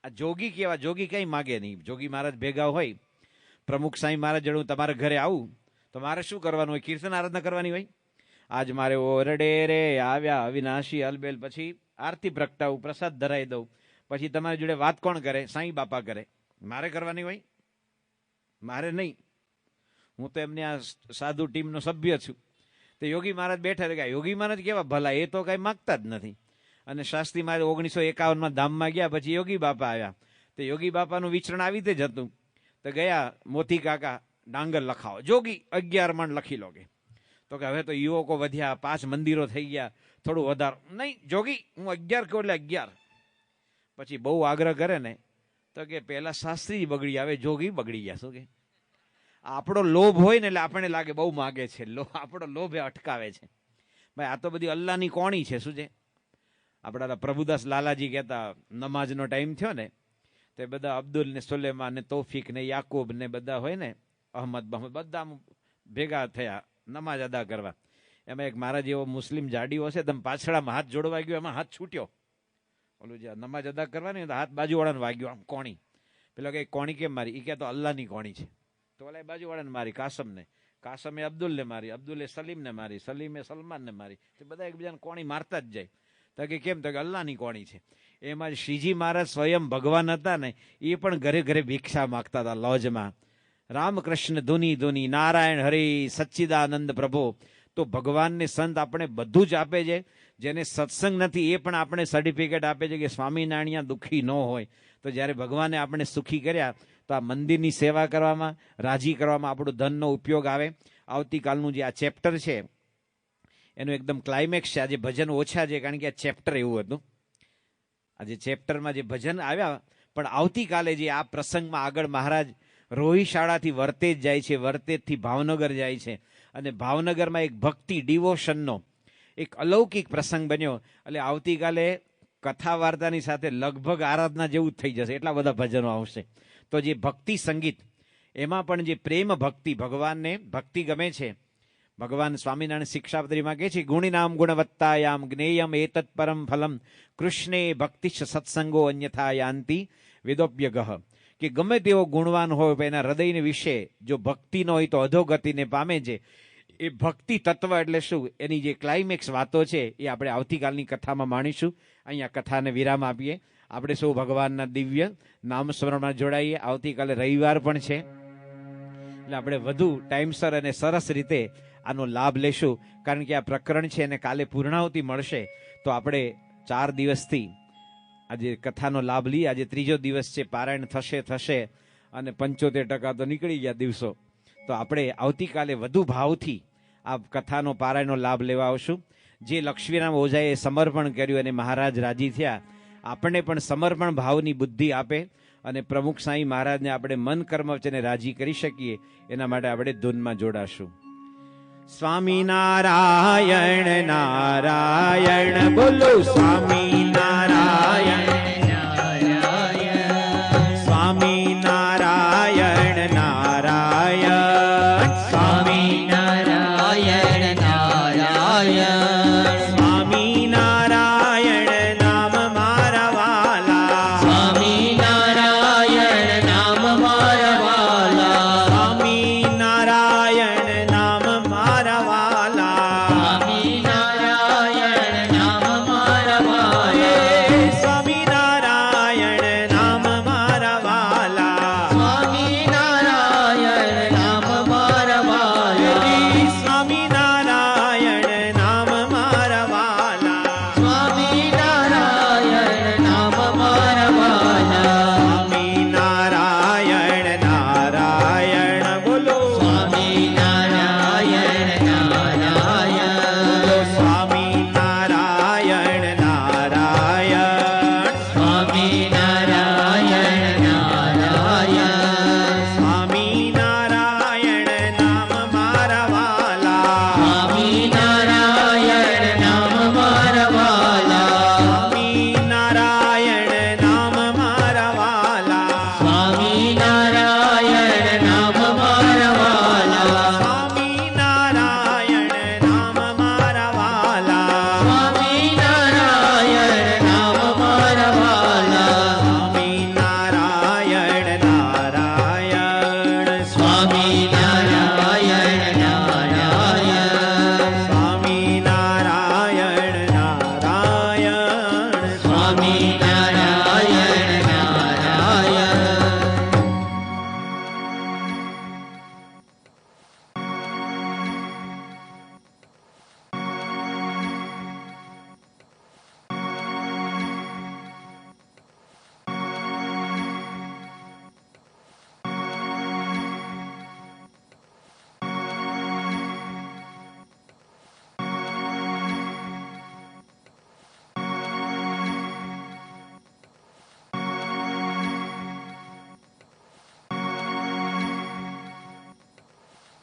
આ જોગી કેવા? જોગી કઈ માગે નહીં. જોગી મહારાજ ભેગા હોય, પ્રમુખ સાંઈ મહારાજ જોડે હું તમારા ઘરે આવું તો મારે શું કરવાનું હોય? કીર્તન આરાધના કરવાની હોય. આજ મારે ઓરડે રે આવ્યા અવિનાશી અલબેલ, પછી આરતી પ્રગટાવું, પ્રસાદ ધરાઈ દઉં, પછી તમારી જોડે વાત કોણ કરે? સાંઈ બાપા કરે. મારે કરવાની હોય? મારે નહીં. હું તો એમની આ સાધુ ટીમનો સભ્ય છું. તો યોગી મહારાજ બેઠા ગયા. યોગી મહારાજ કેવા ભલા, એ તો કઈ માગતા જ નથી. અને શાસ્ત્રી મહારાજ 1951માં ધામમાં ગયા, પછી યોગી બાપા આવ્યા. તો યોગી બાપાનું વિચરણ આવી રીતે જ હતું. તો ગયા મોતી કાકા, ડાંગર લખાવો. જોગી 11 મણ લખી લો કે. તો કે હવે તો યુવકો વધ્યા, 5 મંદિરો થઈ ગયા, થોડું વધારો. નહીં જોગી, હું 11 કહું એટલે 11. પછી બહુ આગ્રહ કરે ને તો કે પહેલા શાસ્ત્રી બગડી, આવે જોગી બગડી ગયા. શું કે? આપણો લોભ હોય ને એટલે આપણને લાગે બહુ માગે છે. આપણો લોભ એ અટકાવે છે. ભાઈ આ તો બધી અલ્લાહની કોણી છે. શું છે? આપણા પ્રભુદાસ લાલાજી કહેતા, નમાજનો ટાઈમ થયો ને તે બધા અબ્દુલ ને સુલેમાન ને તૌફિક ને યાકુબ ને બધા હોય ને, અહમદ બહમદ, બધા ભેગા થયા નમાજ અદા કરવા. એમાં એક મારા જેવો મુસ્લિમ જાડીઓ હશે, તમે પાછળમાં હાથ જોડવા ગયો, એમાં હાથ છૂટ્યો. ઓલું જે નમાજ અદા કરવાની તો હાથ બાજુવાળાને વાગ્યો, આમ કોણી. પેલો કે કોણી કેમ મારી? એ કે તો અલ્લાહની કોણી છે. તો ઓલા બાજુવાળાને મારી, કાસમને. કાસમે અબ્દુલને મારી, અબ્દુલે સલીમને મારી, સલીમે સલમાનને મારી. તો બધા એકબીજાને કોણી મારતા જ જાય. તો કે કેમ? તો કે અલ્લાહની કોણી છે. એમાં શ્રીજી મહારાજ સ્વયં ભગવાન હતા ને, એ પણ ઘરે ઘરે ભિક્ષા માગતા હતા લોજમાં. રામકૃષ્ણ ધુની ધુની, નારાયણ હરિ સચ્ચિદાનંદ પ્રભુ. તો ભગવાનને સંત આપણે બધું જ આપે છે. જેને સત્સંગ નથી એ પણ આપણે સર્ટિફિકેટ આપે છે કે સ્વામિનારાયણ દુઃખી ન હોય. તો જ્યારે ભગવાને આપણે સુખી કર્યા તો આ મંદિરની સેવા કરવામાં, રાજી કરવામાં આપણું ધનનો ઉપયોગ આવે. આવતીકાલનું જે આ ચેપ્ટર છે એનું એકદમ ક્લાઇમેક્સ છે. આજે ભજન ઓછા છે કારણ કે આ ચેપ્ટર એવું હતું. આજે ચેપ્ટરમાં જે ભજન આવ્યા, પણ આવતીકાલે જે આ પ્રસંગમાં આગળ મહારાજ રોહિશાળાથી વર્તેજ જાય છે, વર્તેજથી ભાવનગર જાય છે, અને ભાવનગરમાં એક ભક્તિ ડિવોશનનો એક અલૌકિક પ્રસંગ બન્યો. એટલે આવતીકાલે કથા વાર્તાની સાથે લગભગ આરાધના જેવું જ થઈ જશે, એટલા બધા ભજનો આવશે. તો જે ભક્તિ સંગીત, એમાં પણ જે પ્રેમ ભક્તિ, ભગવાનને ભક્તિ ગમે છે. ભગવાન સ્વામિનારાયણ શિક્ષાપત્રીમાં કહે છે, ગુણિનામ ગુણવત્તાયામ જ્ઞેયમ એતત્ પરમ ફલમ કૃષ્ણે ભક્તિશ સત્સંગો અન્યથા યાંતિ વેદોપ્યગઃ. કે ગમે તેવો ગુણવાન હોય એના હૃદયને વિશે જો ભક્તિ ન હોય તો અધોગતિને પામે છે. એ ભક્તિ તત્વ એટલે શું, એની જે ક્લાઇમેક્સ વાતો છે એ આપણે આવતીકાલની કથામાં માણીશું. અહીંયા કથાને વિરામ આપીએ. આપણે સૌ ભગવાનના દિવ્ય નામ સ્મરણમાં જોડાઈએ. આવતીકાલે રવિવાર પણ છે, એટલે આપણે વધુ ટાઈમસર અને સરસ રીતે આનો લાભ લેશું. કારણ કે આ પ્રકરણ છે અને કાલે પૂર્ણાહુતિ મળશે. તો આપણે 4 દિવસથી આજે કથાનો લાભ લઈએ. આજે 3જો દિવસ છે, પારાયણ થશે અને 75% તો નીકળી ગયા દિવસો. તો આપણે આવતીકાલે વધુ ભાવથી આ કથાનો પારાયણનો લાભ લેવા આવશું. જે લક્ષ્મીરામ ઓઝાએ સમર્પણ કર્યું અને મહારાજ રાજી થયા, આપણને પણ સમર્પણ ભાવની બુદ્ધિ આપે અને પ્રમુખ સાંઈ મહારાજને આપણે મન કર્મ વચને રાજી કરી શકીએ. એના માટે આપણે ધૂનમાં જોડાશું. સ્વામિનારાયણ નારાયણ બોલો, સ્વામિનારાયણ